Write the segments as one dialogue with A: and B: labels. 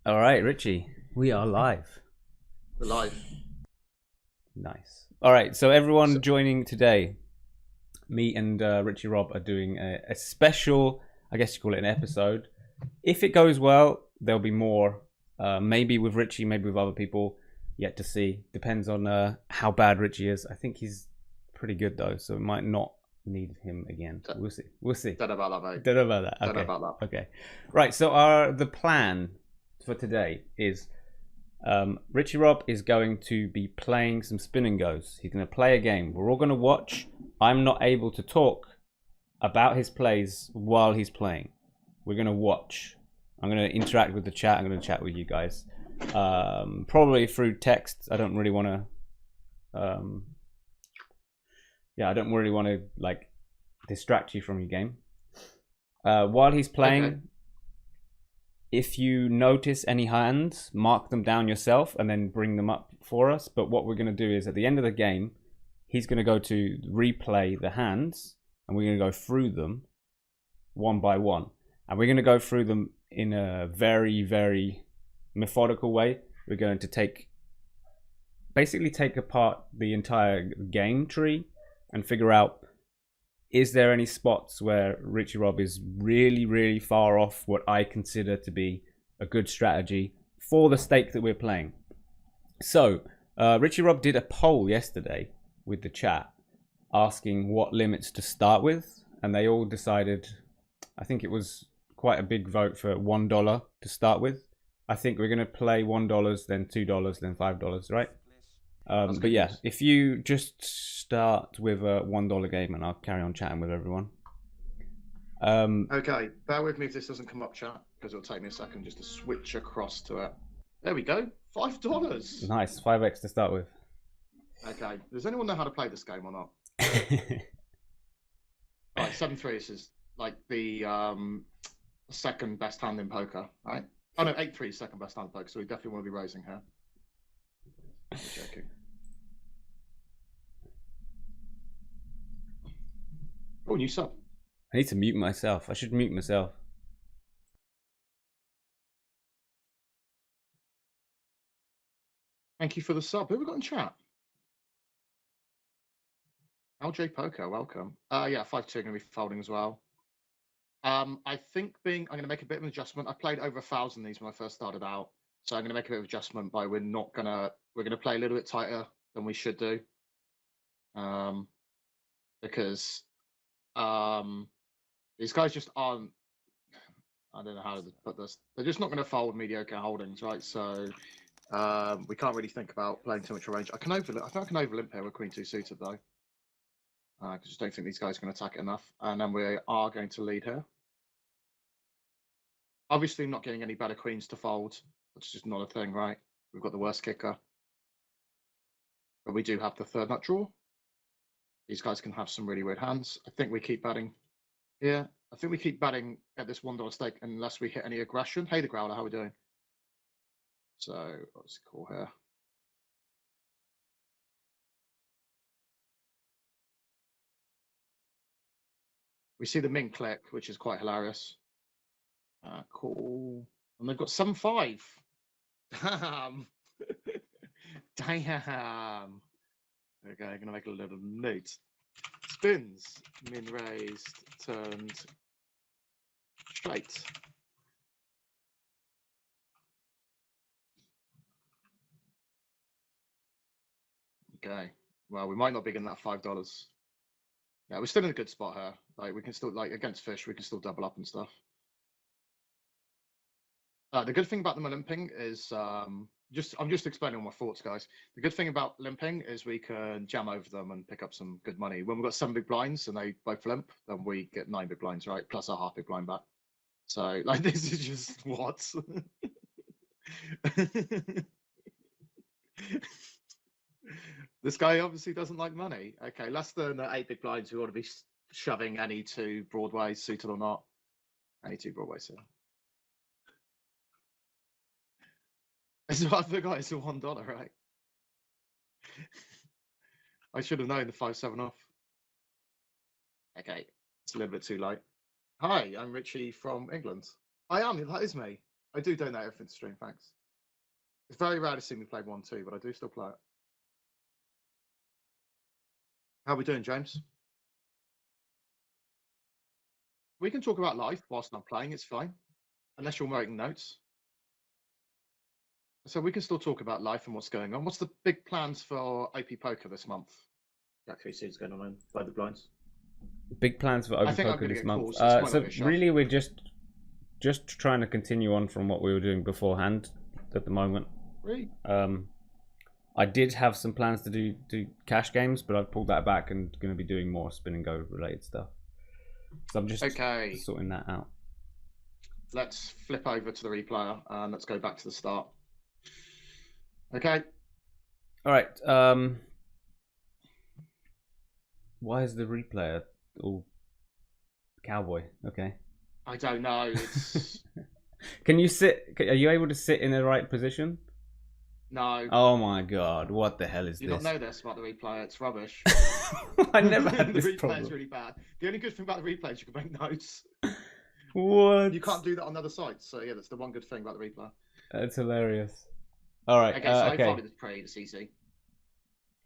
A: All right, Richie, we are live.
B: We're live.
A: Nice. All right, so everyone
B: So,
A: joining today, me and RichyRob are doing a special, I guess you call it an episode. If it goes well, there'll be more. Maybe with Richie, maybe with other people. Yet to see. Depends on how bad Richie is. I think he's pretty good though, so it might not need him again.
B: don't
A: We'll see. We'll see.
B: know about that, mate.
A: Don't know about that.
B: Don't know
A: Okay.
B: about that.
A: Okay. Right. So our the plan for today is RichyRob is going to be playing some spin and goes. He's going to play a game. We're all going to watch. I'm not able to talk about his plays while he's playing. We're going to watch. I'm going to interact with the chat. I'm going to chat with you guys. Probably through text. I don't really want to. I don't really want to like distract you from your game. While he's playing,
B: Okay.
A: if you notice any hands, mark them down yourself and then bring them up for us. But what we're going to do is at the end of the game, he's going to go to replay the hands and we're going to go through them one by one. And we're going to go through them in a very, very methodical way. We're going to basically take apart the entire game tree and figure out, is there any spots where RichyRob is really, really far off what I consider to be a good strategy for the stake that we're playing? So, RichyRob did a poll yesterday with the chat asking what limits to start with, and they all decided, I think it was quite a big vote for $1 to start with. I think we're going to play $1, then $2, then $5, right? But yeah,
B: news.
A: if you just start with a $1 game and I'll carry on chatting with everyone.
B: Okay. Bear with me if this doesn't come up, chat, because it'll take me a second just to switch across to it. There we go. $5.
A: Nice, 5x to start with.
B: Okay. Does anyone know how to play this game or not? Right. 7-3. This is like the second best hand in poker, right? Oh no, 8-3 is second best hand in poker, so we definitely want to be raising here. I'm joking. Oh, new sub.
A: I need to mute myself. I should mute myself.
B: Thank you for the sub. Who have we got in chat? LJ Poker, welcome. Yeah, 5-2 going to be folding as well. I think I'm going to make a bit of an adjustment. I played over 1,000 these when I first started out, so I'm going to make a bit of adjustment by we're going to play a little bit tighter than we should do, because these guys just aren't. I don't know how to put this. They're just not going to fold mediocre holdings, right? So we can't really think about playing too much range. I think I can overlimp here with Queen 2 suited though. I just don't think these guys are going to attack it enough, and then we are going to lead here. Obviously, not getting any better queens to fold. That's just not a thing, right? We've got the worst kicker, but we do have the third nut draw. These guys can have some really weird hands. I think we keep betting here. I think we keep betting at this $1 stake unless we hit any aggression. Hey, the Growler, how are we doing? So what's it call here? We see the min click, which is quite hilarious. Cool. And they've got 7-5. Damn. Damn. Okay, I'm gonna make a little note. Spins, min raised, turned straight. Okay. Well, we might not be getting that $5. Yeah, we're still in a good spot here. Like we can still, like against fish, we can still double up and stuff. The good thing about them limping is I'm just explaining all my thoughts, guys. The good thing about limping is we can jam over them and pick up some good money. When we've got 7 big blinds and they both limp, then we get 9 big blinds, right? Plus our half big blind back. So like this is just what? This guy obviously doesn't like money. Okay, less than 8 big blinds, we ought to be shoving any 2 broadways, suited or not. Any 2 broadways here. So I forgot it's a $1, right? I should have known the 5-7 off. Okay, it's a little bit too late. Hi, I'm Richie from England. I am, that is me. I do donate everything to stream, thanks. It's very rare to see me play 1-2, but I do still play it. How are we doing, James? We can talk about life whilst I'm playing, it's fine. Unless you're writing notes. So we can still talk about life and what's going on. What's the big plans for OP Poker this month?
C: Jack 3 suits going on by the blinds.
A: Big plans for OP Poker this month.
B: Calls.
A: So really, we're just trying to continue on from what we were doing beforehand at the moment.
B: Really?
A: I did have some plans to do cash games, but I've pulled that back and going to be doing more spin and go related stuff. So I'm just sorting that out.
B: Let's flip over to the replayer and let's go back to the start. Okay.
A: All right. Why is the replayer all cowboy? Okay.
B: I don't know. It's...
A: Can you sit? Are you able to sit in the right position?
B: No.
A: Oh my god! What the hell is
B: this? You don't know this about the replayer. It's rubbish.
A: I never had this problem.
B: The replayer is really bad. The only good thing about the replay is you can make notes.
A: What?
B: You can't do that on other sites. So yeah, that's the one good thing about the replayer.
A: That's hilarious. All right.
B: Okay, so I followed this pretty easy.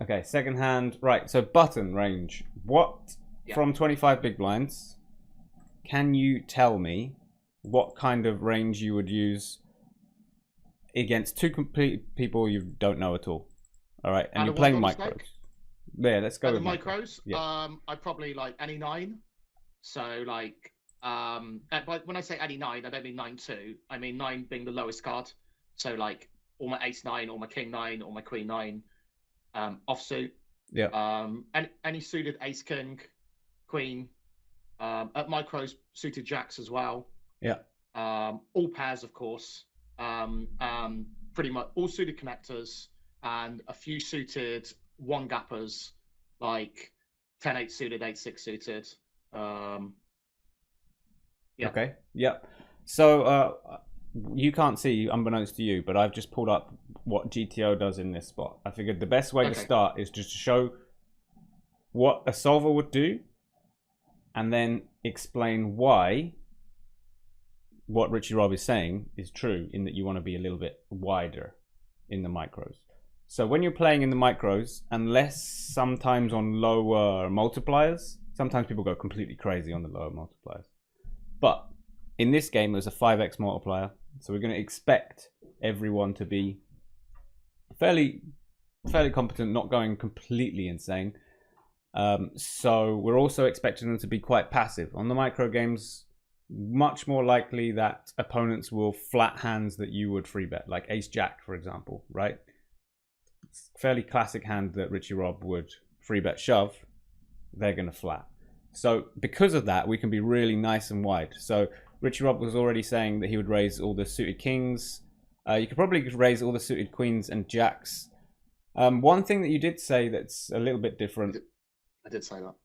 A: Okay, second hand. Right. So button range. What from 25 big blinds? Can you tell me what kind of range you would use against two complete people you don't know at all? All right, and you're playing micros. Yeah, let's go with
B: micros. Yeah. I probably like any 9. So like, but when I say any 9, I don't mean 9-2. I mean 9 being the lowest card. So like all my ace 9, or my king 9, or my queen 9, offsuit.
A: Yeah.
B: Any suited ace king, queen. At micros, suited jacks as well.
A: Yeah.
B: All pairs, of course. Pretty much all suited connectors and a few suited one gappers, like 10-8 suited, 8-6 suited. Yeah.
A: Okay. Yep. So you can't see, unbeknownst to you, but I've just pulled up what GTO does in this spot. I figured the best way to start is just to show what a solver would do, and then explain why what RichyRob is saying is true, in that you want to be a little bit wider in the micros. So when you're playing in the micros, unless sometimes on lower multipliers, sometimes people go completely crazy on the lower multipliers. But in this game, there's a 5x multiplier, so we're going to expect everyone to be fairly competent, not going completely insane. So we're also expecting them to be quite passive. On the micro games, much more likely that opponents will flat hands that you would free bet, like ace jack, for example, right? It's a fairly classic hand that RichyRob would free bet shove. They're going to flat. So because of that, we can be really nice and wide. So RichyRob was already saying that he would raise all the suited kings. You could probably raise all the suited queens and jacks. One thing that you did say that's a little bit different.
B: I did say that.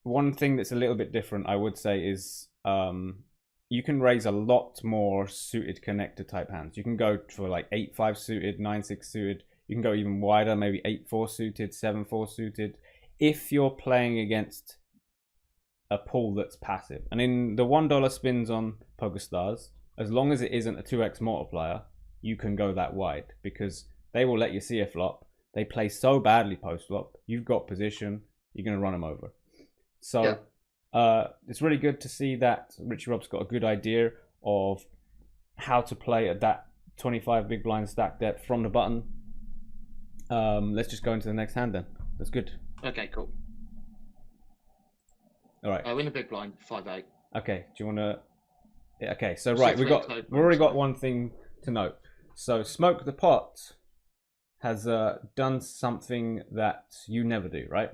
A: One thing that's a little bit different, I would say, is you can raise a lot more suited connector type hands. You can go for like 8-5 suited, 9-6 suited. You can go even wider, maybe 8-4 suited, 7-4 suited, if you're playing against a pool that's passive. And in the $1 spins on PokerStars, as long as it isn't a 2x multiplier, you can go that wide, because they will let you see a flop. They play so badly post flop. You've got position. You're going to run them over. So it's really good to see that RichyRob's got a good idea of how to play at that 25 big blind stack depth from the button. Let's just go into the next hand then. That's good.
B: Okay, cool.
A: All right.
B: In the big blind, 5-8.
A: Okay. Do you want to? Yeah, okay. So right, we've already got one thing to note. So Smoke the Pot has done something that you never do, right?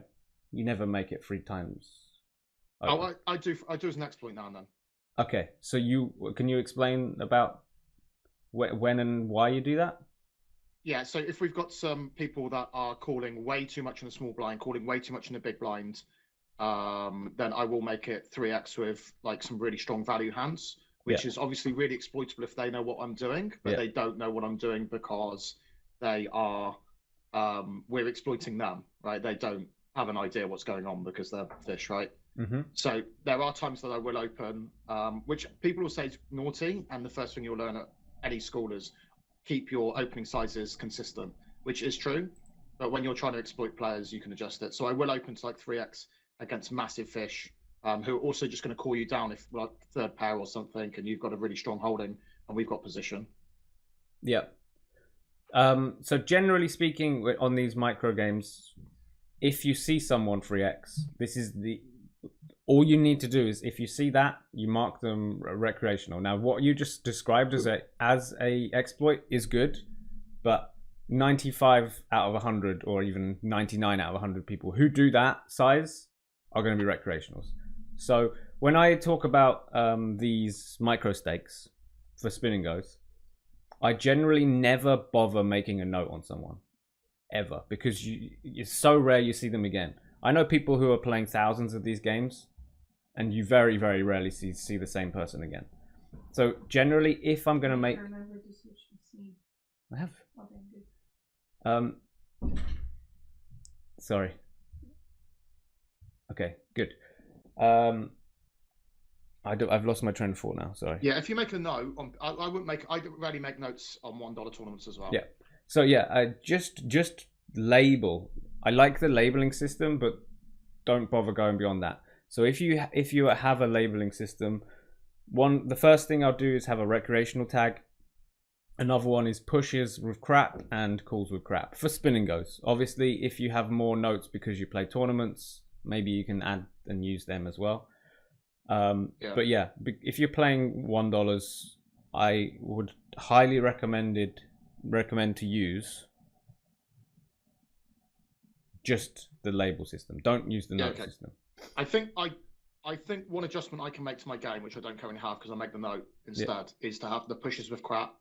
A: You never make it 3 times.
B: Oh, I do as an exploit now and then.
A: Okay, so can you explain about when and why you do that?
B: Yeah, so if we've got some people that are calling way too much in the small blind, calling way too much in the big blind, then I will make it 3x with like some really strong value hands, which is obviously really exploitable if they know what I'm doing, but they don't know what I'm doing because they are we're exploiting them, right? They don't have an idea what's going on because they're fish, right?
A: Mm-hmm.
B: So there are times that I will open, which people will say is naughty, and the first thing you'll learn at any schoolers, keep your opening sizes consistent, which is true. But when you're trying to exploit players, you can adjust it. So I will open to like 3x against massive fish, who are also just going to call you down if like third pair or something, and you've got a really strong holding, and we've got position.
A: Yeah. So generally speaking, on these micro games, if you see someone 3x, this is all you need to do is if you see that, you mark them recreational. Now, what you just described as a exploit is good, but 95 out of 100 or even 99 out of 100 people who do that size are going to be recreationals. So when I talk about these micro stakes for spinning goes, I generally never bother making a note on someone ever, because it's so rare you see them again. I know people who are playing thousands of these games and you very, very rarely see the same person again. So generally, if I'm going to make... I have. Sorry. Okay, good. I've lost my train of thought now. Sorry.
B: Yeah, if you make a note, I rarely make notes on $1 tournaments as well.
A: Yeah. So yeah, just label. I like the labeling system, but don't bother going beyond that. So if you have a labeling system, the first thing I'll do is have a recreational tag. Another one is pushes with crap and calls with crap for spinning goes. Obviously, if you have more notes because you play tournaments, maybe you can add and use them as well. But yeah, if you're playing $1, I would highly recommend to use just the label system. Don't use the note system.
B: I think one adjustment I can make to my game, which I don't currently have because I make the note instead, is to have the pushes with crap,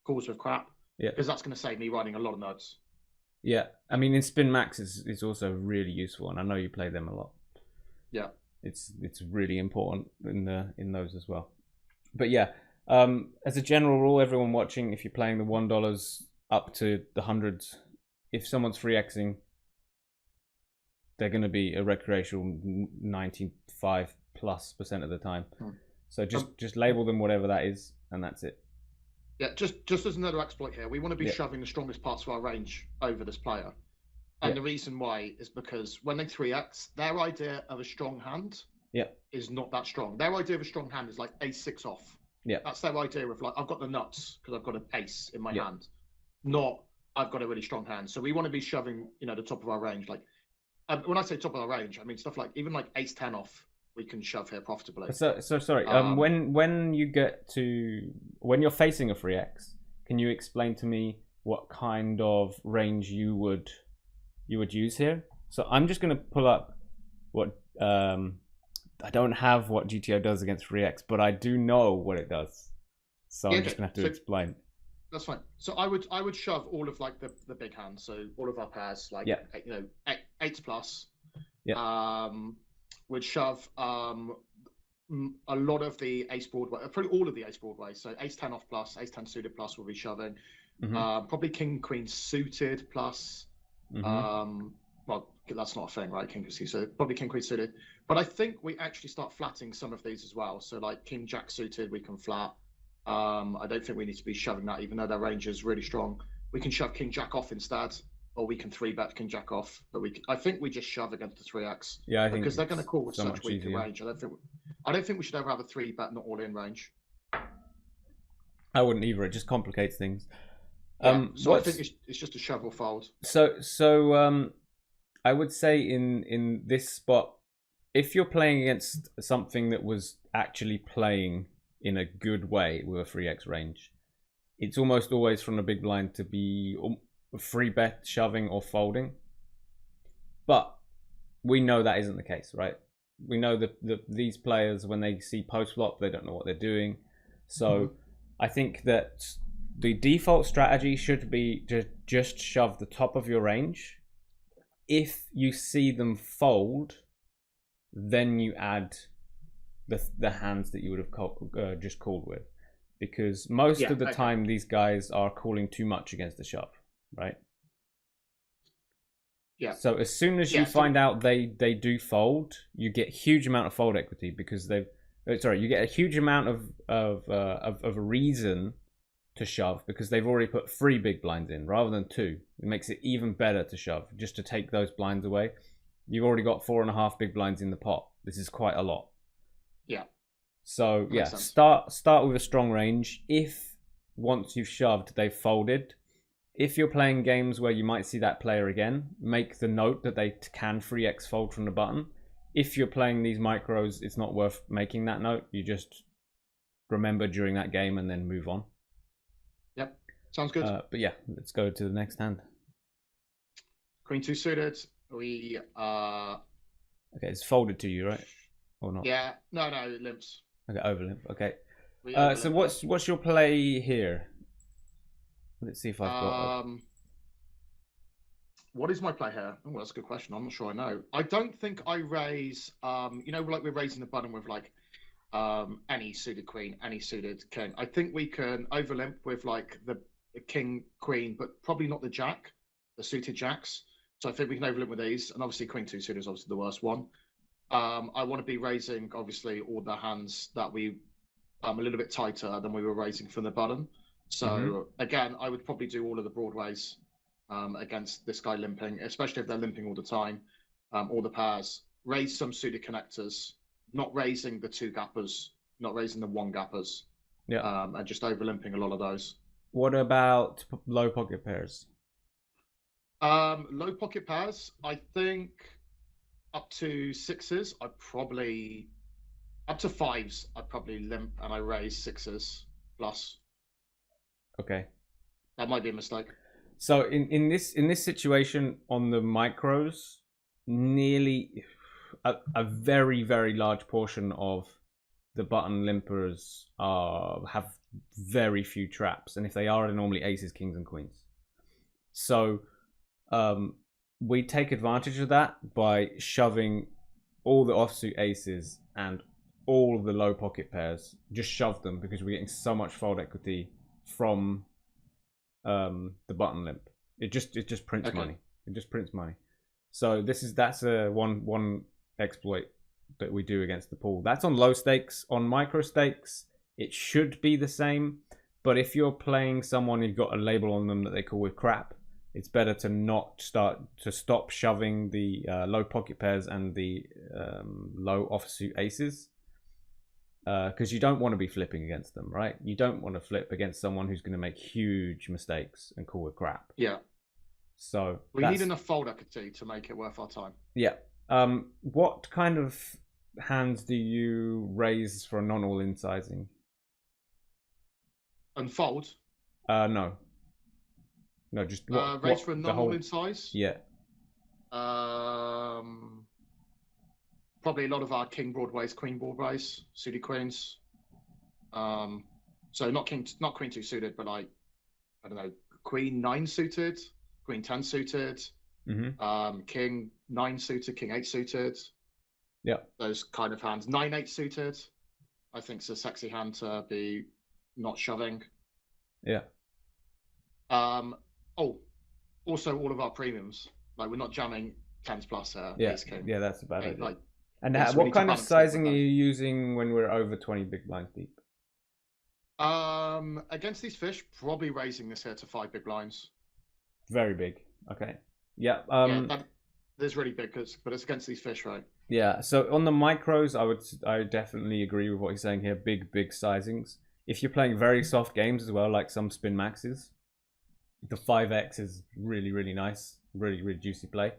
B: calls with crap. Yeah. Because that's going to save me writing a lot of notes.
A: Yeah. I mean, in Spin Max is also really useful, and I know you play them a lot.
B: Yeah.
A: It's really important in those as well. But yeah, as a general rule, everyone watching, if you're playing the $1 up to the hundreds, if someone's 3xing, they're going to be a recreational 95+% of the time. So just label them whatever that is, and that's it.
B: Yeah, just as another exploit here, we want to be shoving the strongest parts of our range over this player. And the reason why is because when they 3x, their idea of a strong hand is not that strong. Their idea of a strong hand is like ace-6 off. Yeah, that's their idea of like, I've got the nuts because I've got an ace in my hand, not I've got a really strong hand. So we want to be shoving, the top of our range. Like when I say top of our range, I mean stuff like even like ace-10 off, we can shove here profitably.
A: So sorry. When you're facing a 3x, can you explain to me what kind of range you would use here? So I'm just going to pull up what I don't have what GTO does against 3x, but I do know what it does. So I'm just going to have to explain.
B: That's fine. So I would shove all of like the big hands. So all of our pairs, like 8+. Yeah. Would shove a lot of the ace Broadway, probably all of the ace Broadway. So ace-10 off plus, ace-10 suited plus will be shoving. Mm-hmm. Probably king-queen suited plus. Mm-hmm. Well, that's not a thing, right? King queen suited, probably king queen suited. But I think we actually start flatting some of these as well. So like king jack suited, we can flat. I don't think we need to be shoving that, even though their range is really strong. We can shove king jack off instead, or we can 3-bet king jack off. But I think we just shove against the 3x.
A: Yeah, I think
B: because they're going to call with such weaker range. I don't think we should ever have a 3-bet not all in range.
A: I wouldn't either. It just complicates things.
B: So I think it's just a shove or fold.
A: So I would say in this spot, if you're playing against something that was actually playing in a good way with a 3x range, it's almost always from the big blind to be 3-bet shoving or folding. But we know that isn't the case, right? We know that these players, when they see post flop, they don't know what they're doing. So I think that the default strategy should be to just shove the top of your range. If you see them fold, then you add the hands that you would have just called with, because most of the time these guys are calling too much against the shove, right? Yeah. So as soon as you find out they do fold, you get a huge amount of fold equity, because you get a huge amount of a reason to shove because they've already put 3 big blinds in rather than 2. It makes it even better to shove, just to take those blinds away. You've already got 4.5 big blinds in the pot. This is quite a lot.
B: Yeah.
A: So
B: Makes
A: yeah,
B: sense.
A: start with a strong range. If once you've shoved, they've folded. If you're playing games where you might see that player again, make the note that they can 3x fold from the button. If you're playing these micros, it's not worth making that note. You just remember during that game and then move on.
B: Yep. Sounds good.
A: But yeah, let's go to the next hand.
B: Queen 2 suited. We
A: Okay, it's folded to you, right? Or not?
B: yeah. No, it limps.
A: Okay, over limp. Okay.
B: We
A: So
B: overlimp
A: what's your play here? Let's see if I've got.
B: What is my play here? Oh, that's a good question. I'm not sure I know. I don't think I raise. Like we're raising the button with like any suited queen, any suited king. I think we can overlimp with like the king, queen, but probably not the jack, the suited jacks. So I think we can overlimp with these, and obviously queen 2 suited is obviously the worst one. I want to be raising obviously all the hands that we a little bit tighter than we were raising from the button. So again, I would probably do all of the broadways against this guy limping, especially if they're limping all the time, all the pairs. Raise some suited connectors, not raising the 2 gappers, not raising the 1 gappers, and just overlimping a lot of those.
A: What about low pocket pairs?
B: Low pocket pairs, I think up to 6s, I'd probably up to 5s, I'd probably limp and I raise 6s plus.
A: Okay.
B: That might be a mistake.
A: So in this situation on the micros, nearly a very, very large portion of the button limpers have very few traps, and if they are, they're normally aces, kings, and queens. So we take advantage of that by shoving all the offsuit aces and all of the low pocket pairs. Just shove them because we're getting so much fold equity from the button limp. It just prints money. It just prints money. So that's a one exploit that we do against the pool. That's on low stakes. On micro stakes, it should be the same. But if you're playing someone who's got a label on them that they call with crap, it's better to stop shoving the low pocket pairs and the low offsuit aces. Because you don't want to be flipping against them, right? You don't want to flip against someone who's going to make huge mistakes and call it crap.
B: Yeah.
A: So
B: we need enough fold equity to make it worth our time.
A: Yeah. What kind of hands do you raise for a non-all-in sizing?
B: And fold?
A: No, just
B: raise for a non-all-in size?
A: Yeah.
B: Probably a lot of our king broadways, queen broadways, suited queens. So not queen 2 suited, but like I don't know, queen 9 suited, queen 10 suited, king 9 suited, king 8 suited.
A: Yeah,
B: those kind of hands. 9-8 suited, I think, is a sexy hand to be not shoving.
A: Yeah.
B: Also all of our premiums, like we're not jamming 10s plus ace king.
A: Yeah, that's about it.
B: Like,
A: and what kind of sizing are you using when we're over 20 big blinds deep?
B: Against these fish, probably raising this here to 5 big blinds.
A: Very big. Okay. Yeah.
B: There's really big, but it's against these fish, right?
A: Yeah. So on the micros, I definitely agree with what you're saying here. Big sizings. If you're playing very soft games as well, like some spin maxes, the 5x is really nice. Really juicy play.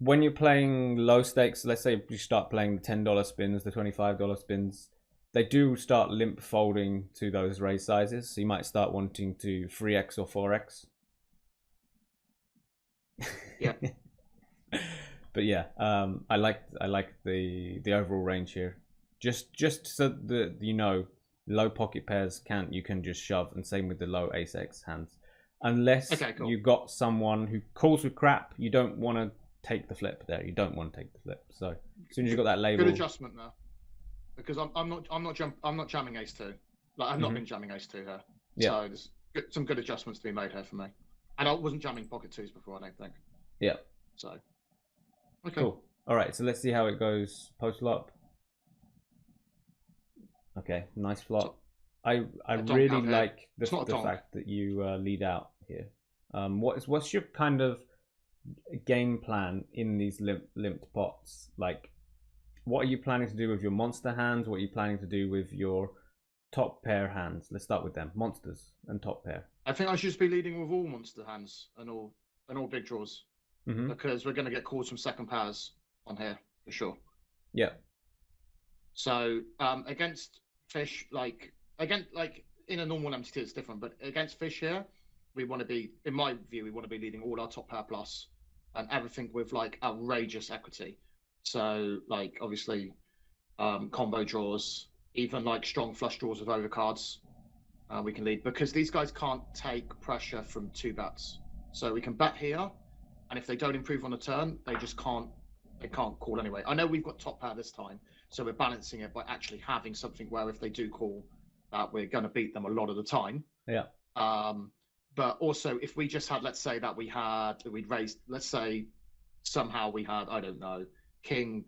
A: When you're playing low stakes, let's say you start playing the $10 spins, the $25 spins, they do start limp folding to those raise sizes. So you might start wanting to 3x or 4x.
B: Yeah.
A: But yeah, I like the overall range here. Just so that low pocket pairs you can just shove, and same with the low ace x hands. Unless you've got someone who calls with crap, you don't want to take the flip there. You don't want to take the flip. So as soon as you've got that label,
B: good adjustment there. Because I'm not jamming ace 2. Like I've not been jamming ace 2 here. Yeah. So there's some good adjustments to be made here for me. And I wasn't jamming pocket 2s before, I don't think.
A: Yeah.
B: So
A: cool. All right, so let's see how it goes post flop. Okay, nice flop. I
B: don't
A: really
B: have it.
A: like
B: It's not a
A: the
B: donk.
A: fact that you lead out here. What's your kind of game plan in these limped pots? Like, what are you planning to do with your monster hands? What are you planning to do with your top pair hands? Let's start with them, monsters and top pair.
B: I think I should just be leading with all monster hands and all big draws because we're going to get calls from second pairs on here for sure.
A: Yeah.
B: So against fish, like in a normal MTT, it's different, but against fish here, we want to be, in my view, we want to be leading all our top pair plus and everything with like outrageous equity. So like obviously combo draws, even like strong flush draws with overcards, we can lead because these guys can't take pressure from two bets. So we can bet here, and if they don't improve on the turn, they just can't. They can't call anyway. I know we've got top pair this time, so we're balancing it by actually having something where if they do call, that we're going to beat them a lot of the time.
A: Yeah.
B: But also, if we just had, let's say that we'd raised, let's say somehow we had, I don't know, King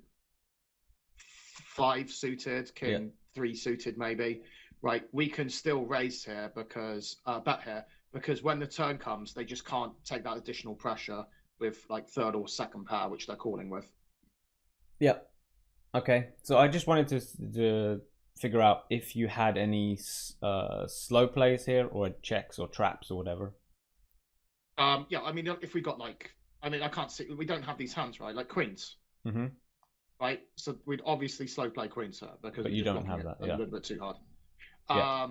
B: 5 suited, King 3 suited maybe, right? We can still raise here because bet here because when the turn comes, they just can't take that additional pressure with like third or second pair, which they're calling with.
A: Yep. Okay. So I just wanted to figure out if you had any slow plays here or checks or traps or whatever.
B: Yeah, I mean, if we got like, I mean, I can't see, we don't have these hands, right? Like queens.
A: Mm-hmm.
B: Right? So we'd obviously slow play queens here because
A: but you don't have that,
B: a little bit too hard.
A: Yeah.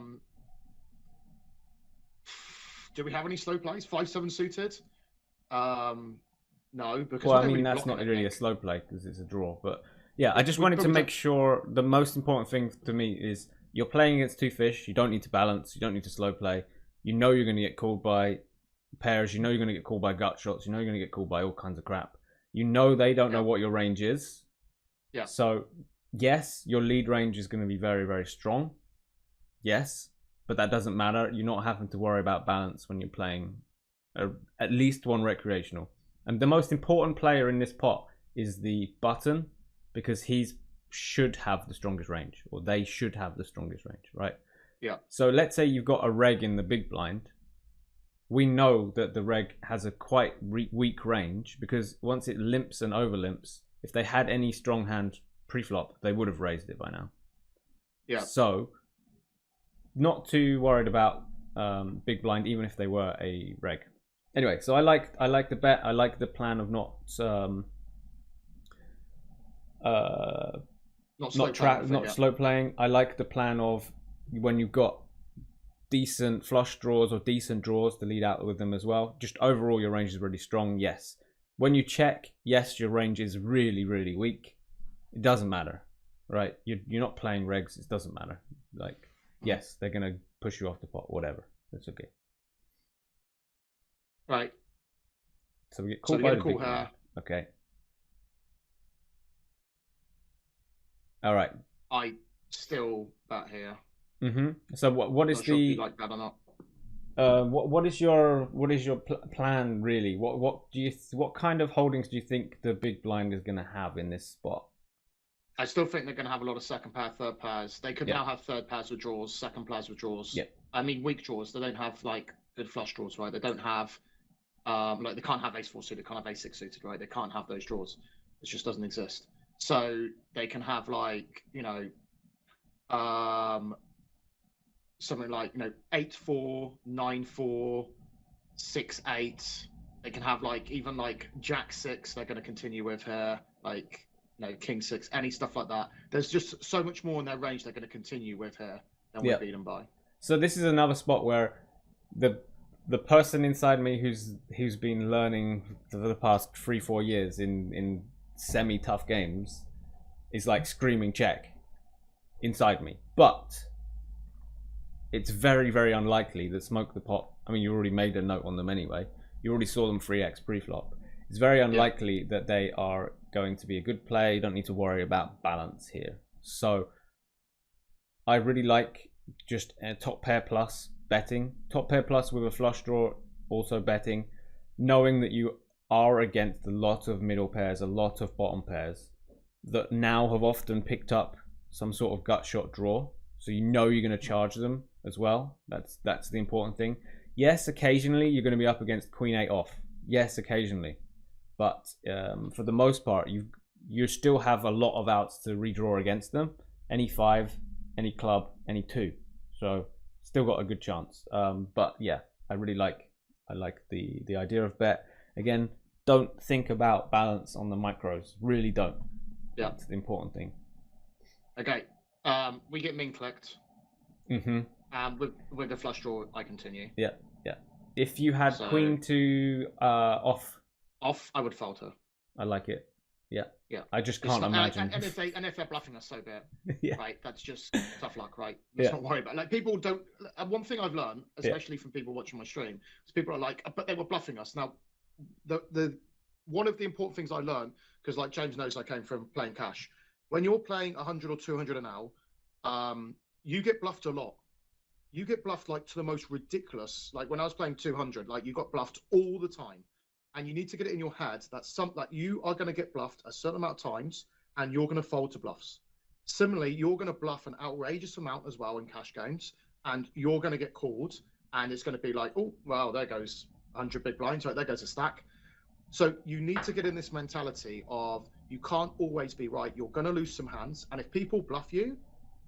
B: Do we have any slow plays? 5-7 suited? No, because
A: well, I mean that's not really a slow play because it's a draw. But yeah, I just wanted to make sure the most important thing to me is you're playing against two fish. You don't need to balance. You don't need to slow play. You know you're going to get called by pairs. You know you're going to get called by gut shots. You know you're going to get called by all kinds of crap. You know they don't know what your range is.
B: Yeah.
A: So yes, your lead range is going to be very, very strong. Yes, but that doesn't matter. You're not having to worry about balance when you're playing at least one recreational. And the most important player in this pot is the button because he should have the strongest range, or they should have the strongest range, right?
B: Yeah.
A: So let's say you've got a reg in the big blind. We know that the reg has a quite weak range because once it limps and overlimps, if they had any strong hand pre-flop, they would have raised it by now.
B: Yeah.
A: So not too worried about big blind, even if they were a reg. Anyway, so I like the bet. I like the plan of not slow playing. I like the plan of when you've got decent flush draws or decent draws to lead out with them as well. Just overall, your range is really strong. Yes. When you check, yes, your range is really, really weak. It doesn't matter, right? You're not playing regs. It doesn't matter. Like, yes, they're gonna push you off the pot. Whatever. It's okay.
B: Right.
A: So we get called by the big
B: her.
A: Okay. All right.
B: I still bet here.
A: Mm-hmm. So what is
B: not sure if you like that or not?
A: What is your plan really? What kind of holdings do you think the big blind is going to have in this spot?
B: I still think they're going to have a lot of second pair, third pairs. They could now have third pairs with draws, second pairs with draws.
A: Yeah.
B: I mean, weak draws. They don't have like good flush draws, right? They don't have like they can't have ace 4 suited, they can't have ace 6 suited, right? They can't have those draws. It just doesn't exist. So they can have like, you know, something like, you know, 8-4, 9-4, 6-8. They can have like even like Jack 6. They're going to continue with here, like, you know, King 6, any stuff like that. There's just so much more in their range they're going to continue with here than we beat them by.
A: So this is another spot where the person inside me who's been learning for the past 3-4 years in semi tough games is like screaming check inside me, but it's very, very unlikely that Smoke the Pot, I mean, you already made a note on them anyway. You already saw them 3x pre-flop. It's very unlikely that they are going to be a good play. You don't need to worry about balance here. So I really like just a top pair plus betting. Top pair plus with a flush draw, also betting. Knowing that you are against a lot of middle pairs, a lot of bottom pairs that now have often picked up some sort of gut shot draw. so you know you're going to charge them as well. That's the important thing. Yes, occasionally you're going to be up against queen 8 off. Yes, occasionally, but for the most part, you still have a lot of outs to redraw against them. Any 5, any club, any 2. So still got a good chance. But yeah, I like the idea of bet. Again, don't think about balance on the micros. Really don't.
B: Yeah,
A: that's the important thing.
B: Okay, we get min clicked. With the flush draw, I continue.
A: Yeah. If you had queen 2 off,
B: I would fold her.
A: I like it. Yeah.
B: Yeah.
A: I just can't imagine.
B: And if they're bluffing us, so be it.
A: Yeah.
B: Right. That's just tough luck, right? Let's not worry about it. Like, people don't. One thing I've learned, especially from people watching my stream, is people are like, but they were bluffing us. Now, the one of the important things I learned, because like James knows, I came from playing cash. When you're playing 100 or 200 an hour, you get bluffed a lot. You get bluffed like to the most ridiculous. Like when I was playing 200, like you got bluffed all the time. And you need to get it in your head that you are going to get bluffed a certain amount of times, and you're going to fold to bluffs. Similarly, you're going to bluff an outrageous amount as well in cash games, and you're going to get called, and it's going to be like, oh, well, there goes 100 big blinds, right? There goes a stack. So you need to get in this mentality of you can't always be right. You're going to lose some hands, and if people bluff you,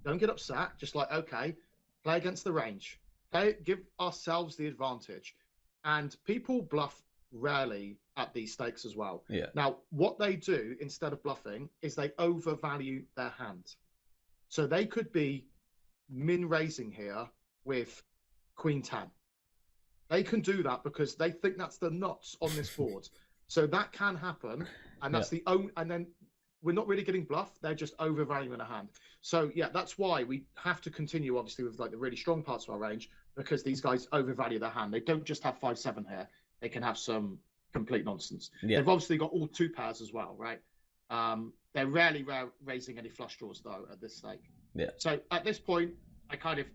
B: don't get upset. Just like, okay, play against the range. Give ourselves the advantage. And people bluff rarely at these stakes as well.
A: Yeah.
B: Now, what they do instead of bluffing is they overvalue their hand. So they could be min raising here with queen 10. They can do that because they think that's the nuts on this board. So that can happen, and that's the only. And then we're not really getting bluffed. They're just overvaluing a hand. So yeah, that's why we have to continue, obviously, with like the really strong parts of our range, because these guys overvalue their hand. They don't just have 5-7 here. They can have some complete nonsense. Yeah. They've obviously got all 2 pairs as well, right? They're rarely raising any flush draws though at this stake.
A: Yeah.
B: So at this point, I kind of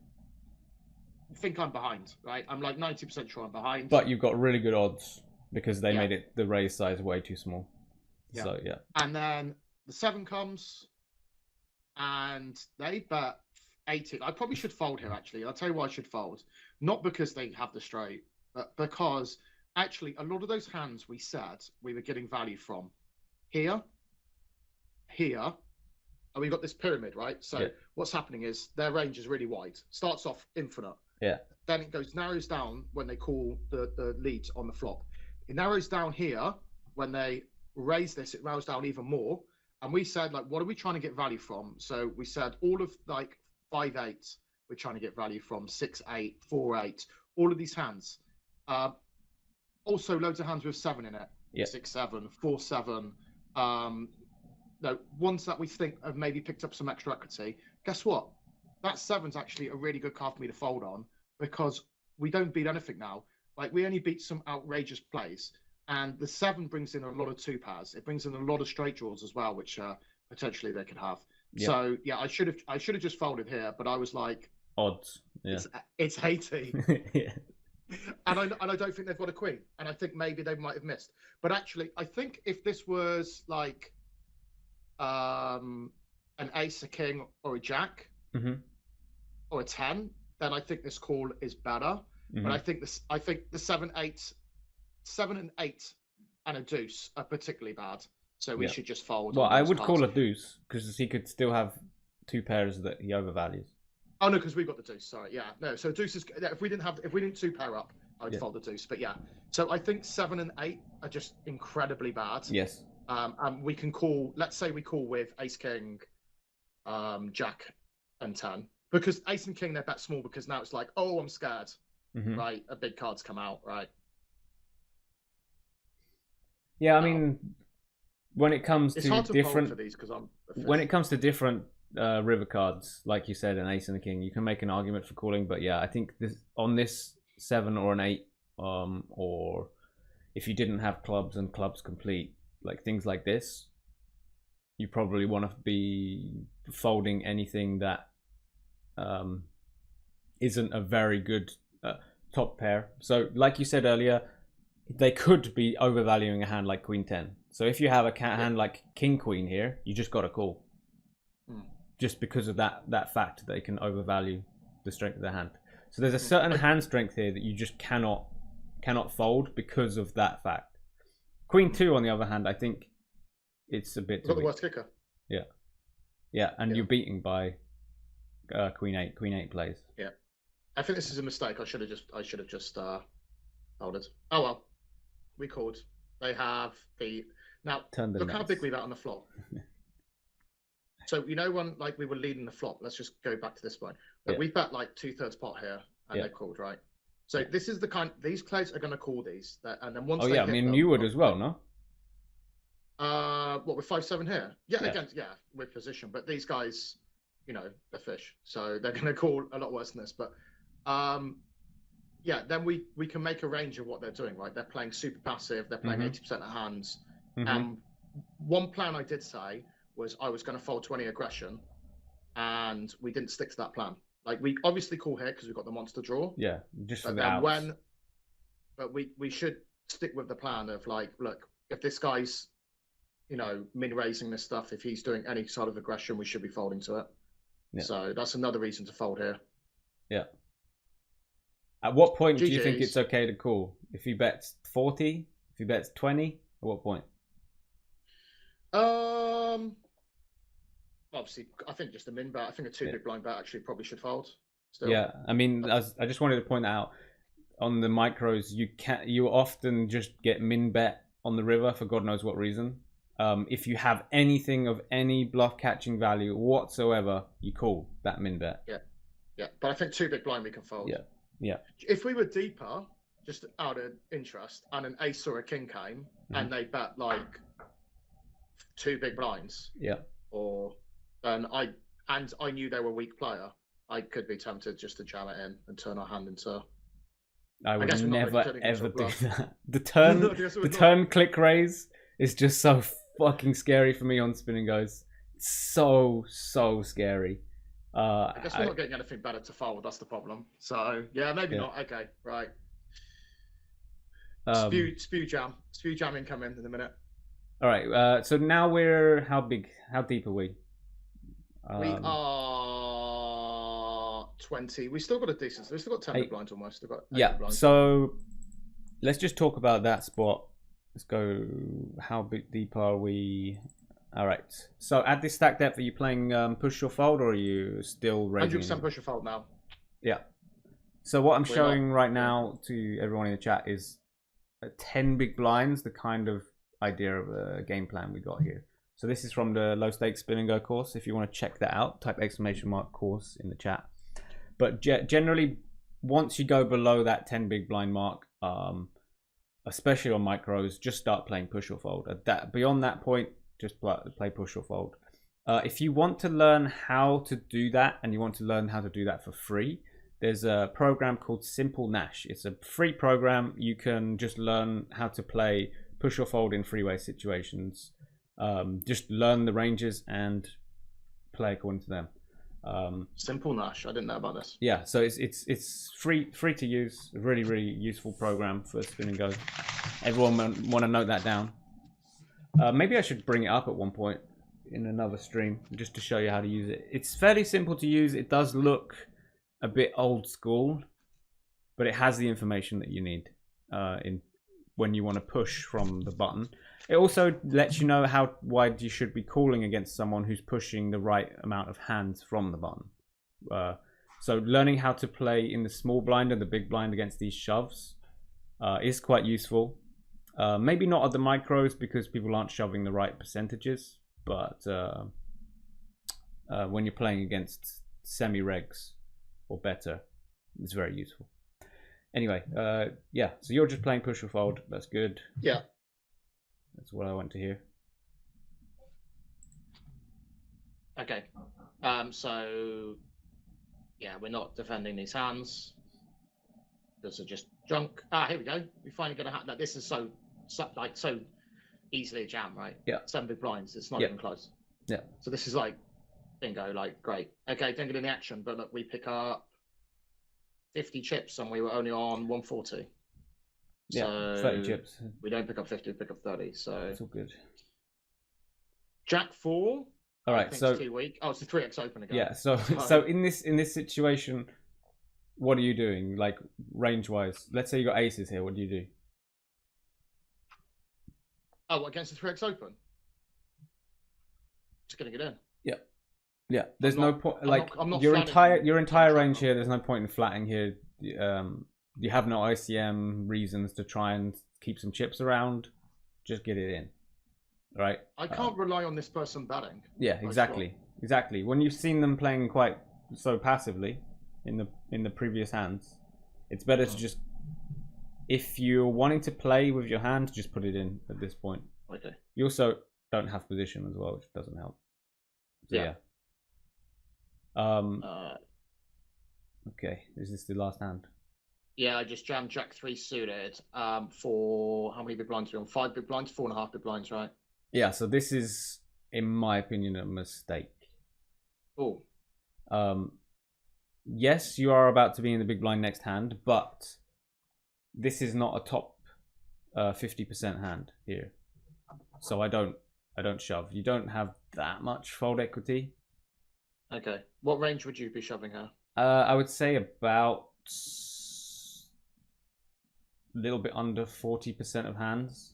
B: think I'm behind, right? I'm like 90% sure I'm behind.
A: But you've got really good odds because they made it the raise size way too small.
B: Yeah.
A: So yeah.
B: And then the 7 comes, and they bet 18. I probably should fold here actually. I'll tell you why I should fold. Not because they have the straight, but because actually a lot of those hands we said we were getting value from here, and we've got this pyramid, right? So what's happening is their range is really wide. Starts off infinite.
A: Yeah.
B: Then it narrows down when they call the lead on the flop. It narrows down here when they raise this. It narrows down even more. And we said, like, what are we trying to get value from? So we said all of like 5-8 we're trying to get value from, 6-8, 4-8, all of these hands. Also, loads of hands with 7 in it. 6-7, 4-7. No, ones that we think have maybe picked up some extra equity. Guess what? That 7's actually a really good card for me to fold on, because we don't beat anything now. Like, we only beat some outrageous plays, and the 7 brings in a lot of 2 pairs. It brings in a lot of straight draws as well, which potentially they could have. Yeah. So yeah, I should have just folded here, but I was like,
A: odds. Yeah.
B: It's 80.
A: Yeah.
B: And I don't think they've got a queen, and I think maybe they might have missed. But actually, I think if this was like an ace, a king, or a jack, or a 10, then I think this call is better. But I think the 7 and 8 and a deuce are particularly bad. So we should just fold.
A: Well, I would call a deuce because he could still have 2 pairs that he overvalues.
B: Oh no, because we've got the deuce. Sorry, yeah, no. So deuce is if we didn't 2 pair up, I would fold the deuce. But yeah, so I think 7 and 8 are just incredibly bad.
A: Yes.
B: And we can call. Let's say we call with ace, king, jack, and 10, because ace and king they're bet small because now it's like, oh, I'm scared, right? A big card's come out, right?
A: Yeah, I mean, when it comes
B: it's
A: to
B: hard to
A: different,
B: fold for these because
A: when it comes to different river cards, like you said, an ace and a king, you can make an argument for calling. But yeah, I think this 7 or an 8, or if you didn't have clubs and clubs complete, like things like this, you probably want to be folding anything that isn't a very good top pair. So like you said earlier, they could be overvaluing a hand like queen 10. So if you have a hand like king queen here, you just got to call. just because of that fact they can overvalue the strength of the hand. So there's a certain hand strength here that you just cannot fold because of that fact. Queen 2, on the other hand, I think it's a bit.
B: We've got the worst kicker.
A: Yeah, and you're beating by Queen 8. Queen 8 plays.
B: Yeah, I think this is a mistake. I should have just folded. Oh well, we called. They have the now. Look how big we bet on the flop. So you know when like we were leading the flop. Let's just go back to this point. We bet like 2/3 pot here, and they called, right? So this is the kind. These players are going to call these, and then once.
A: Oh yeah, I mean you would as well, no?
B: What with 5/7 here? Yeah, against with position, but these guys, you know, they're fish, so they're going to call a lot worse than this. But then we can make a range of what they're doing, right? They're playing super passive. They're playing 80% of hands. One plan I did say was I was going to fold 20 aggression, and we didn't stick to that plan. Like we obviously call here because we've got the monster draw.
A: Yeah, just for
B: but
A: the
B: then
A: outs.
B: But we should stick with the plan of like, look, if this guy's, you know, min raising this stuff, if he's doing any sort of aggression, we should be folding to it. Yeah. So that's another reason to fold here. Yeah.
A: At what point do you think it's okay to call? If he bets 40, if he bets 20, at what point?
B: Obviously, I think just a min bet. I think a 2 big blind bet actually probably should fold. Still.
A: Yeah, I mean, I just wanted to point out on the micros, you often just get min bet on the river for God knows what reason. If you have anything of any bluff catching value whatsoever, you call that min bet.
B: Yeah. But I think 2 big blind we can fold.
A: Yeah.
B: If we were deeper, just out of interest, and an ace or a king came, and they bet like 2 big blinds.
A: Yeah.
B: Or then I knew they were a weak player, I could be tempted just to jam it in and turn our hand into.
A: I would never ever do that. The turn click raise is just so fucking scary for me on spinning goes. It's so scary.
B: I guess we're not getting anything better to fold. That's the problem. So yeah, maybe not. Okay, right. Spew jam incoming in a minute.
A: All right. So now we're how deep are we?
B: We are 20. We still got a decent. We still got 10 big blinds almost. We've got 8 blinds.
A: So let's just talk about that spot. Let's go. How deep are we? All right. So at this stack depth, are you playing push or fold, or are you still raising?
B: 100% push or fold now.
A: Yeah. So what I'm showing right now to everyone in the chat is 10 big blinds, the kind of idea of a game plan we got here. So this is from the low stakes spin and go course. If you want to check that out, type !course in the chat. But generally, once you go below that 10 big blind mark, especially on micros, just start playing push or fold. Beyond that point, just play push or fold. If you want to learn how to do that, and you want to learn how to do that for free, there's a program called Simple Nash. It's a free program. You can just learn how to play push or fold in freeway situations. Just learn the ranges and play according to them.
B: Simple Nash. I didn't know about this.
A: Yeah, so it's free to use. A really useful program for spin and go. Everyone want to note that down. Maybe I should bring it up at one point in another stream just to show you how to use it. It's fairly simple to use. It does look a bit old school, but it has the information that you need when you want to push from the button. It also lets you know how wide you should be calling against someone who's pushing the right amount of hands from the button. So learning how to play in the small blind and the big blind against these shoves is quite useful. Maybe not at the micros because people aren't shoving the right percentages, but when you're playing against semi-regs or better, it's very useful. Anyway, yeah, so you're just playing push or fold. That's good.
B: Yeah.
A: That's what I want to hear.
B: Okay. So, yeah, we're not defending these hands. Those are just junk. Here we go. We finally got a hand. Like, this is so easily a jam, right?
A: Yeah.
B: 7 big blinds. It's not even close.
A: Yeah.
B: So this is like, bingo, like, great. Okay, don't get in the action, but look, we pick up 50 chips and we were only on 140.
A: Yeah,
B: so
A: 30 chips.
B: We don't pick up 50, we pick up 30. So
A: it's all good.
B: Jack 4.
A: All
B: I
A: right,
B: think
A: so
B: it's too weak. Oh, it's a 3x open again.
A: yeah, so in this situation, what are you doing? Like range wise, let's say you got aces here. What do you do?
B: Oh, what, against the 3x open? Just gonna get in.
A: Yeah, there's
B: I'm
A: no
B: not-
A: point.
B: I'm
A: Like
B: not- I'm not
A: your
B: flattening
A: entire
B: Jam
A: range
B: Tracker.
A: here. There's no point in flatting here. You have no ICM reasons to try and keep some chips around. Just get it in, right?
B: I can't rely on this person batting.
A: Yeah, exactly. When you've seen them playing quite so passively in the previous hands, it's better to just, if you're wanting to play with your hand, just put it in at this point.
B: Okay.
A: You also don't have position as well, which doesn't help. So,
B: Yeah.
A: Okay, is this the last hand?
B: Yeah, I just jammed Jack 3 suited for how many big blinds are we on? 5 big blinds, 4.5 big blinds, right?
A: Yeah, so this is, in my opinion, a mistake.
B: Oh.
A: Yes, you are about to be in the big blind next hand, but this is not a top 50% hand here. So I don't shove. You don't have that much fold equity.
B: Okay. What range would you be shoving her?
A: I would say about a little bit under 40% of hands.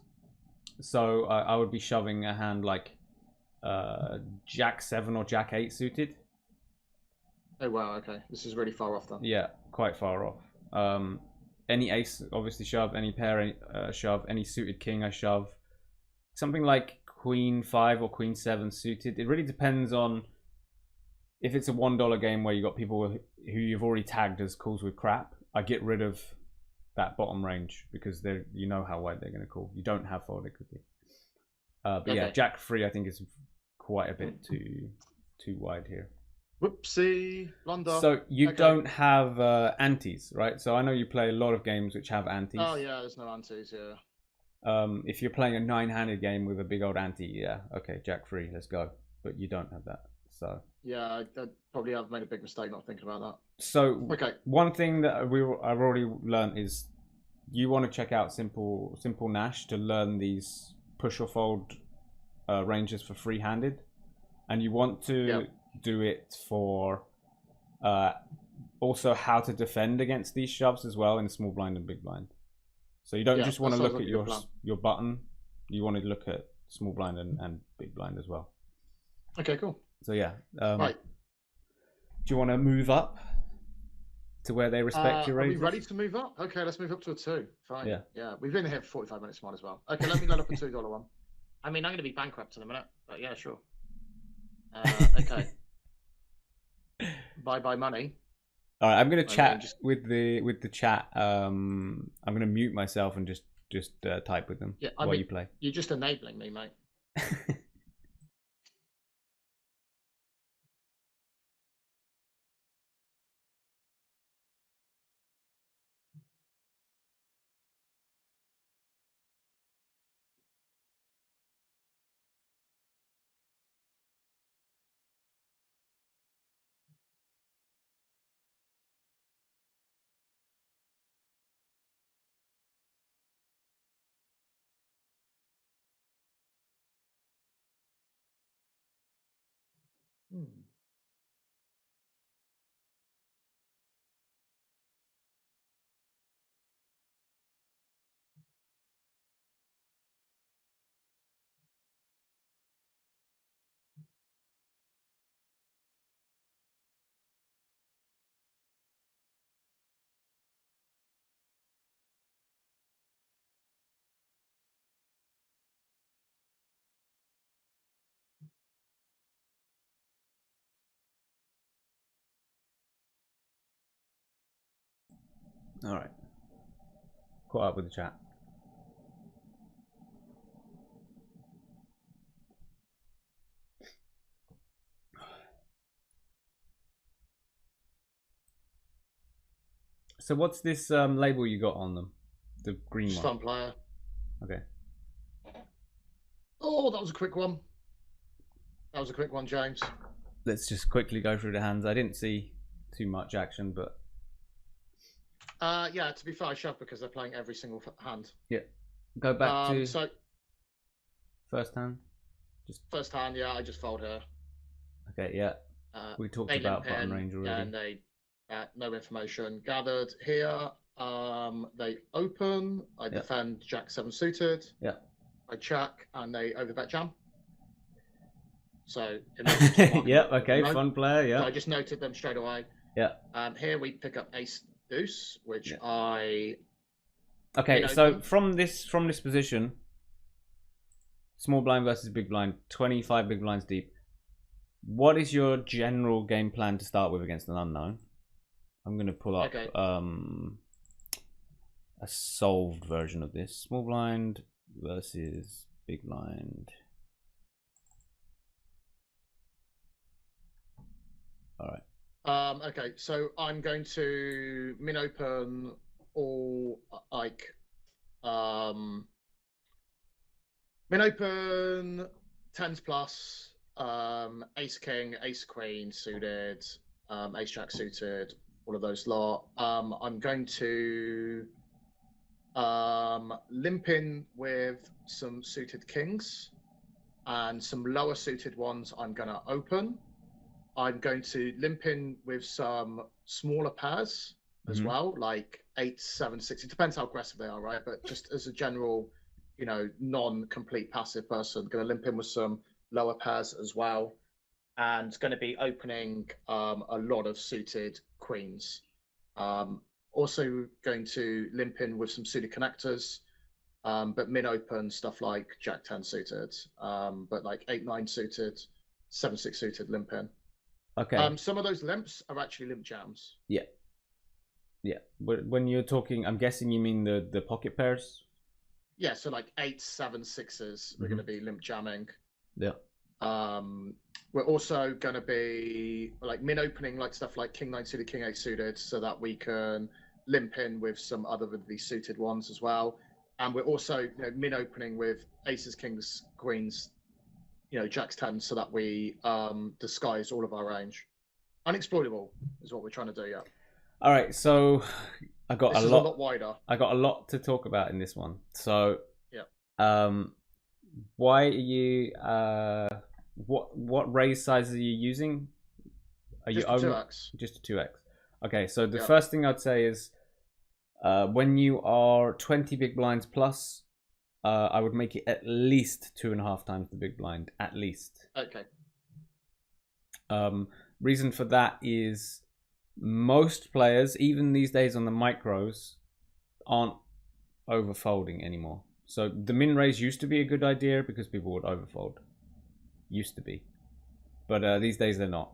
A: So I would be shoving a hand like Jack 7 or Jack 8 suited.
B: Oh wow, okay. This is really far off then.
A: Yeah, quite far off. Any ace, obviously shove. Any pair, shove. Any suited king, I shove. Something like Queen 5 or Queen 7 suited. It really depends on if it's a $1 game where you got people who you've already tagged as calls with crap. I get rid of that bottom range because you know how wide they're going to call. You don't have fold equity. But
B: Okay.
A: yeah, Jack 3 I think is quite a bit too wide here.
B: Whoopsie, blunder.
A: So you
B: Okay.
A: don't have antes, right? So I know you play a lot of games which have antes.
B: Oh yeah, there's no antes, yeah.
A: If you're playing a 9-handed game with a big old ante, yeah, okay, Jack 3, let's go. But you don't have that, so.
B: Yeah, I probably have made a big mistake not thinking about that.
A: So
B: Okay.
A: one thing that I've already learned is you want to check out Simple Nash to learn these push or fold ranges for free-handed, and you want to do it for also how to defend against these shoves as well in small blind and big blind. So you don't just want to look at your button. You want to look at small blind and big blind as well.
B: Okay, cool.
A: So yeah.
B: Right.
A: Do you want to move up to where they respect your
B: Are we
A: ranges?
B: ready to move up? Okay, let's move up to a 2. Fine.
A: Yeah.
B: Yeah, we've been here for 45 minutes, might as well. Okay, let me load up a $2 one.
C: I mean, I'm going to be bankrupt in a minute, but yeah, sure.
B: Okay. Bye money.
A: All right, I'm gonna
B: Okay,
A: chat
B: just-
A: with the chat. I'm gonna mute myself and just type with them while you play.
B: You're just enabling me, mate.
A: All right, caught up with the chat. So what's this label you got on them? The green
B: Just
A: one.
B: fun player.
A: Okay.
B: Oh, that was a quick one. That was a quick one, James.
A: Let's just quickly go through the hands. I didn't see too much action, but
B: Yeah, to be fair, I shoved because they're playing every single hand.
A: yeah. Go back to
B: So
A: first hand.
B: first hand, yeah, I just fold here.
A: Okay, yeah. We talked
C: they
A: about
C: limp
A: button
C: in,
A: range already.
C: and they no information gathered here. They open. I defend Jack 7 suited.
A: Yeah.
C: I check, and they overbet jam. So
A: yeah. Okay. Fun player. Yeah.
C: So I just noted them straight away.
A: Yeah.
C: Here we pick up ace deuce, which
A: Okay. So from this position, small blind versus big blind, 25 big blinds deep. What is your general game plan to start with against an unknown? I'm going to pull up a solved version of this. Small blind versus big blind. All right.
C: Okay, so I'm going to min open all min open 10s plus, ace king, ace queen suited, ace jack suited, all of those lot. I'm going to limp in with some suited kings, and some lower suited ones I'm going to open. I'm going to limp in with some smaller pairs as well, like 8, 7, 6. It depends how aggressive they are, right? But just as a general, non-complete passive person, going to limp in with some lower pairs as well, and going to be opening a lot of suited queens. Also going to limp in with some suited connectors, but min open stuff like Jack 10 suited, but like 8, 9 suited, 7, 6 suited limp in.
A: Okay.
C: Some of those limps are actually limp jams.
A: Yeah. Yeah. But when you're talking, I'm guessing you mean the pocket pairs?
C: Yeah, so like 8, 7, 6s, we're going to be limp jamming.
A: Yeah.
C: We're also going to be like min opening like stuff like King 9 suited, King 8 suited, so that we can limp in with some other of these suited ones as well. And we're also min opening with aces, kings, queens, Jacks 10, so that we disguise all of our range. Unexploitable is what we're trying to do. Yeah.
A: All right, so I got
C: this
A: a
C: is
A: lot.
C: A lot wider.
A: I got a lot to talk about in this one. So
C: yeah.
A: Why are you? What raise size are you using? Are
C: just
A: you
C: a 2x?
A: Just a 2x. Okay, so the first thing I'd say is when you are 20 big blinds plus. I would make it at least 2.5 times the big blind, at least.
C: Okay.
A: Reason for that is most players, even these days on the micros, aren't overfolding anymore. So the min raise used to be a good idea because people would overfold. Used to be. But these days they're not.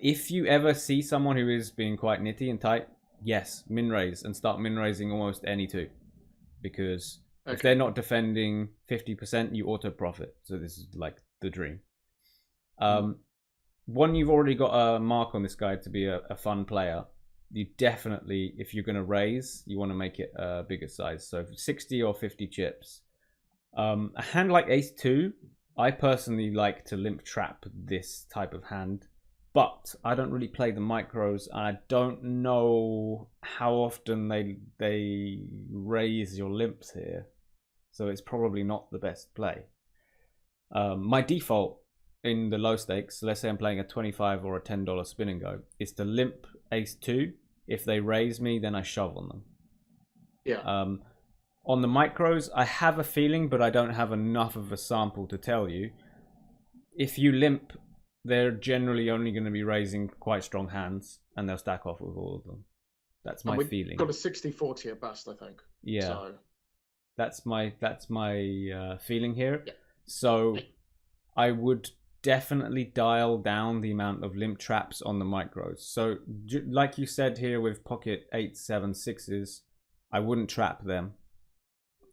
A: If you ever see someone who is being quite nitty and tight, yes, min raise and start min raising almost any two. Because if they're not defending 50%, you auto profit. So this is like the dream. One, you've already got a mark on this guy to be a fun player. You definitely, if you're going to raise, you want to make it a bigger size. So 60 or 50 chips. A hand like ace 2, I personally like to limp trap this type of hand. But I don't really play the micros. I don't know how often they raise your limps here. So it's probably not the best play. My default in the low stakes, so let's say I'm playing a $25 or a $10 spin and go, is to limp ace 2. If they raise me, then I shove on them.
C: Yeah.
A: On the micros, I have a feeling, but I don't have enough of a sample to tell you. If you limp, they're generally only going to be raising quite strong hands, and they'll stack off with all of them. That's my feeling.
C: Got a 60-40 at best, I think.
A: Yeah.
C: So.
A: That's my feeling here.
C: Yeah.
A: So I would definitely dial down the amount of limp traps on the micros. So like you said here with pocket 8, 7, 6s, I wouldn't trap them.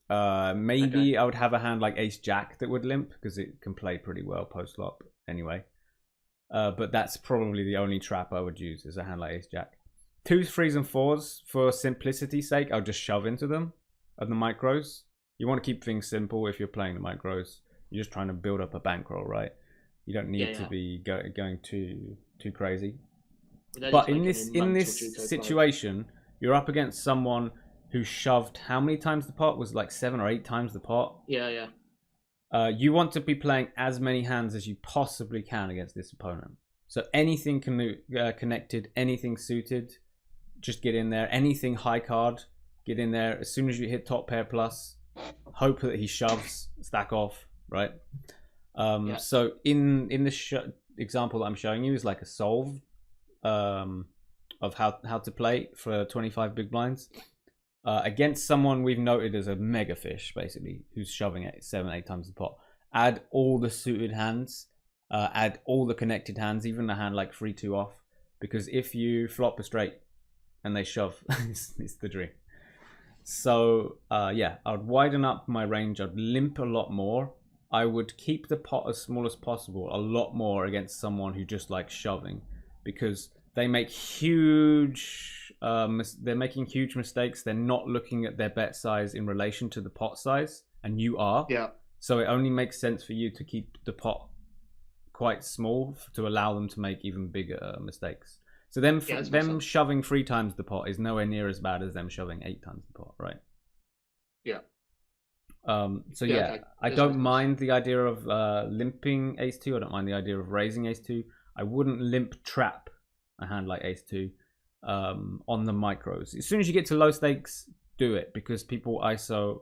A: Maybe I would have a hand like ace jack that would limp because it can play pretty well post flop anyway. But that's probably the only trap I would use is a hand like ace jack. 2s, 3s, and 4s, for simplicity's sake, I'll just shove into them at the micros. You want to keep things simple if you're playing the micros. You're just trying to build up a bankroll, right? You don't need to be going too crazy. But in this situation, you're up against someone who shoved how many times the pot? Was it like 7 or 8 times the pot?
C: Yeah.
A: You want to be playing as many hands as you possibly can against this opponent. So anything connected, anything suited, just get in there. Anything high card, get in there. As soon as you hit top pair plus, hope that he shoves, stack off, right? So in the example that I'm showing you is like a solve of how to play for 25 big blinds against someone we've noted as a mega fish, basically, who's shoving it 7-8 times the pot. Add all the suited hands, add all the connected hands, even a hand like 3-2 off, because if you flop a straight and they shove, it's the dream. So yeah, I'd widen up my range. I'd limp a lot more. I would keep the pot as small as possible, a lot more against someone who just likes shoving, because they make huge. They're making huge mistakes. They're not looking at their bet size in relation to the pot size, and you are.
B: Yeah.
A: So it only makes sense for you to keep the pot quite small to allow them to make even bigger mistakes. So them shoving 3 times the pot is nowhere near as bad as them shoving 8 times the pot, right?
B: Yeah.
A: So yeah, I don't mind the idea of limping ace-2. I don't mind the idea of raising ace-2. I wouldn't limp trap a hand like ace-2 on the micros. As soon as you get to low stakes, do it, because people ISO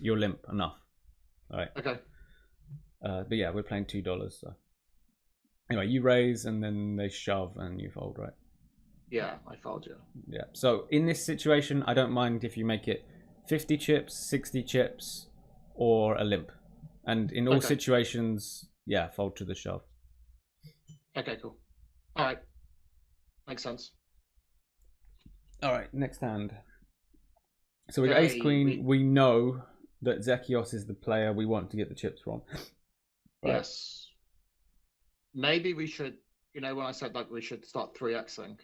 A: you'll limp enough. All right.
B: Okay.
A: But yeah, we're playing $2. So anyway, you raise and then they shove and you fold, right?
B: Yeah, I fold you.
A: Yeah. So in this situation, I don't mind if you make it 50 chips, 60 chips, or a limp. And in all situations, yeah, fold to the shove.
B: Okay, cool. All right. Makes sense.
A: All right, next hand. So we got ace queen. We know that Zekios is the player we want to get the chips from.
B: Right. Yes. Maybe we should, when I said like we should start 3xing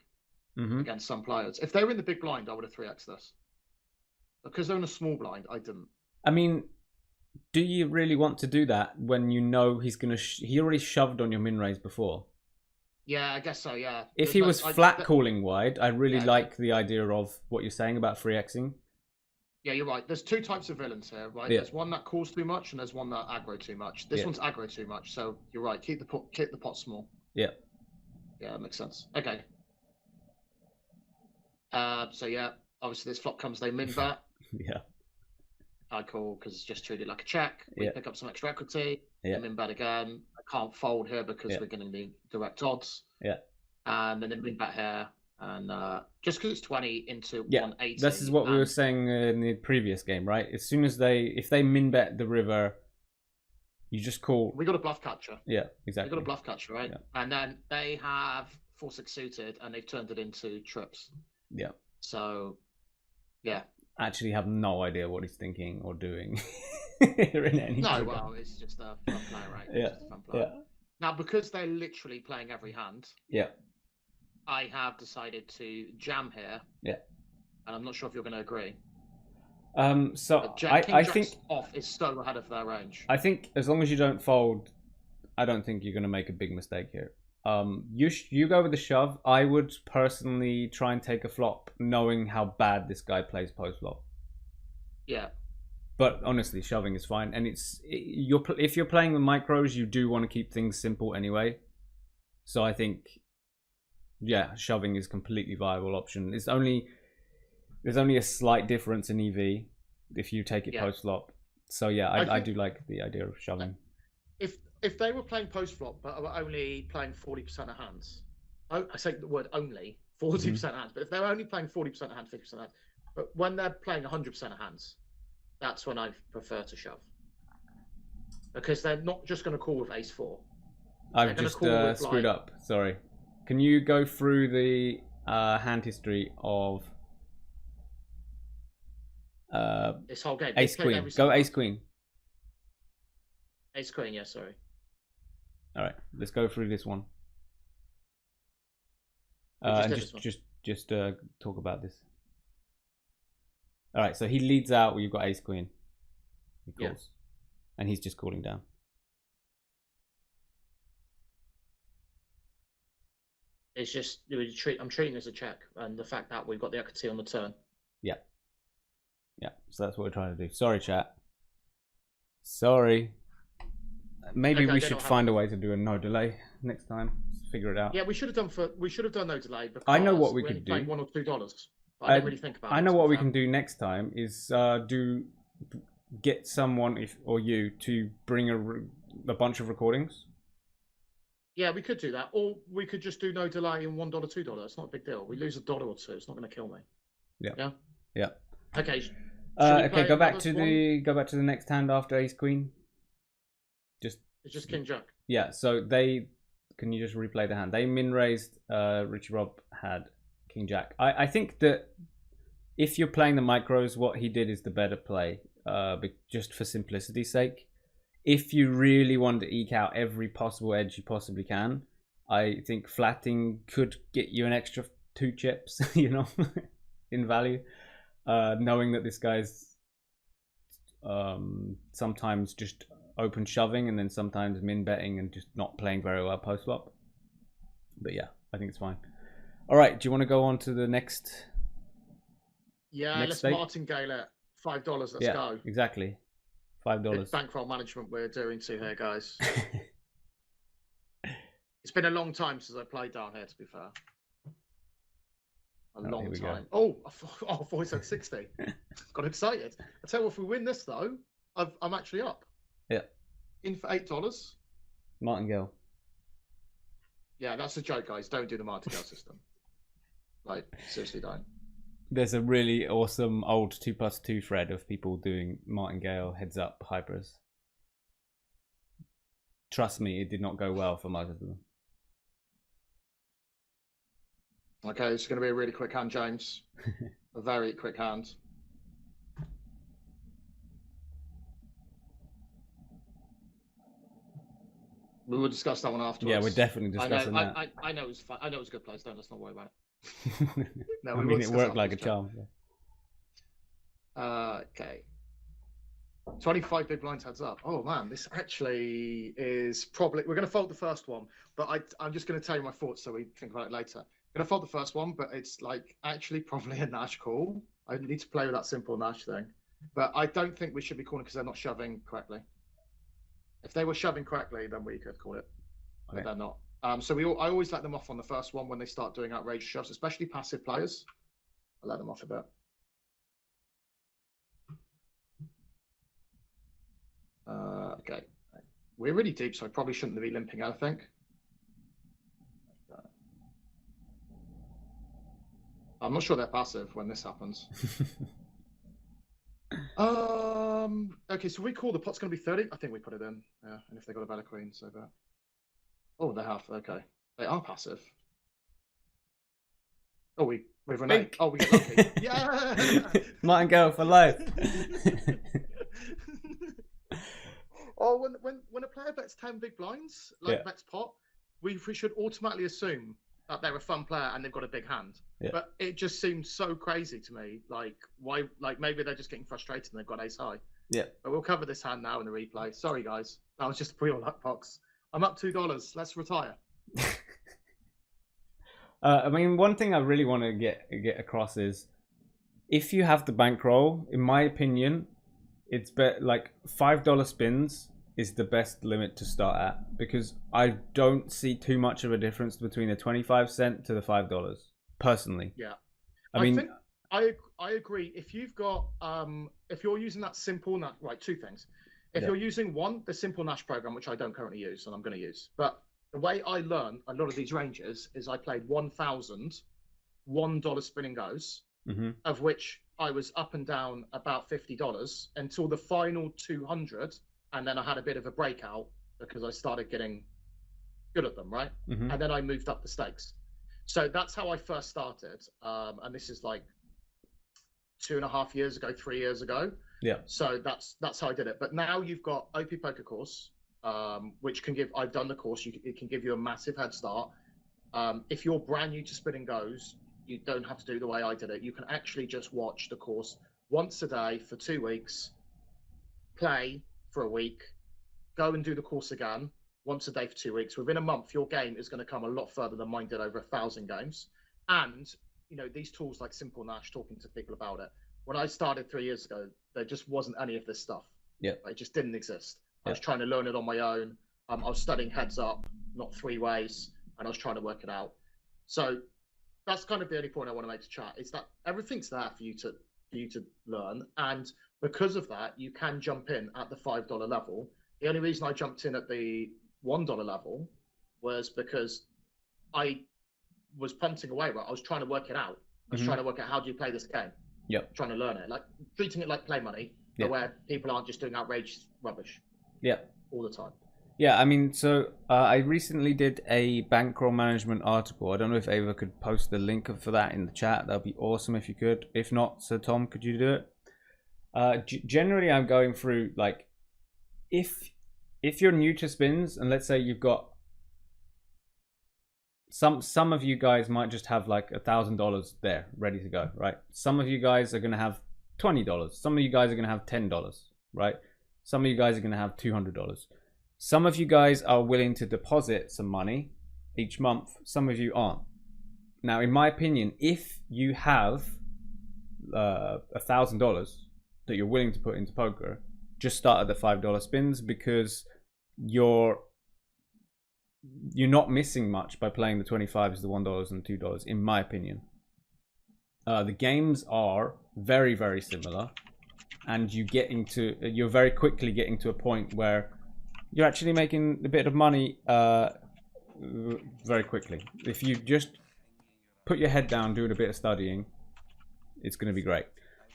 B: against some players. If they were in the big blind, I would have 3x this. Because they're in a small blind, I didn't.
A: I mean, do you really want to do that when you know he's going to... he already shoved on your min raise before.
B: Yeah, I guess so, yeah.
A: If he was flat calling wide, I really like the idea of what you're saying about 3xing.
B: Yeah, you're right. There's 2 types of villains here, right? Yeah. There's one that calls too much and there's one that aggro too much. This one's aggro too much, so you're right. Keep the pot small.
A: Yeah.
B: Yeah, that makes sense. Okay. So yeah, obviously this flop comes, they min bet.
A: Yeah.
B: I call because it's just treated like a check. We pick up some extra equity. Yeah. Min bet again. I can't fold here because we're getting the direct odds.
A: Yeah.
B: And then min bet here. And just because it's 20 into 180.
A: This is what we were saying in the previous game, right? As soon as if they min bet the river, you just call.
B: We got a bluff catcher.
A: Yeah, exactly.
B: We got a bluff catcher, right? Yeah. And then they have 4-6 suited, and they've turned it into trips.
A: Yeah.
B: So, yeah.
A: Actually, have no idea what he's thinking or doing. Well,
B: it's just a fun play, right?
A: Yeah.
B: It's just a fun play. Yeah. Now, because they're literally playing every hand.
A: Yeah.
B: I have decided to jam here.
A: Yeah.
B: And I'm not sure if you're going to agree.
A: So
B: I think off is so ahead of their range.
A: I think as long as you don't fold, I don't think you're going to make a big mistake here. You go with the shove. I would personally try and take a flop, knowing how bad this guy plays post flop.
B: Yeah.
A: But honestly, shoving is fine, and if you're playing the micros, you do want to keep things simple anyway. So I think, yeah, shoving is a completely viable option. There's only a slight difference in EV if you take it post flop. So yeah, I do like the idea of shoving.
C: If they were playing post flop but were only playing 40% of hands, I say the word only 40% of hands. But if they're only playing 40% of hands, 50% of hands, but when they're playing 100% of hands, that's when I prefer to shove, because they're not just going to call with ace 4.
A: I've just screwed up. Sorry. Can you go through the hand history of
C: this whole game?
A: Ace queen. Go ace queen.
C: Ace queen. Yeah, sorry.
A: All right, let's go through this one. And just talk about this. All right, so he leads out. You've got ace queen. He calls, and he's just calling down.
C: It's just I'm treating it as a check, and the fact that we've got the equity on the turn.
A: Yeah. Yeah. So that's what we're trying to do. Sorry, chat. Sorry. Maybe
C: Okay,
A: we
C: they
A: should
C: don't have
A: find
C: it.
A: a way to do a no delay next time. Figure it out.
C: Yeah, we should have done no delay because
A: I know what we
C: we only
A: could
C: paid
A: do.
C: $1 or $2. But I didn't really think about it.
A: I know
C: to be
A: what we
C: fair.
A: can do next time is get someone or you to bring a bunch of recordings.
C: Yeah, we could do that, or we could just do no delay in $1, $2. It's not a big deal. We lose $1 or $2. It's not going to kill me.
A: Yeah.
C: Yeah.
A: Yeah.
C: Okay.
A: Okay. Go back to the next hand after Ace Queen.
C: It's just King Jack.
A: Yeah. So can you just replay the hand? They min raised. RichyRob had King Jack. I think that if you're playing the micros, what he did is the better play. Just for simplicity's sake. If you really want to eke out every possible edge you possibly can, I think flatting could get you an extra 2 chips, in value. Knowing that this guy's sometimes just open shoving and then sometimes min betting and just not playing very well post flop. But yeah, I think it's fine. All right, do you want to go on to the next?
C: Yeah, let's
A: state?
C: martingale it. $5. Let's go.
A: Exactly. $5.
C: It's bankroll management we're doing to here, guys. It's been a long time since I played down here, to be fair. A long time. Oh, I thought he said 60. Got excited. I tell you what, if we win this though, I'm actually up.
A: Yeah.
C: In for $8.
A: Martingale.
C: Yeah, that's a joke, guys. Don't do the martingale system. Like, seriously, don't.
A: There's a really awesome old 2+2 thread of people doing martingale heads up hypers. Trust me, it did not go well for most of them.
C: Okay, it's going to be a really quick hand, James. A very quick hand. We will discuss that one afterwards.
A: Yeah, we're definitely discussing that.
C: I know it was fun. I know it was good plays. Let's not worry about it. No,
A: I mean, it worked like a charm.
C: Okay. 25 big blinds heads up. Oh man, this actually is probably. We're going to fold the first one, but I'm just going to tell you my thoughts so we think about it later. I'm going to fold the first one, but it's like actually probably a Nash call. I need to play with that simple Nash thing, but I don't think we should be calling because they're not shoving correctly. If they were shoving correctly, then we could call it, but they're not. So I always let them off on the first one when they start doing outrageous shoves, especially passive players. I let them off a bit. Okay, we're really deep, so I probably shouldn't be limping. I think. I'm not sure they're passive when this happens. Okay, so we call the pot's going to be 30. I think we put it in. Yeah, and if they got a better queen, so that. Oh, they have. Okay, they are passive. Oh, we renege. Oh, we get lucky. Yeah.
A: Martingale for life.
C: Oh, when a player bets 10 big blinds, bets pot, we should automatically assume that they're a fun player and they've got a big hand. Yeah. But it just seems so crazy to me. Like why? Like maybe they're just getting frustrated and they've got ace high.
A: Yeah.
C: But we'll cover this hand now in the replay. Sorry guys, that was just a pre-all luck box. I'm up $2. Let's retire.
A: I mean, one thing I really want to get across is, if you have the bankroll, in my opinion, it's like $5 spins is the best limit to start at, because I don't see too much of a difference between the 25-cent to the $5 personally.
C: Yeah,
A: I mean,
C: think I agree. If you've got if you're using that simple Nash, right, two things. If you're using the simple Nash program, which I don't currently use and I'm going to use, but the way I learn a lot of these ranges is I played 1,000 $1 spinning goes, of which I was up and down about $50 until the final 200, and then I had a bit of a breakout because I started getting good at them, right? And then I moved up the stakes. So that's how I first started, and this is like 2.5 years ago, 3 years ago. Yeah. So that's how I did it. But now you've got OP Poker course, which can give. I've done the course. It can give you a massive head start. If you're brand new to spinning goes, you don't have to do the way I did it. You can actually just watch the course once a day for 2 weeks, play for a week, go and do the course again once a day for 2 weeks. Within a month, your game is going to come a lot further than mine did over 1,000 games. And these tools like Simple Nash, talking to people about it. When I started 3 years ago, there just wasn't any of this stuff.
A: Yeah.
C: It just didn't exist. I
A: Yeah.
C: was trying to learn it on my own. I was studying heads up, not three ways, and I was trying to work it out. So that's kind of the only point I want to make to chat, is that everything's there for you to learn, and because of that, you can jump in at the $5 level. The only reason I jumped in at the $1 level was because I was punting away. Right, I was trying to work it out. I was trying to work out, how do you play this game?
A: Yep.
C: Trying to learn it, like treating it like play money,
A: Yep.
C: where people aren't just doing outrageous rubbish.
A: Yeah.
C: All the time.
A: Yeah, I mean, so I recently did a bankroll management article. I don't know if Ava could post the link for that in the chat. That'd be awesome if you could. If not, so Tom, could you do it? Generally, I'm going through, like, if you're new to spins, and let's say you've got some of you guys might just have like $1,000 there ready to go, right? Some of you guys are gonna have $20. Some of you guys are gonna have $10, right? Some of you guys are gonna have $200. Some of you guys are willing to deposit some money each month. Some of you aren't. Now, in my opinion, if you have $1,000 that you're willing to put into poker, just start at the $5 spins, because you're not missing much by playing the 25s, the $1 and $2, in my opinion. The games are very, very similar, and you're very quickly getting to a point where you're actually making a bit of money very quickly. If you just put your head down, doing a bit of studying, it's going to be great.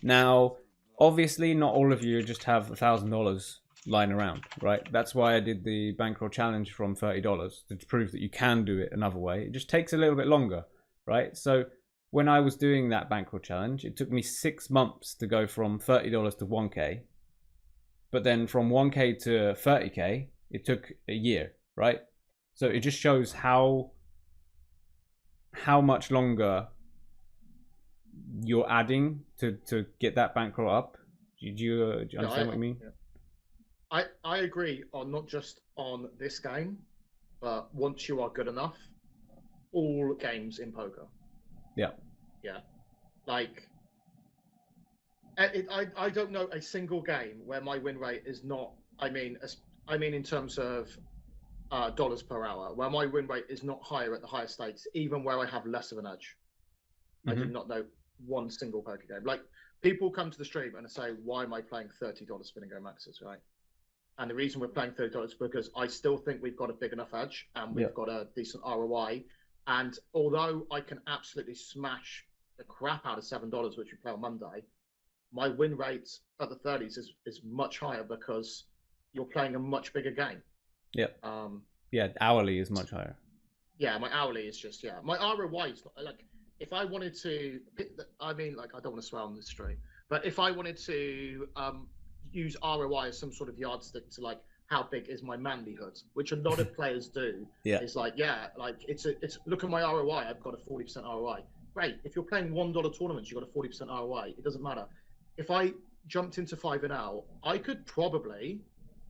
A: Now, obviously, not all of you just have $1,000 lying around, right? That's why I did the bankroll challenge from $30, to prove that you can do it another way. It just takes a little bit longer, right? So when I was doing that bankroll challenge, it took me 6 months to go from $30 to 1K. But then from 1K to 30K, it took a year, right? So it just shows how much longer you're adding to get that bankroll up. Do you understand what I mean?
C: Yeah. I agree, on not just on this game, but once you are good enough, all games in poker.
A: Yeah.
C: Yeah. Like, I don't know a single game where my win rate is not, I mean in terms of dollars per hour, where my win rate is not higher at the higher stakes, even where I have less of an edge. I do not know one single poker game. Like, people come to the stream and say, why am I playing $30 spin and go maxes, right? And the reason we're playing $30 is because I still think we've got a big enough edge, and we've got a decent ROI. And although I can absolutely smash the crap out of $7, which we play on Monday, my win rate at the 30s is much higher, because you're playing a much bigger game.
A: Yeah. Hourly is much higher.
C: Yeah, my hourly is just, my ROI is not, like, if I wanted to, I mean, like, I don't want to swear on this stream, but if I wanted to use ROI as some sort of yardstick to, like, how big is my manlyhood, which a lot of players do. It's like, it's look at my ROI, I've got a 40% ROI. Great. If you're playing $1 tournaments, you've got a 40% ROI. It doesn't matter. If I jumped into 5-0, I could probably,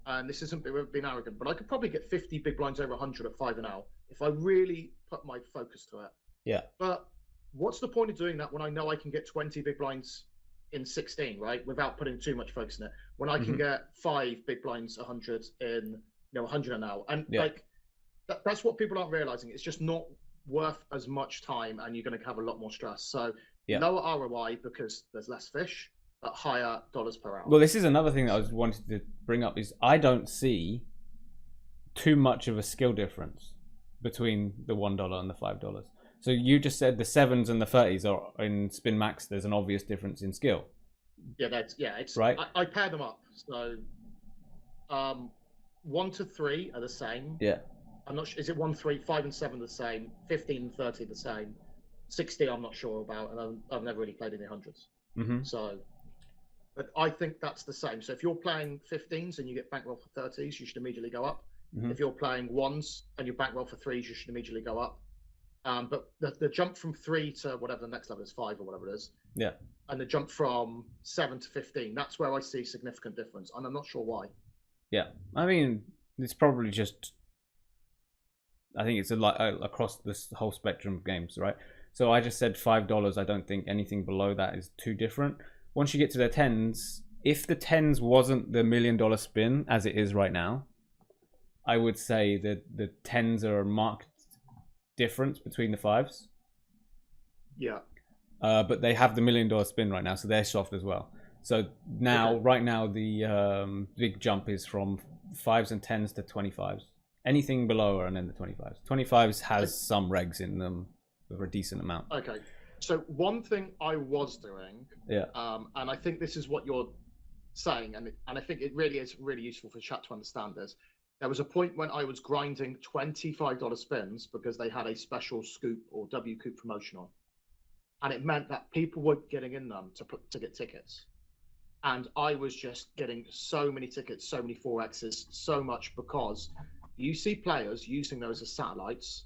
C: and this isn't being arrogant, but I could probably get 50 big blinds over 100 at 5-0 if I really put my focus to it.
A: Yeah.
C: But what's the point of doing that when I know I can get 20 big blinds in 16, right, without putting too much focus in it? When I can get 5 big blinds 100 in 100 and like that's what people aren't realizing. It's just not worth as much time, and you're going to have a lot more stress. So lower ROI because there's less fish, but higher dollars per hour.
A: Well, this is another thing that I was wanted to bring up, is I don't see too much of a skill difference between the $1 and the $5. So you just said the 7s and the 30s are in spin max. There's an obvious difference in skill.
C: It's
A: right.
C: I pair them up. So 1 to 3 are the same.
A: Yeah.
C: I'm not sure. Is it 1, 3, 5 and 7 the same? 15 and 30 the same. 60 I'm not sure about, and I've never really played in the hundreds. So, but I think that's the same. So if you're playing 15s and you get bankroll for 30s, you should immediately go up. If you're playing 1s and you bankroll for 3s, you should immediately go up. But the jump from 3 to whatever the next level is, 5 or whatever it is. Yeah. And the jump from 7 to 15, that's where I see significant difference, and I'm not sure why.
A: Yeah, I mean, it's probably just, I think it's a lot across this whole spectrum of games, right? So I just said $5. I don't think anything below that is too different. Once you get to the 10s, if the tens wasn't the $1 million spin as it is right now, I would say that the tens are a marked difference between the fives.
C: Yeah.
A: But they have the $1 million spin right now, so they're soft as well. So now,
C: Okay.
A: right now, the big jump is from fives and tens to 25s. Anything below and then the 25s. 25s has some regs in them for a decent amount.
C: Okay. So one thing I was doing,
A: Yeah.
C: and I think this is what you're saying, and I think it really is really useful for chat to understand this. There was a point when I was grinding $25 spins because they had a special scoop or W coup promotion on, and it meant that people were getting in them to get tickets, and I was just getting so many tickets, so many 4x's, so much because you see players using those as satellites.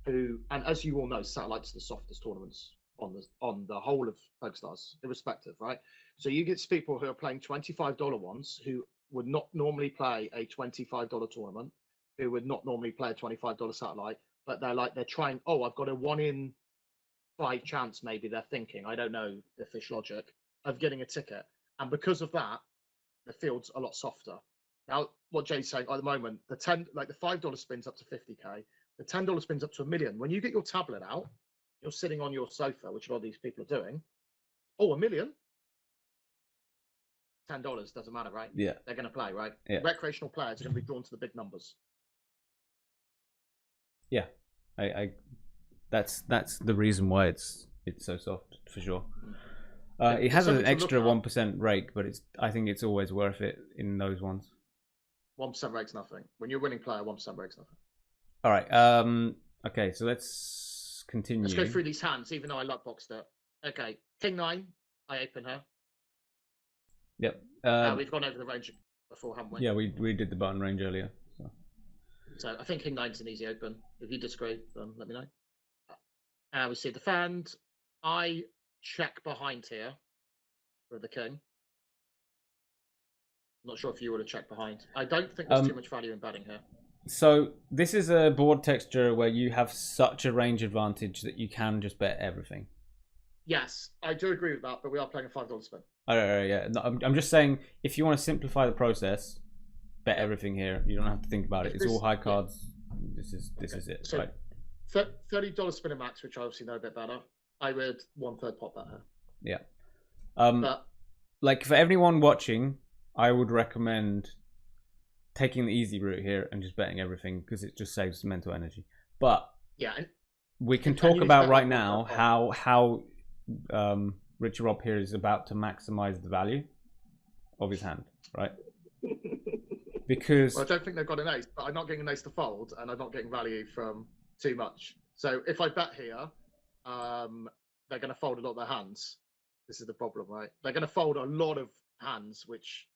C: Who, and as you all know, satellites are the softest tournaments on the whole of PokerStars, irrespective, right? So you get people who are playing $25 ones who would not normally play a $25 tournament, who would not normally play a $25 satellite, but they're trying. Oh, I've got a 1 in 5 chance. Maybe they're thinking, I don't know the fish logic of getting a ticket, and because of that, the field's a lot softer. Now, what Jay's saying at the moment, the $5 spins up to 50k. The $10 spins up to $1 million. When you get your tablet out, you're sitting on your sofa, which a lot of these people are doing. Oh, $1 million? $10 doesn't matter, right?
A: Yeah.
C: They're going to play, right?
A: Yeah.
C: Recreational players are going to be drawn to the big numbers.
A: Yeah, that's the reason why it's so soft for sure. It has an extra 1% rake, but I think it's always worth it in those ones.
C: 1% rake's nothing. When you're a winning player, 1% rake's nothing.
A: All right. Okay, so let's continue.
C: Let's go through these hands, even though I luck boxed it. Okay, King 9, I open her.
A: Yep.
C: We've gone over the range before, haven't we?
A: Yeah, we did the button range earlier.
C: So I think King 9's an easy open. If you disagree, then let me know. We see the fan. I check behind here for the king. I'm not sure if you would have checked behind. I don't think there's too much value in betting here.
A: So this is a board texture where you have such a range advantage that you can just bet everything.
C: Yes, I do agree with that, but we are playing a $5 spin.
A: Yeah. No, I'm just saying, if you want to simplify the process, bet everything here. You don't have to think about it. It's all high cards. Yeah. This is it.
C: So
A: right.
C: $30 spinner max, which I obviously know a bit better. I would 1/3 pot bet here.
A: Yeah.
C: But
A: like for everyone watching, I would recommend taking the easy route here and just betting everything because it just saves mental energy. But
C: yeah,
A: we can talk about right now how RichyRob here is about to maximize the value of his hand, right? Because
C: I don't think they've got an ace, but I'm not getting an ace to fold, and I'm not getting value from too much. So if I bet here, they're going to fold a lot of their hands. This is the problem, right? They're going to fold a lot of hands, which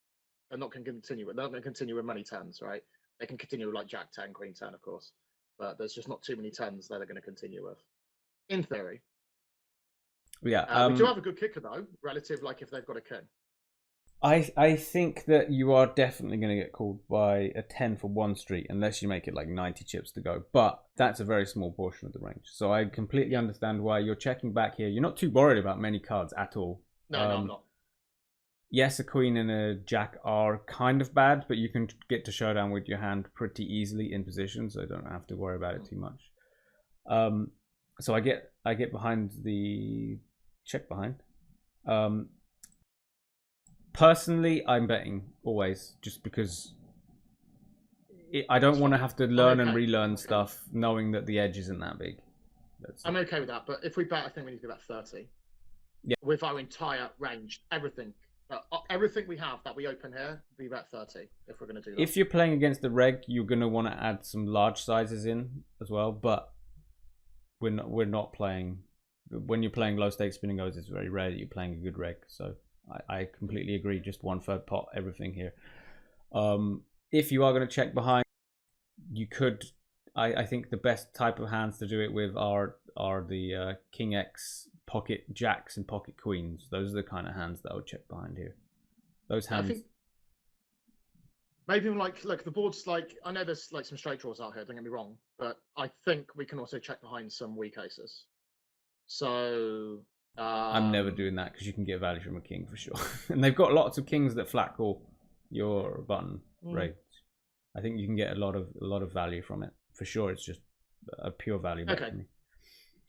C: they're not going to continue with. They're not going to continue with many tens, right? They can continue with like Jack 10, Queen 10, of course, but there's just not too many tens that they're going to continue with, in theory.
A: Yeah,
C: we do have a good kicker though, relative. Like if they've got a king.
A: I think that you are definitely going to get called by a 10 for one street unless you make it like 90 chips to go. But that's a very small portion of the range. So I completely understand why you're checking back here. You're not too worried about many cards at all.
C: No, I'm not.
A: Yes, a queen and a jack are kind of bad, but you can get to showdown with your hand pretty easily in position, so you don't have to worry about it too much. So I get behind the check behind. Personally, I'm betting always, just because I don't want to have to learn and relearn stuff, knowing that the edge isn't that big.
C: I'm okay with that, but if we bet, I think we need to be about 30.
A: Yeah.
C: With our entire range, everything we have that we open here, be about 30 if we're going to do that.
A: If you're playing against the reg, you're going to want to add some large sizes in as well, but we're not playing. When you're playing low stakes spinning goes, it's very rare that you're playing a good reg, so I completely agree. Just 1/3 pot, everything here. If you are going to check behind, you could. I think the best type of hands to do it with are the King X, pocket jacks, and pocket queens. Those are the kind of hands that I would check behind here. Those hands. I think
C: maybe like the board's like, I know there's like some straight draws out here. Don't get me wrong, but I think we can also check behind some weak aces. So
A: I'm never doing that because you can get value from a king for sure. And they've got lots of kings that flat call your button rate. I think you can get a lot of value from it for sure. It's just a pure value bet for me.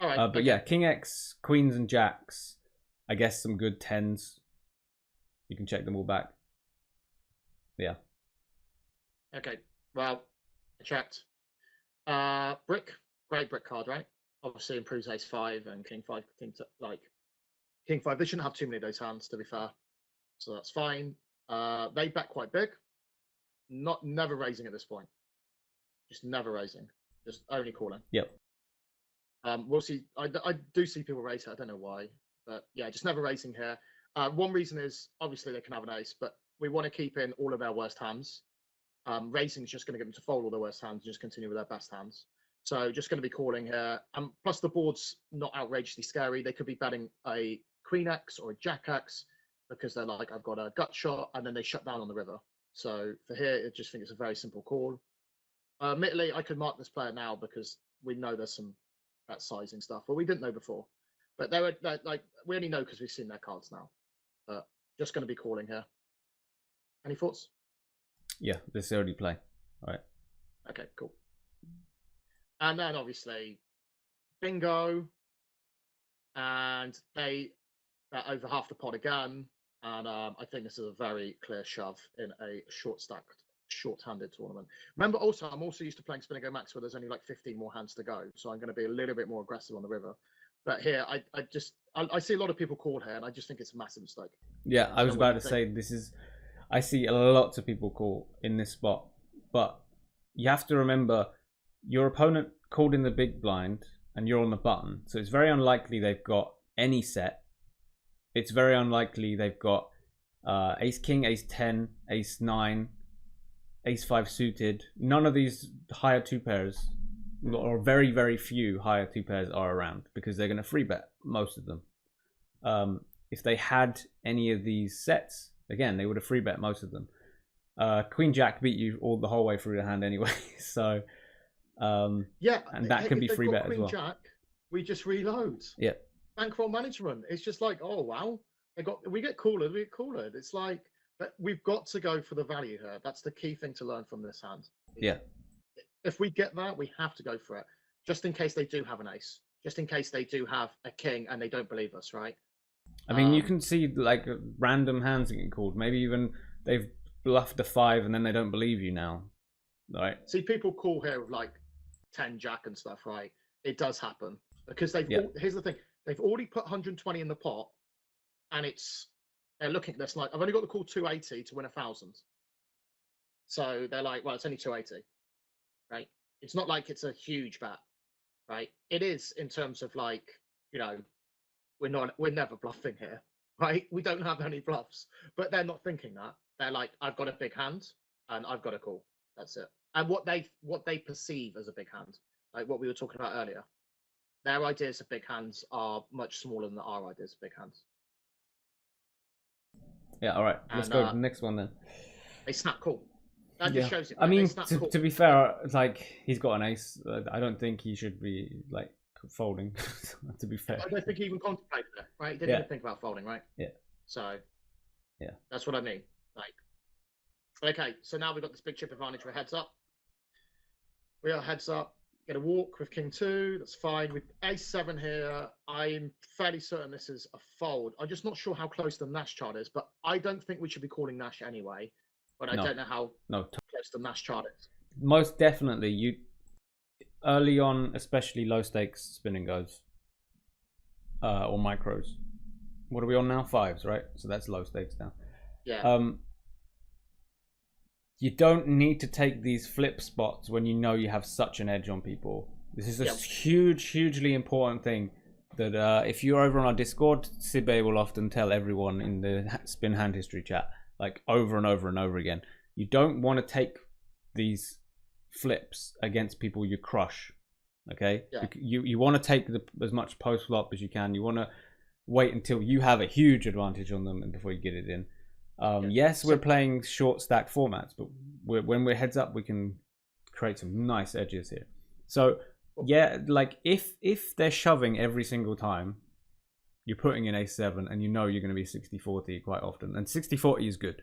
C: All right.
A: But yeah, king X, queens and jacks. I guess some good tens. You can check them all back. Yeah.
C: Okay. Well, I checked. Brick, great brick card, right? Obviously improves ace 5 and king 5, king 5. They shouldn't have too many of those hands, to be fair. So that's fine. They bet quite big. Never raising at this point. Just never raising. Just only calling.
A: Yep.
C: We'll see. I do see people raise it. I don't know why, but yeah, just never raising here. One reason is obviously they can have an ace, but we want to keep in all of their worst hands. Raising is just going to get them to fold all their worst hands and just continue with their best hands. So just going to be calling here. Plus the board's not outrageously scary. They could be betting a queen X or a jack X because they're like, I've got a gut shot, and then they shut down on the river. So for here, I just think it's a very simple call. Admittedly, I could mark this player now because we know there's some bet sizing stuff, but we didn't know before. But they're like, we only know because we've seen their cards now. But just going to be calling here. Any thoughts?
A: Yeah, this is already play. All right.
C: Okay, cool. And then obviously, bingo. And they over half the pot again. And I think this is a very clear shove in a short-handed tournament. Remember, also, I'm also used to playing Spin and Go Max where there's only like 15 more hands to go. So I'm going to be a little bit more aggressive on the river. But here, I see a lot of people call here, and I just think it's a massive mistake.
A: Yeah, I was about to say I see a lot of people call in this spot, but you have to remember your opponent called in the big blind and you're on the button, so it's very unlikely they've got any set. It's very unlikely they've got ace king, ace 10, ace 9, ace 5 suited. None of these higher two pairs, or very, very few higher two pairs are around because they're going to free bet most of them. If they had any of these sets, again, they would have free bet most of them. Queen Jack beat you all the whole way through the hand anyway, so
C: yeah,
A: and that can be free bet as well.
C: Jack, we just reload.
A: Yeah,
C: bankroll management. It's just like, oh wow, we get cooler. It's like we've got to go for the value here. That's the key thing to learn from this hand.
A: Yeah.
C: If we get that, we have to go for it, just in case they do have an ace, just in case they do have a king and they don't believe us, right?
A: I mean, you can see like random hands getting called. Maybe even they've bluffed a 5 and then they don't believe you now, right?
C: See, people call here with like 10 jack and stuff, right? It does happen because here's the thing: they've already put 120 in the pot, and they're looking at this like, I've only got to call 280 to win 1,000. So they're like, well, it's only 280, right? It's not like it's a huge bet, right? It is in terms of like, we're never bluffing here, right? We don't have any bluffs, but they're not thinking that. They're like, I've got a big hand and I've got a call. That's it. And what they perceive as a big hand, like what we were talking about earlier, their ideas of big hands are much smaller than our ideas of big hands.
A: Yeah, all right. Let's go to the next one then.
C: They snap call. That just shows it.
A: I mean, to be fair, like he's got an ace. I don't think he should be like folding. To be fair,
C: I don't think he even contemplated it. Right? He didn't even think about folding. Right?
A: Yeah.
C: So.
A: Yeah.
C: That's what I mean. Like, okay, so now we've got this big chip advantage. We're heads up. We are heads up. Get a walk with king 2. That's fine. With ace 7 here, I'm fairly certain this is a fold. I'm just not sure how close the Nash chart is, but I don't think we should be calling Nash anyway. But I don't know how close the Nash chart is.
A: Most definitely, early on, especially low stakes spinning goes or micros. What are we on now? 5s, right? So that's low stakes now.
C: Yeah.
A: You don't need to take these flip spots when you know you have such an edge on people. This is a hugely important thing that if you're over on our Discord, Sibe will often tell everyone in the spin hand history chat, like over and over and over again. You don't want to take these flips against people you crush. Okay?
C: Yeah.
A: You want to take as much post flop as you can. You want to wait until you have a huge advantage on them and before you get it in. Yes, we're playing short stack formats, but when we're heads up, we can create some nice edges here. So yeah, like if they're shoving every single time, you're putting in a7, and you know you're going to be 60-40 quite often. And 60-40 is good.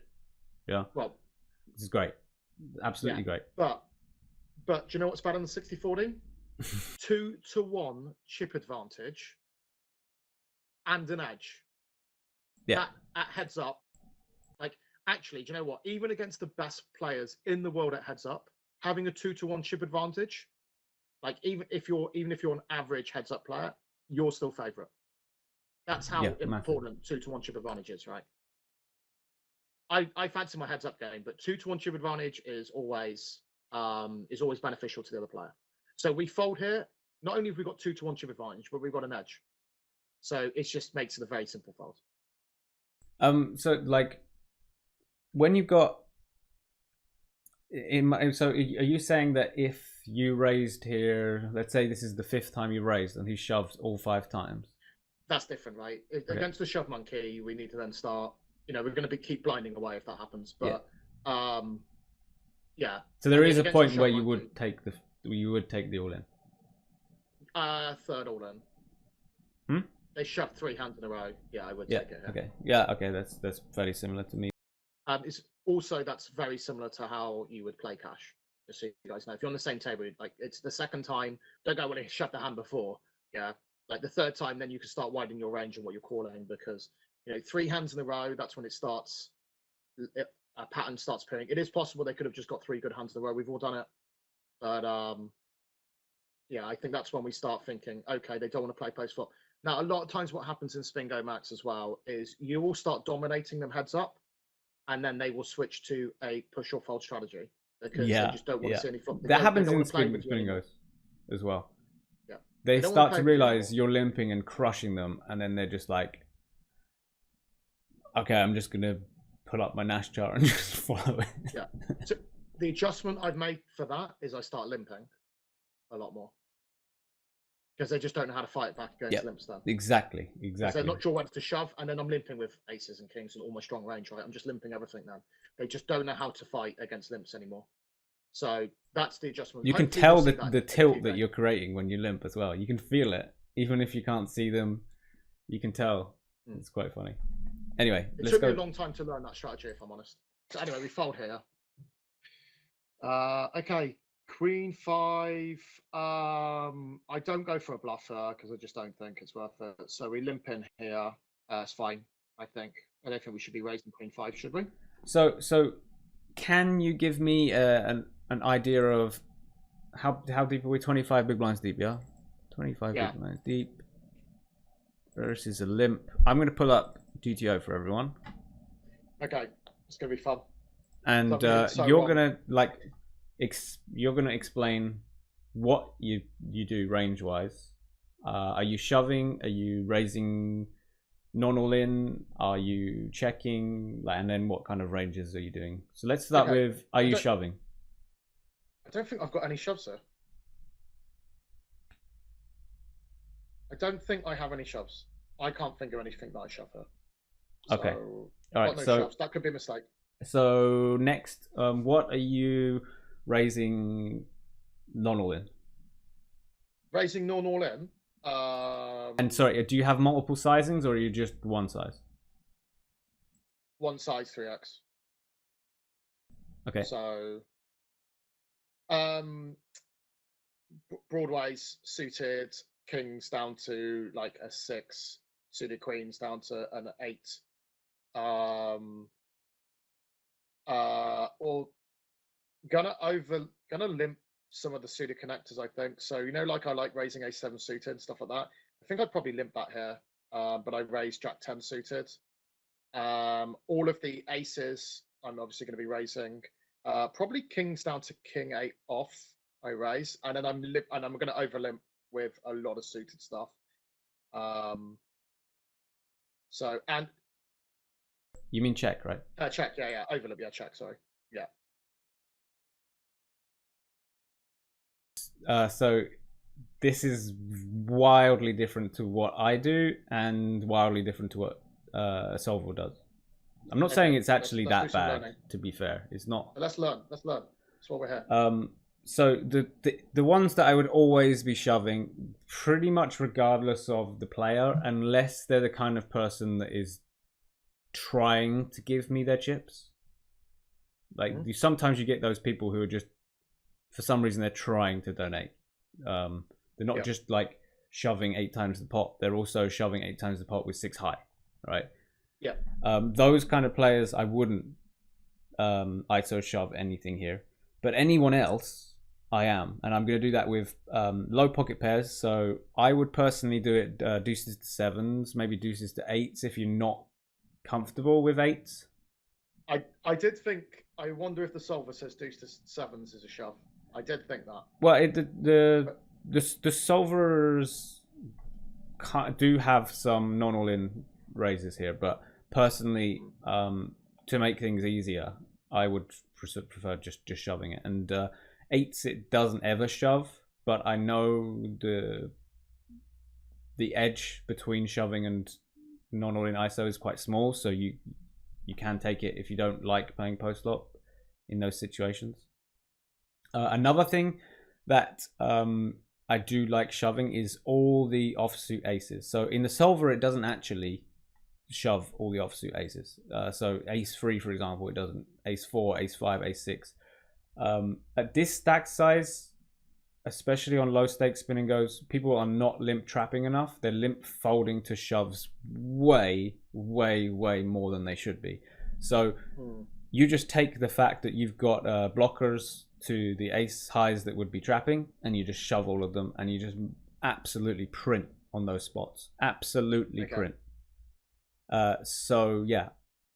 A: Yeah.
C: Well,
A: this is great. Absolutely great.
C: But do you know what's better than 60-40? 2-1 chip advantage and an edge.
A: Yeah.
C: At heads up. Like, actually, do you know what? Even against the best players in the world at heads up, having a 2-1 chip advantage, like even if you're an average heads up player, you're still favourite. That's how important 2-1 chip advantage is, right? I fancy my heads up game, but 2-1 chip advantage is always beneficial to the other player. So we fold here. Not only have we got 2-1 chip advantage, but we've got an edge. So it just makes it a very simple fold.
A: So like when you've got so are you saying that if you raised here, let's say this is the 5th time you raised, and he shoves all 5 times? That's
C: different, right? Against the shove monkey, we need to then start. We're going to keep blinding away if that happens. But yeah.
A: So there is a point where you would take the all in.
C: Third all in. They shove 3 hands in a row. Yeah, I would take it.
A: Okay. Yeah. Okay. That's very similar to me.
C: That's very similar to how you would play cash. Just so you guys know, if you're on the same table, like it's the second time, don't go when they shove the hand before. Yeah. Like the third time, then you can start widening your range and what you're calling, because 3 hands in a row, that's when it starts. A pattern starts appearing. It is possible they could have just got 3 good hands in a row. We've all done it, but I think that's when we start thinking, okay, they don't want to play post flop. Now, a lot of times, what happens in Spingo Max as well is you will start dominating them heads up, and then they will switch to a push or fold strategy because they just don't want to see any flop.
A: That happens in Spingos as well. They start to realize you're limping and crushing them, and then they're just like, okay, I'm just going to pull up my Nash chart and just follow it.
C: Yeah. So the adjustment I've made for that is I start limping a lot more. Because they just don't know how to fight back against limps then.
A: Exactly.
C: They're not sure where to shove, and then I'm limping with aces and kings and all my strong range, right? I'm just limping everything now. They just don't know how to fight against limps anymore. So that's the adjustment.
A: You can tell the tilt that you're creating when you limp as well. You can feel it. Even if you can't see them, you can tell. It's quite funny. Anyway,
C: it took me a long time to learn that strategy, if I'm honest. So anyway, we fold here. Okay, Queen 5. I don't go for a bluffer because I just don't think it's worth it. So we limp in here. It's fine, I think. I don't think we should be raising Queen 5, should we?
A: So can you give me an idea of how deep are we? 25 big blinds deep, yeah? 25 big blinds deep versus a limp. I'm going to pull up GTO for everyone.
C: Okay, it's going to be fun.
A: And you're going to you're going to explain what you do range wise. Are you shoving? Are you raising non all in? Are you checking? And then what kind of ranges are you doing? So let's start with, are you shoving?
C: I don't think I've got any shoves, sir. I don't think I have any shoves. I can't think of anything that I shove here. So,
A: okay. All right. So
C: shoves. That could be a mistake.
A: So next, what are you raising non all in?
C: Raising non all in.
A: And sorry, do you have multiple sizings or are you just one size?
C: One size 3x.
A: Okay.
C: So, broadways suited, kings down to like a 6, suited queens down to an 8. Or gonna limp some of the suited connectors, I think. So like I like raising a7 suited and stuff like that. I think I'd probably limp that here, but I raised Jack 10 suited. All of the aces I'm obviously going to be raising. Probably kings down to king 8 off. I raise, and then I'm going to over limp with a lot of suited stuff. So and
A: you mean check, right?
C: Check, yeah, over limp, yeah, check. Sorry, yeah.
A: So this is wildly different to what I do and wildly different to what Solvo does. I'm not saying it's actually that bad, to be fair. It's not.
C: Let's learn. That's what we're here.
A: So the ones that I would always be shoving, pretty much regardless of the player, unless they're the kind of person that is trying to give me their chips. Like sometimes you get those people who are just, for some reason, they're trying to donate. They're not just like shoving 8 times the pot. They're also shoving 8 times the pot with 6 high, right?
C: Yeah.
A: Those kind of players, I wouldn't ISO shove anything here. But anyone else, I am. And I'm going to do that with low pocket pairs. So I would personally do it deuces to 7s, maybe deuces to 8s if you're not comfortable with 8s.
C: I did think, I wonder if the solver says deuce to 7s is a shove. I did think that.
A: Well, the solvers do have some non-all-in raises here, but personally, to make things easier, I would prefer just shoving it. And 8s, it doesn't ever shove, but I know the edge between shoving and non-all-in ISO is quite small, so you can take it if you don't like playing post-flop in those situations. Another thing that I do like shoving is all the offsuit aces. So in the solver, it doesn't actually shove all the offsuit aces. So ace 3, for example, it doesn't. Ace 4, ace 5, ace 6. At this stack size, especially on low stakes spin and goes, people are not limp trapping enough. They're limp folding to shoves way, way, way more than they should be. So you just take the fact that you've got blockers to the ace highs that would be trapping, and you just shove all of them, and you just absolutely print on those spots. Absolutely print. So yeah,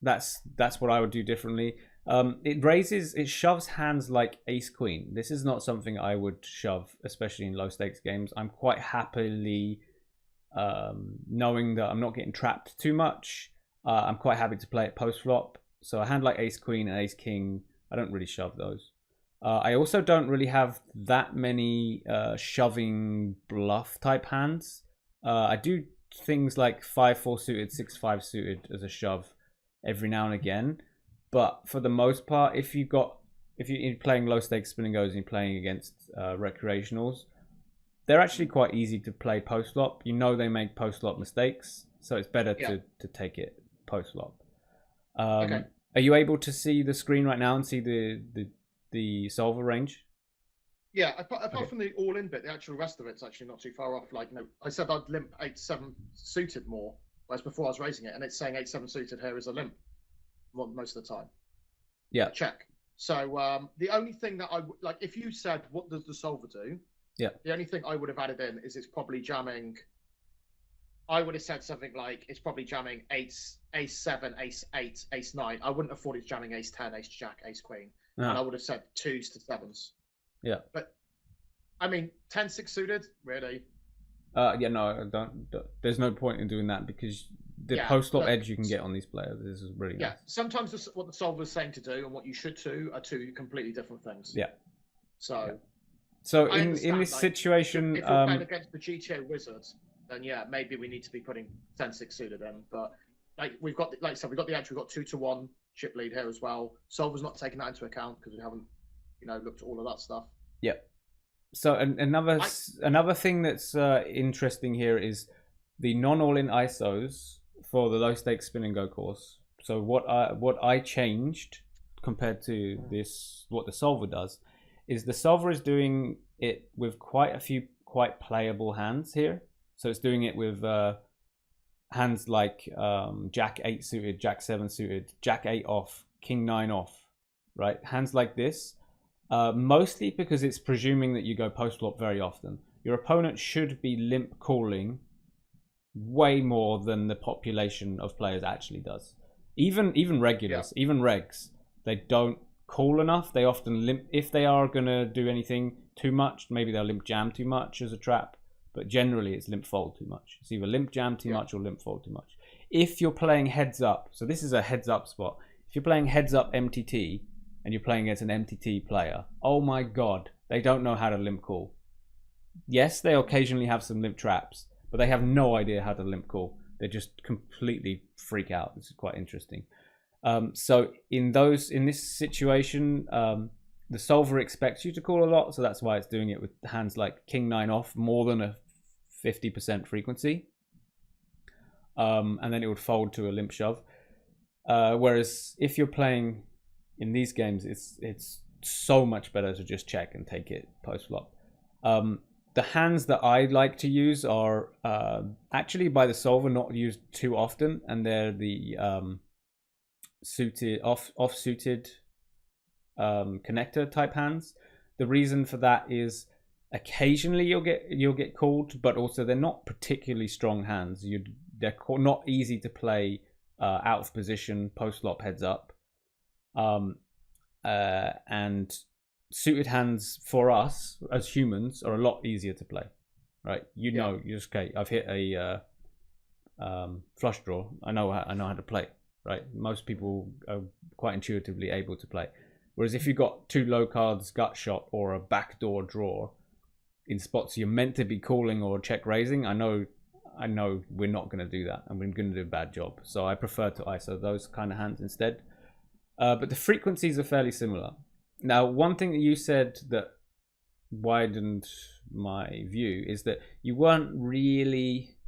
A: that's what I would do differently. It shoves hands like ace queen. This is not something I would shove, especially in low stakes games. I'm quite happily knowing that I'm not getting trapped too much. I'm quite happy to play it post flop. So a hand like ace queen and ace king, I don't really shove those. I also don't really have that many shoving bluff type hands. I do things like 5-4 suited, 6-5 suited as a shove every now and again. But for the most part, if you're playing low stakes spin and goes and you're playing against recreationals, they're actually quite easy to play post flop. You know they make post flop mistakes, so it's better to take it post flop. Are you able to see the screen right now and see the solver range?
C: Yeah, apart from the all-in bit, the actual rest of it's actually not too far off. Like, I said I'd limp 8-7 suited more, whereas before I was raising it, and it's saying 8-7 suited here is a limp most of the time.
A: Yeah.
C: Check. So the only thing that like, if you said, what does the solver do?
A: Yeah.
C: The only thing I would have added in is it's probably jamming. I would have said something like it's probably jamming ace 7, ace 8, ace 9. I wouldn't have thought it's jamming ace 10, ace jack, ace queen. And I would have said 2s to 7s.
A: Yeah.
C: But I mean, 10-6 suited, really?
A: Yeah, no, don't. There's no point in doing that because the post-flop edge you can get on these players is really nice.
C: Sometimes what the solver is saying to do and what you should do are 2 completely different things.
A: Yeah.
C: So
A: in this situation,
C: if you're playing against the GTA Wizards, then maybe we need to be putting 10-6 suited in. But like we've got the edge. We've got 2-1 chip lead here as well. Solver's not taking that into account because we haven't, looked at all of that stuff.
A: Yep. So another thing that's interesting here is the non-all-in ISOs for the low stakes spin and go course. So what I changed compared to what the solver does is the solver is doing it with quite a few quite playable hands here. So it's doing it with hands like Jack 8 suited, Jack 7 suited, Jack 8 off, King 9 off, right? Hands like this. Mostly because it's presuming that you go post flop very often. Your opponent should be limp calling way more than the population of players actually does. Even regulars, even regs, they don't call enough. They often limp. If they are going to do anything too much, maybe they'll limp jam too much as a trap. But generally, it's limp fold too much. It's either limp jam too much or limp fold too much. If you're playing heads up, so this is a heads up spot. If you're playing heads up MTT, and you're playing against an MTT player, oh my god, they don't know how to limp call. Yes, they occasionally have some limp traps, but they have no idea how to limp call. They just completely freak out. This is quite interesting. So in this situation, the solver expects you to call a lot, so that's why it's doing it with hands like King 9 off, more than a 50% frequency. And then it would fold to a limp shove. Whereas if you're playing in these games, it's so much better to just check and take it post flop. The hands that I like to use are actually by the solver, not used too often, and they're the suited off suited connector type hands. The reason for that is occasionally you'll get called, but also they're not particularly strong hands. They're not easy to play out of position post flop heads up, and suited hands for us as humans are a lot easier to play, right? You know, you just, okay, I've hit a flush draw. I know how to play, right? Most people are quite intuitively able to play. Whereas if you've got 2 low cards, gut shot, or a backdoor draw in spots you're meant to be calling or check raising, I know we're not going to do that, and we're going to do a bad job. So I prefer to ISO those kind of hands instead. But the frequencies are fairly similar. Now, one thing that you said that widened my view is that you weren't really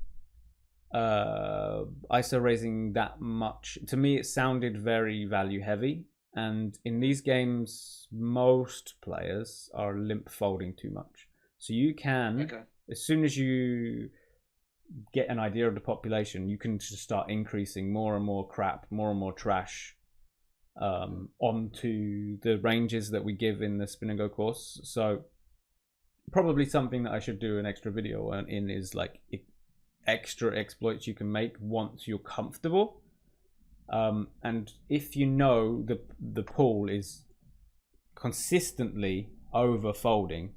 A: ISO raising that much. To me, it sounded very value heavy. And in these games, most players are limp folding too much. So you can, as soon as you get an idea of the population, you can just start increasing more and more crap, more and more trash onto the ranges that we give in the spin and go course. So probably something that I should do an extra video in is like extra exploits you can make once you're comfortable. And if you know the pool is consistently over folding,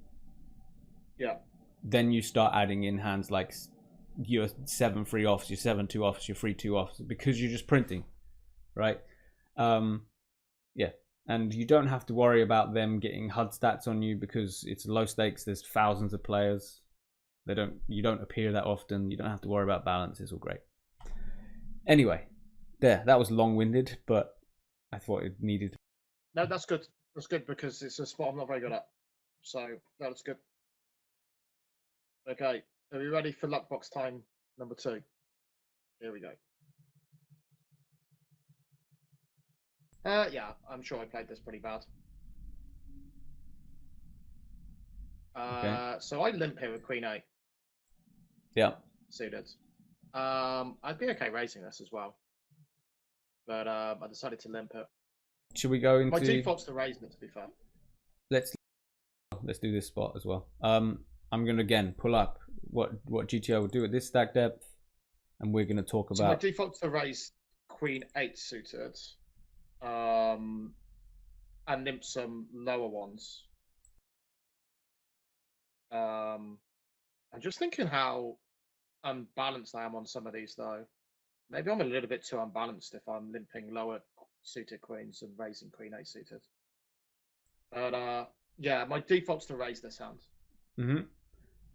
A: then you start adding in hands like your 7 free offs, your 7-2 offs, your 3-2 offs, because you're just printing, right? And you don't have to worry about them getting HUD stats on you because it's low stakes. There's thousands of players. You don't appear that often. You don't have to worry about balance. It's all great. Anyway, that was long-winded, but I thought it needed.
C: No, that's good. That's good because it's a spot I'm not very good at. So that's good. Okay, are we ready for luck box time number 2? Here we go. Yeah, I'm sure I played this pretty bad.
A: Okay.
C: So I limp here with Queen 8.
A: Yeah.
C: Suited. I'd be okay raising this as well, but I decided to limp it.
A: Should we go into?
C: My default's to raise it, to be fair.
A: Let's do this spot as well. I'm gonna again pull up what GTO will do at this stack depth, and we're gonna talk about.
C: So my default's to raise Queen 8 suited, and limp some lower ones. I'm just thinking how unbalanced I am on some of these though. Maybe I'm a little bit too unbalanced if I'm limping lower suited queens and raising Queen 8 suited. But yeah, my default's to raise this hand.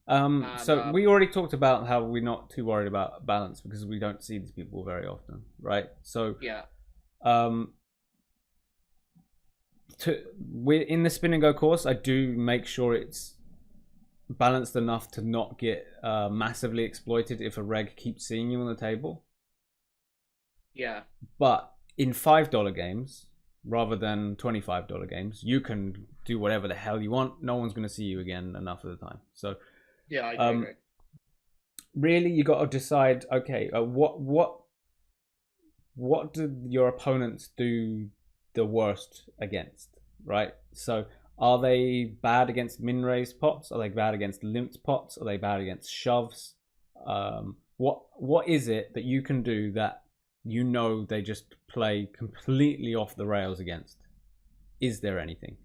A: So we already talked about how we're not too worried about balance because we don't see these people very often, right? So
C: yeah.
A: We're in the spin and go course. I do make sure it's balanced enough to not get massively exploited if a reg keeps seeing you on the table.
C: Yeah.
A: But in $5 games, rather than $25 games, you can do whatever the hell you want. No one's going to see you again enough of the time. So
C: yeah, I agree.
A: Really, you got to decide. Okay, what do your opponents do the worst against? Right. So are they bad against min raised pots? Are they bad against limped pots? Are they bad against shoves? What is it that you can do that you know they just play completely off the rails against? Is there anything?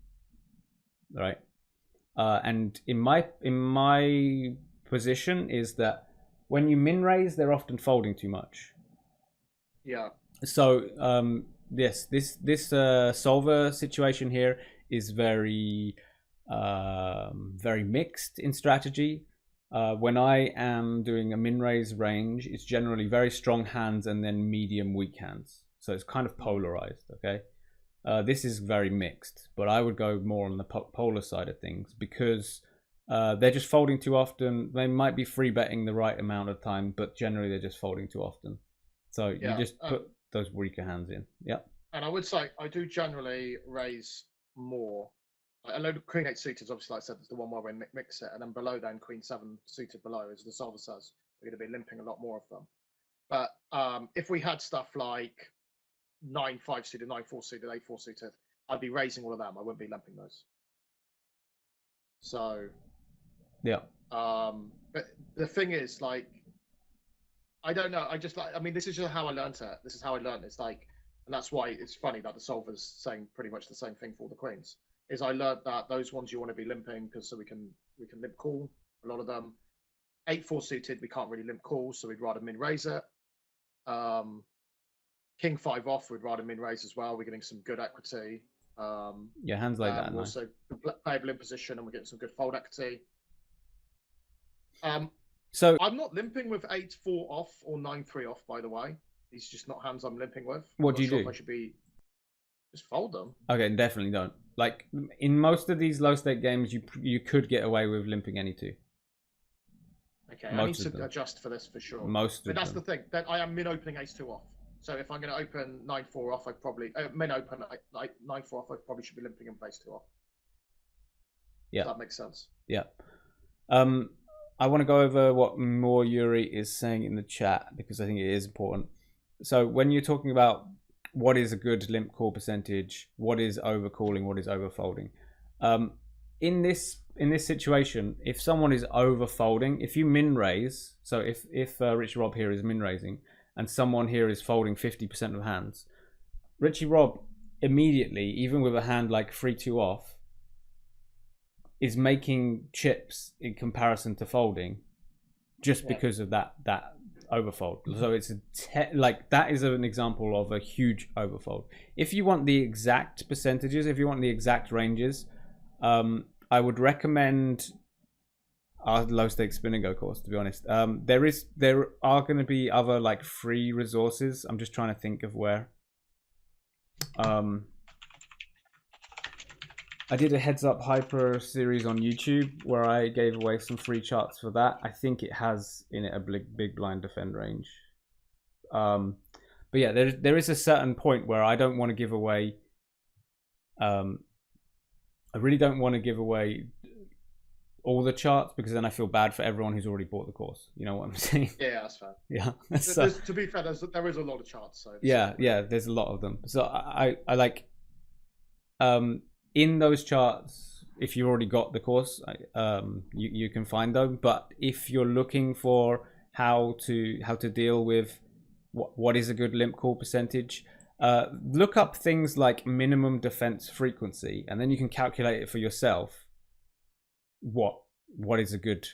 A: Right. And in my position is that when you min raise, they're often folding too much.
C: Yeah.
A: So yes, this solver situation here is very mixed in strategy. When I am doing a min raise range, it's generally very strong hands and then medium weak hands. So it's kind of polarized. Okay. This is very mixed, but I would go more on the polar side of things because they're just folding too often. They might be free betting the right amount of time, but generally they're just folding too often. So you just put those weaker hands in. Yep.
C: And I would say I do generally raise more. I know Queen 8 suited, obviously, like I said, is the one where we mix it, and then below then Queen 7 suited below, as the solver says, we're going to be limping a lot more of them. But if we had stuff like 9-5 suited, 9-4 suited, 8-4 suited, I'd be raising all of them. I wouldn't be limping those. So
A: yeah.
C: But the thing is, like, I don't know. I just I mean, this is just how I learned it. This is how I learned. It's like, and that's why it's funny that the solver's saying pretty much the same thing for all the queens. Is I learned that those ones you want to be limping because so we can limp call a lot of them. 8-4 suited we can't really limp call, so we'd rather min raise it. King 5 off we'd rather min raise as well. We're getting some good equity.
A: Yeah, hands like that.
C: Also nice. Playable in position, and we're getting some good fold equity. So I'm not limping with 8-4 off or 9-3 off, by the way. These are just not hands I'm limping with.
A: What do you do?
C: If I should be just fold them.
A: Okay, definitely don't. Like in most of these low stake games, you could get away with limping any two.
C: Okay, I need to adjust for this for sure. But that's the thing. That I am min opening ace-2 off. So if I'm going to open 9-4 off, I probably min open 9-4 off. I probably should be limping him face-2 off. Yeah, that makes sense.
A: Yeah. I want to go over what more Yuri is saying in the chat because I think it is important. So when you're talking about what is a good limp call percentage, what is overcalling, what is overfolding, in this situation, if someone is overfolding, if you min raise, so if RichyRob here is min raising and someone here is folding 50% of hands, RichyRob immediately, even with a hand like 3-2 off, is making chips in comparison to folding just because of that overfold. So it's like that is an example of a huge overfold. If you want the exact percentages, if you want the exact ranges, I would recommend our low stakes spin and go course, to be honest. There are going to be other like free resources. I'm just trying to think of where. I did a heads up hyper series on YouTube where I gave away some free charts for that. I think it has in it a big blind defend range. But yeah, there is a certain point where I don't want to give away. I really don't want to give away all the charts because then I feel bad for everyone who's already bought the course. You know what I'm saying?
C: Yeah, that's fair.
A: Yeah.
C: So, to be fair, there is a lot of charts. So
A: yeah, there's a lot of them. So I like. In those charts, if you already got the course, you can find them. But if you're looking for how to deal with what is a good limp call percentage, look up things like minimum defense frequency, and then you can calculate it for yourself. What is a good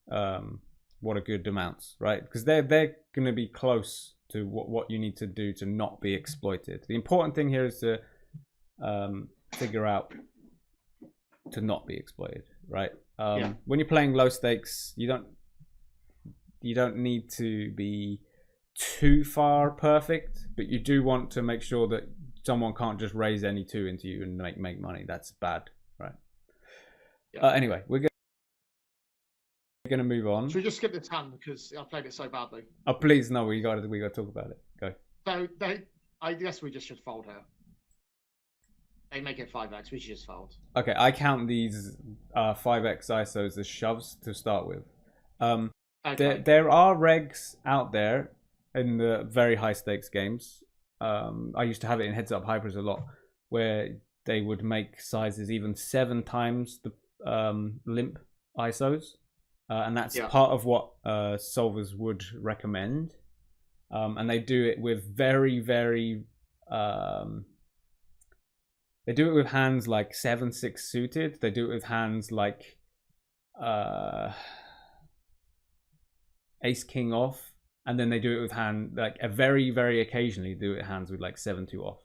A: what are good amounts, right? Because they're going to be close to what you need to do to not be exploited. The important thing here is to figure out to not be exploited, right? When you're playing low stakes, you don't need to be too far perfect, but you do want to make sure that someone can't just raise any two into you and make money. That's bad, right? Anyway, we're gonna move on.
C: Should we just skip this hand because I played it so badly?
A: Oh please, no, we got to talk about it. Go.
C: So I guess we just should fold here. They make it 5x, we should just fold.
A: Okay, I count these 5x ISOs as shoves to start with. Okay. There are regs out there in the very high stakes games. I used to have it in heads up hypers a lot, where they would make sizes even 7 times the limp ISOs, and that's part of what solvers would recommend. And they do it with very they do it with hands like 7-6 suited. They do it with hands like ace king off, and then they do it with hand like a very occasionally do it hands with like 7-2 off,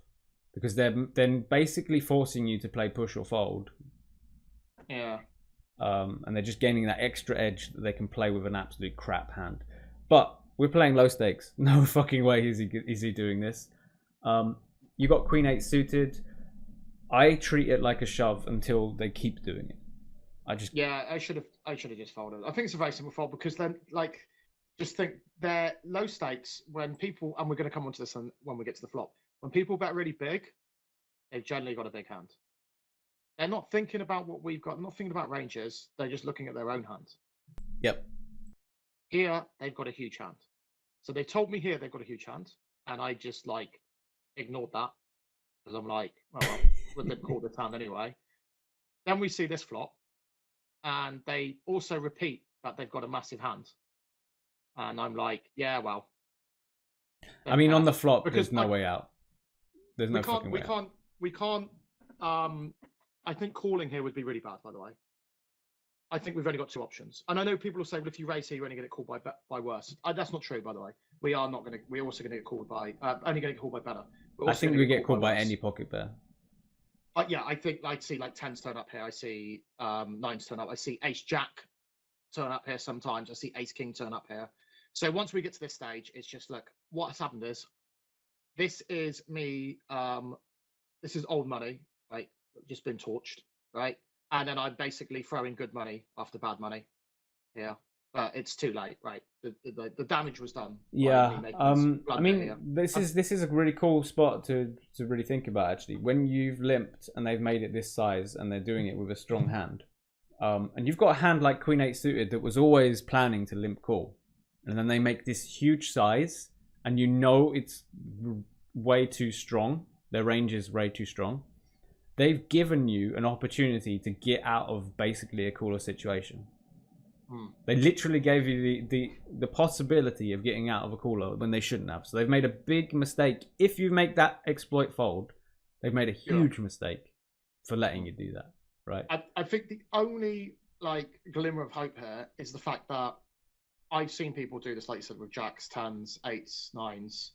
A: because they're then basically forcing you to play push or fold.
C: Yeah.
A: And they're just gaining that extra edge that they can play with an absolute crap hand. But we're playing low stakes. No fucking way is he doing this. you got Queen 8 suited. I treat it like a shove until they keep doing it.
B: I should have just folded. I think it's a very simple fold because then like just think they're low stakes when people, and we're going to come onto this when we get to the flop. When people bet really big, they've generally got a big hand. They're not thinking about what we've got, not thinking about ranges. They're just looking at their own hand.
A: Yep.
B: Here, they've got a huge hand. So they told me here they've got a huge hand. And I just like ignored that. Because I'm like, well, they've called this hand anyway. Then we see this flop. And they also repeat that they've got a massive hand. And I'm like, yeah, well.
A: I mean, on the flop, there's no way out. There's no fucking way out.
B: We can't. I think calling here would be really bad, by the way. I think we've only got two options. And I know people will say, well, if you raise here, you're only going to get called by worse. That's not true, by the way. We're also going to get called by, only going to get called by better.
A: I think we get called by any pocket pair.
B: Yeah, I think I'd see like 10s turn up here. I see 9s turn up. I see ace jack turn up here sometimes. I see ace king turn up here. So once we get to this stage, it's just look, what has happened is this is me. This is old money, right? Just been torched, right? And then I'm basically throwing good money after bad money here. But it's too late, right? The damage was done.
A: Yeah. I mean, this is a really cool spot to really think about, actually. When you've limped and they've made it this size and they're doing it with a strong hand, and you've got a hand like Queen 8 suited that was always planning to limp call, and then they make this huge size, and you know it's way too strong. Their range is way too strong. They've given you an opportunity to get out of basically a cooler situation. They literally gave you the possibility of getting out of a cooler when they shouldn't have. So they've made a big mistake. If you make that exploit fold, they've made a huge mistake for letting you do that, right?
B: I think the only like glimmer of hope here is the fact that I've seen people do this, like you said, with jacks, 10s, 8s, 9s,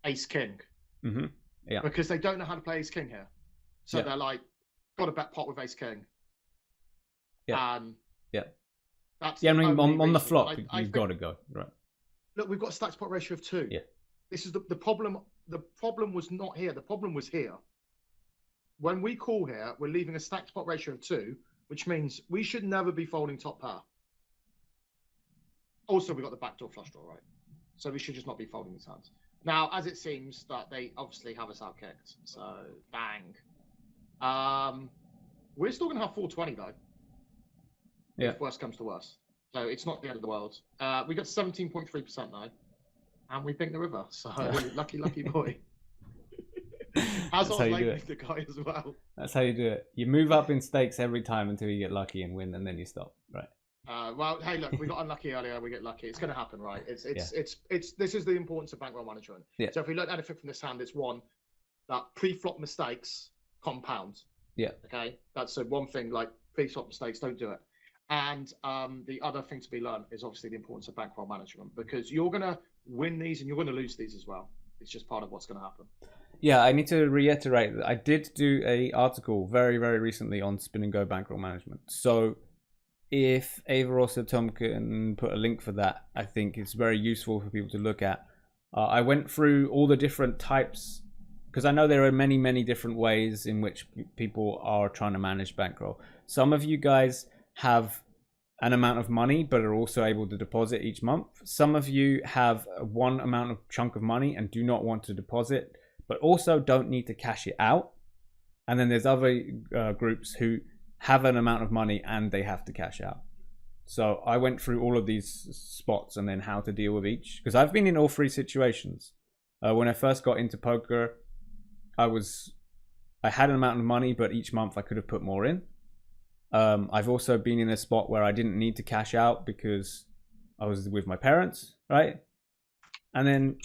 B: ace king.
A: Mm-hmm. Yeah.
B: Because they don't know how to play ace king here. So they're like, got a bet pot with ace king.
A: Yeah.
B: Yeah. That's
A: I mean, on the flop, you've got to go, right?
B: Look, we've got a stacked pot ratio of 2.
A: Yeah.
B: This is the problem. The problem was not here. The problem was here. When we call here, we're leaving a stacked pot ratio of 2, which means we should never be folding top pair. Also, we got the backdoor flush draw, right? So we should just not be folding these hands. Now, as it seems that they obviously have us outkicked, so bang. We're still going to have 420 though.
A: Yeah.
B: If worst comes to worst. So it's not the end of the world. We got 17.3% now. And we pinked the river. So lucky boy. As I was labeling the guy as well.
A: That's how you do it. You move up in stakes every time until you get lucky and win, and then you stop. Right.
B: Well, hey, look, we got unlucky earlier. We get lucky. It's going to happen, right? It's this is the importance of bankroll management.
A: Yeah.
B: So if we learn anything from this hand, it's one that pre-flop mistakes compound.
A: Yeah.
B: Okay. That's one thing. Like pre-flop mistakes, don't do it. And the other thing to be learned is obviously the importance of bankroll management, because you're going to win these and you're going to lose these as well. It's just part of what's going to happen.
A: Yeah, I need to reiterate that I did do an article very, very recently on spin and go bankroll management. So if Ava or Tom can put a link for that, I think it's very useful for people to look at. I went through all the different types, because I know there are many, many different ways in which people are trying to manage bankroll. Some of you guys have an amount of money but are also able to deposit each month. Some of you have one amount of chunk of money and do not want to deposit but also don't need to cash it out. And then there's other groups who have an amount of money and they have to cash out. So I went through all of these spots and then how to deal with each, because I've been in all three situations. When I first got into poker, I had an amount of money, but each month I could have put more in. I've also been in a spot where I didn't need to cash out because I was with my parents, right? And then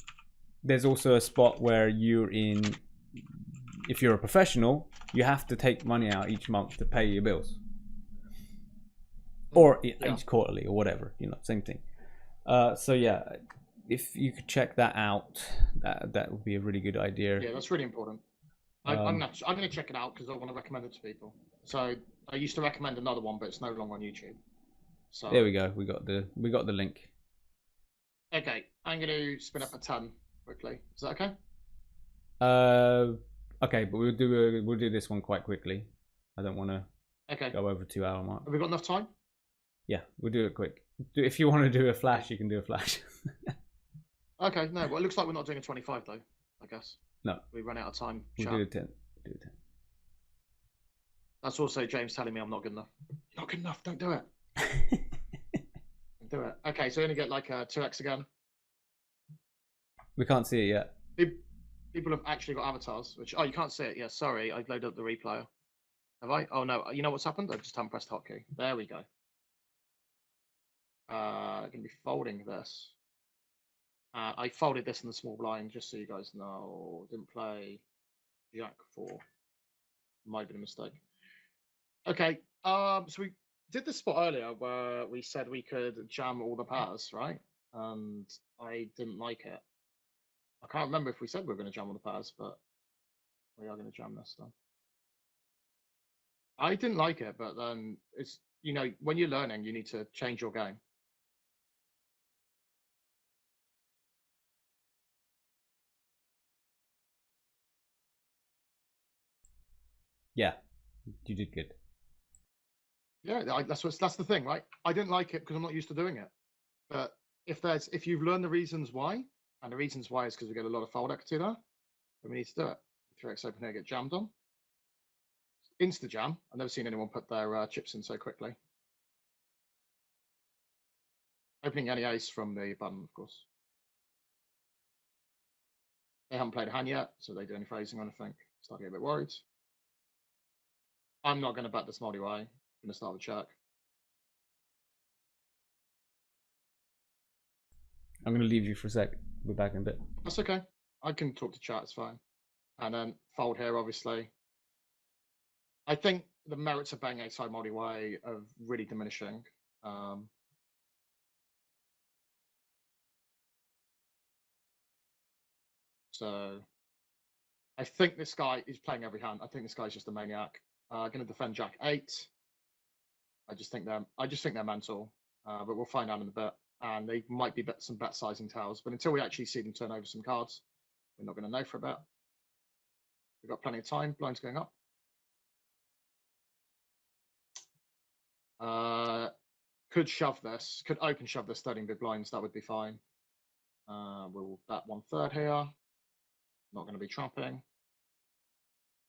A: there's also a spot where if you're a professional, you have to take money out each month to pay your bills. Or each quarterly or whatever, same thing. So yeah, if you could check that out, that would be a really good idea.
B: Yeah, that's really important. I'm going to check it out because I want to recommend it to people. So I used to recommend another one, but it's no longer on YouTube. So
A: there we go. We got the link.
B: Okay, I'm going to spin up a 10 quickly. Is that okay?
A: Okay, but we'll do this one quite quickly. I don't want to
B: Okay.
A: go over 2 hour mark.
B: Have we got enough time?
A: Yeah, we'll do it quick. If you want to do a flash, you can do a flash.
B: Okay, no, well, it looks like we're not doing a 25 though, I guess.
A: No.
B: We run out of time.
A: We'll do a 10. Do a 10.
B: That's also James telling me I'm not good enough. Not good enough, don't do it. Don't do it. Okay, so we're going to get like a 2x again.
A: We can't see it yet.
B: People have actually got avatars, which, oh, you can't see it. Yeah, sorry, I loaded up the replayer. Have I? Oh, no, you know what's happened? I just haven't pressed hotkey. There we go. Going to be folding this. I folded this in the small blind, just so you guys know. Didn't play Jack 4. Might have been a mistake. Okay, so we did this spot earlier where we said we could jam all the pairs, right? And I didn't like it. I can't remember if we said we were going to jam all the pairs, but we are going to jam this time. I didn't like it, but then it's, you know, when you're learning, you need to change your game.
A: Yeah, you did good.
B: Yeah, that's the thing, right? I didn't like it because I'm not used to doing it. But if you've learned the reasons why, and the reasons why is because we get a lot of fold equity there, then we need to do it. 3x open here, get jammed on. Insta jam. I've never seen anyone put their chips in so quickly. Opening any ace from the button, of course. They haven't played a hand yet, so they do any phrasing or anything. Start getting a bit worried. I'm not going to bet this multi-way. I'm going to start with check.
A: I'm going to leave you for a sec. We're back in a bit.
B: That's okay. I can talk to chat, it's fine. And then fold here, obviously. I think the merits of betting A-side multi-way are really diminishing. So I think this guy is playing every hand. I think this guy's just a maniac. Going to defend Jack 8. I just think they're mental, but we'll find out in a bit. And they might be some bet sizing tails, but until we actually see them turn over some cards, we're not going to know for a bit. We've got plenty of time. Blind's going up. Could shove this. Could open shove this 13 big blinds. That would be fine. We'll bet 1/3 here. Not going to be trapping.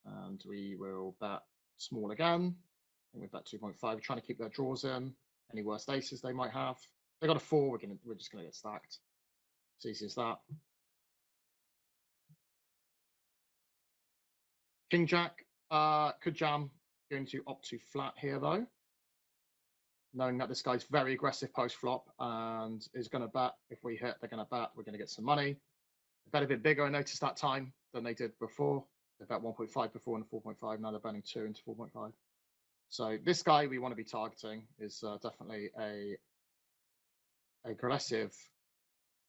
B: And we will bet small again. I think we've bet 2.5. We're trying to keep their draws in. Any worst aces they might have. They got a 4. We're just going to get stacked. It's easy as that. King Jack could jam. Going to opt to flat here though, knowing that this guy's very aggressive post flop and is going to bet. If we hit, they're going to bet. We're going to get some money. They bet a bit bigger, I noticed that time, than they did before. They bet 1.5 before and 4.5. Now they're betting 2 into 4.5. So this guy we want to be targeting is definitely a aggressive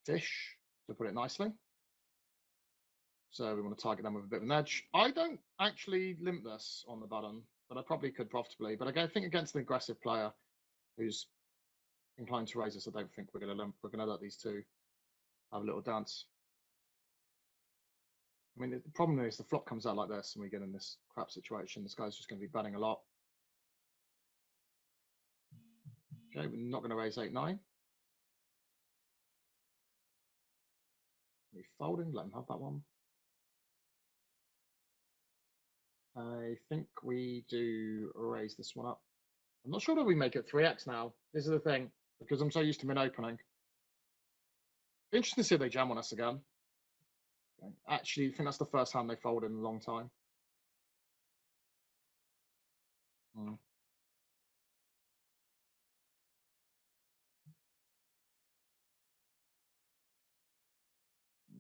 B: fish, to put it nicely. So we want to target them with a bit of an edge. I don't actually limp this on the button, but I probably could profitably. But I think against an aggressive player who's inclined to raise us, I don't think we're going to limp. We're going to let these two have a little dance. I mean, the problem is the flop comes out like this and we get in this crap situation. This guy's just going to be betting a lot. Okay, we're not going to raise 8-9. We're folding, let him have that one. I think we do raise this one up. I'm not sure that we make it 3x now. This is the thing, because I'm so used to min opening. Interesting to see if they jam on us again. Actually, I think that's the first hand they folded in a long time.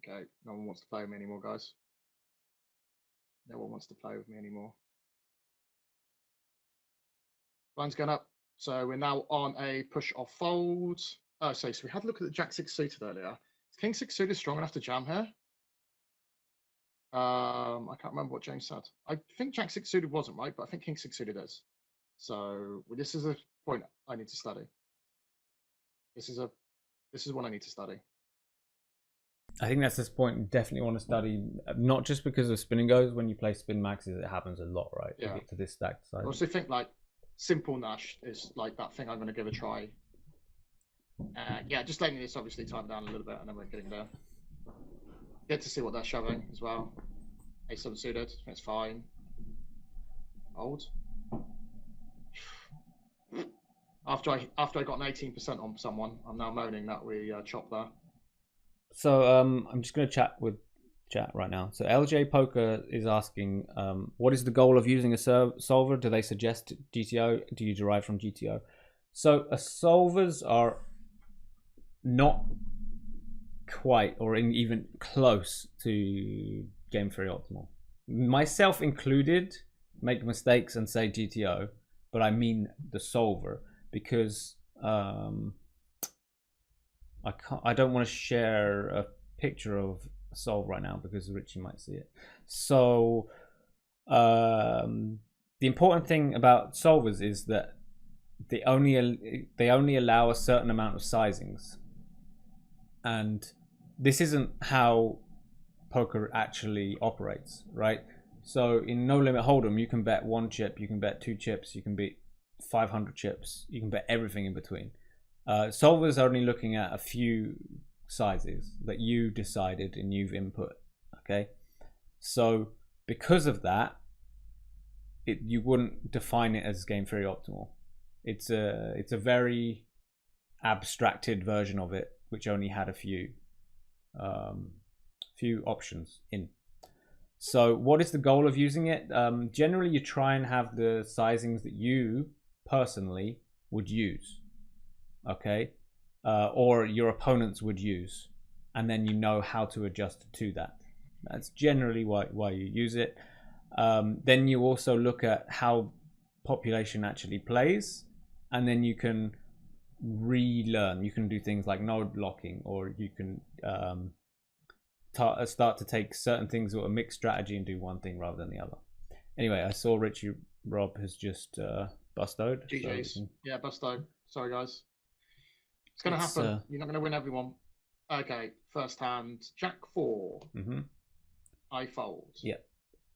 B: Okay, no one wants to play with me anymore, guys. No one wants to play with me anymore. Blind's going up. So we're now on a push off fold. Oh, so we had a look at the Jack 6 suited earlier. Is King 6 suited strong enough to jam here? I can't remember what James said. I think Jack 6 suited wasn't right, but I think King 6 suited is. So this is a point I need to study. This is what I need to study.
A: I think that's this point. You definitely want to study, not just because of spinning goes when you play spin maxes. Not just because of spinning goes when you play spin maxes. It happens a lot, right?
B: Yeah.
A: To get to this stacked
B: I
A: size.
B: also think like simple Nash is like that thing I'm going to give a try. Yeah, just letting this obviously time down a little bit, and then we're getting there. Get to see what they're shoving as well. Ace unsuited, it's fine. Old. After I got an 18% on someone, I'm now moaning that we chopped there.
A: So I'm just going to chat with chat right now. So LJ Poker is asking, what is the goal of using a solver? Do they suggest GTO? Do you derive from GTO? So solvers are not quite or even close to game theory optimal. Myself included, make mistakes and say GTO, but I mean the solver because I don't want to share a picture of a solve right now because Richie might see it. So the important thing about solvers is that they only allow a certain amount of sizings, and this isn't how poker actually operates, right? So in No Limit Hold'em, you can bet 1 chip, you can bet 2 chips, you can bet 500 chips, you can bet everything in between. Solvers are only looking at a few sizes that you decided and you've input. Okay, so because of that, you wouldn't define it as game theory optimal. It's a very abstracted version of it, which only had a few options in. So what is the goal of using it? Generally, you try and have the sizings that you personally would use, okay, or your opponents would use, and then you know how to adjust to that. That's generally why you use it. Then you also look at how population actually plays, and then you can relearn. You can do things like node locking, or you can start to take certain things with a mixed strategy and do one thing rather than the other. Anyway, I saw RichyRob has just bustoed.
B: GG's. So yeah, bustoed. Sorry, guys. It's going to happen. You're not going to win everyone. Okay, first hand, Jack 4.
A: Mm-hmm.
B: I fold.
A: Yeah,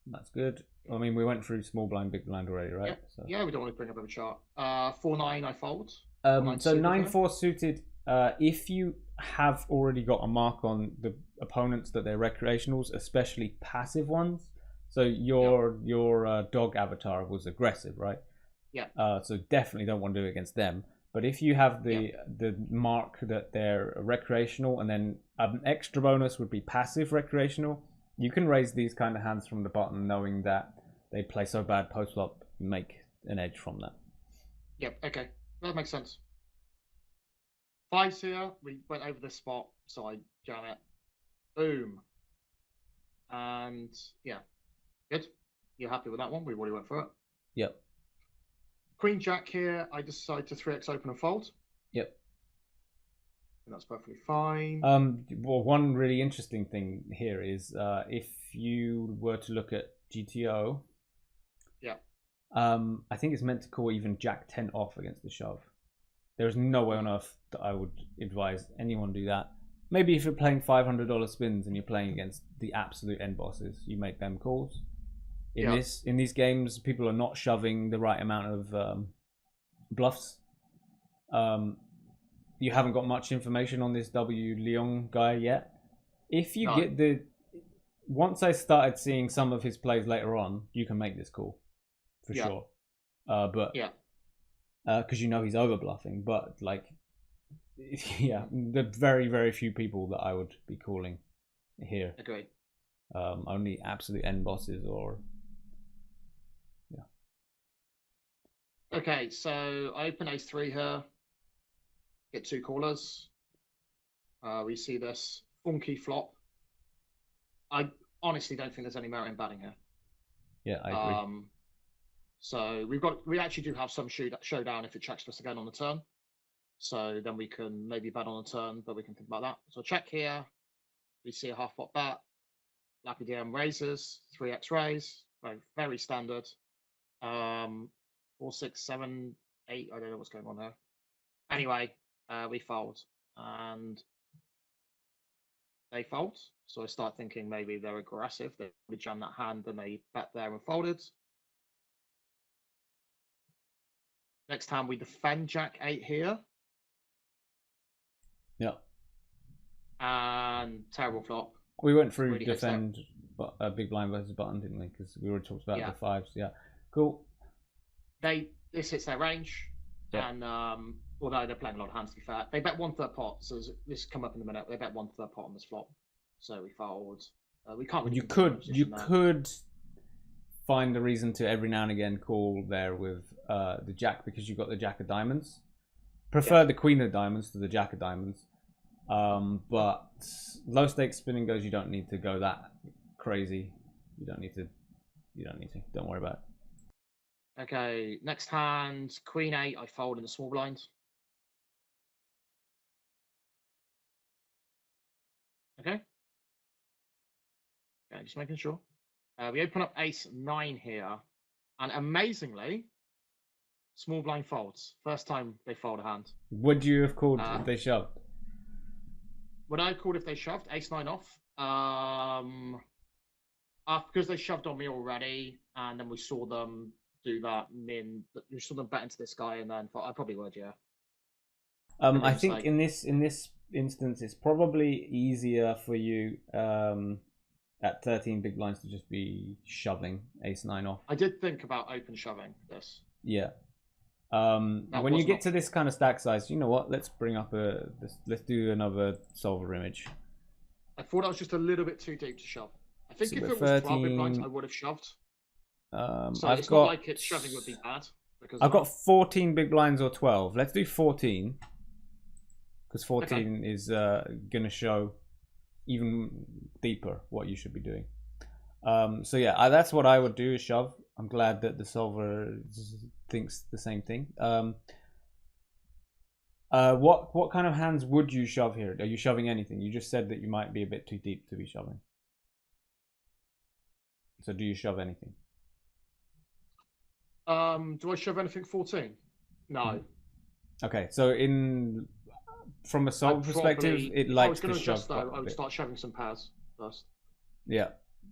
A: that's good. I mean, we went through small blind, big blind already, right?
B: Yeah, so. Yeah, we don't want to bring up a chart. 4-9, I fold.
A: So 9-4 suited. If you have already got a mark on the opponents that they're recreationals, especially passive ones. So your dog avatar was aggressive, right?
B: Yeah.
A: So definitely don't want to do it against them. But if you have the mark that they're recreational, and then an extra bonus would be passive recreational, you can raise these kind of hands from the bottom, knowing that they play so bad post flop, make an edge from that.
B: Yep. Okay, that makes sense. 5s here. We went over this spot, so I jam it. Boom. And yeah, good. You're happy with that one? We already went for it.
A: Yep.
B: Queen Jack here. I decide to 3x open and fold.
A: Yep.
B: And that's perfectly fine.
A: Well, one really interesting thing here is if you were to look at GTO.
B: Yeah.
A: I think it's meant to call even Jack 10 off against the shove. There's no way on earth that I would advise anyone do that. Maybe if you're playing $500 spins and you're playing against the absolute end bosses, you make them calls. In these games, people are not shoving the right amount of bluffs. You haven't got much information on this W Leon guy yet. If you get once I started seeing some of his plays later on, you can make this call for sure. But because you know he's over bluffing, but like, yeah, the very, very few people that I would be calling here.
B: Agree.
A: Only absolute end bosses or
B: Okay, so I open ace-3 here. Get 2 callers. We see this funky flop. I honestly don't think there's any merit in batting here.
A: Yeah, I agree.
B: So we actually do have some showdown if it checks to us again on the turn. So then we can maybe bet on the turn, but we can think about that. So check here. We see a half pot bet. Lappy DM raises, 3x raise, very, very standard. 4, 6, 7, 8. I don't know what's going on there. Anyway, we fold, and they fold. So I start thinking maybe they're aggressive. They would jam that hand and they bet there and folded. Next hand we defend Jack 8 here.
A: Yeah.
B: And terrible flop.
A: We went through
B: Really
A: defend big blind versus button, didn't we? Because we already talked about
B: Yeah.
A: the fives. Yeah. Cool.
B: This hits their range.
A: Yeah.
B: And although they're playing a lot of hands, to be fair, they bet 1/3 pot. So this come up in a minute. They bet 1/3 pot on this flop. So we fold. We can't really.
A: You could find a reason to every now and again call there with the jack because you've got the jack of diamonds. Prefer the queen of diamonds to the jack of diamonds. But low stakes spinning goes, you don't need to go that crazy. You don't need to. Don't worry about it.
B: Okay, next hand, queen 8, I fold in the small blind. Okay, just making sure. We open up ace 9 here, and amazingly, small blind folds. First time they fold a hand.
A: Would you have called if they shoved?
B: Would I have called if they shoved? Ace 9 off. Because they shoved on me already, and then we saw them do that min. We saw them bet into this guy, and then I probably would, yeah.
A: I think in this instance, it's probably easier for you at 13 big blinds to just be shoving ace 9 off.
B: I did think about open shoving this.
A: Yeah. When you get to this kind of stack size, you know what? Let's bring up let's do another solver image.
B: I thought I was just a little bit too deep to shove. I think if it was 12 big blinds, I would have shoved. So it's not like shoving would be bad.
A: I've got 14 big blinds or 12. Let's do 14. Because 14 is going to show even deeper what you should be doing. So yeah, that's what I would do is shove. I'm glad that the solver thinks the same thing. What kind of hands would you shove here? Are you shoving anything? You just said that you might be a bit too deep to be shoving. So do you shove anything?
B: Do I shove anything 14? No.
A: Okay, so from a solver perspective, it likes to shove.
B: I would start shoving some pairs first.
A: Yeah.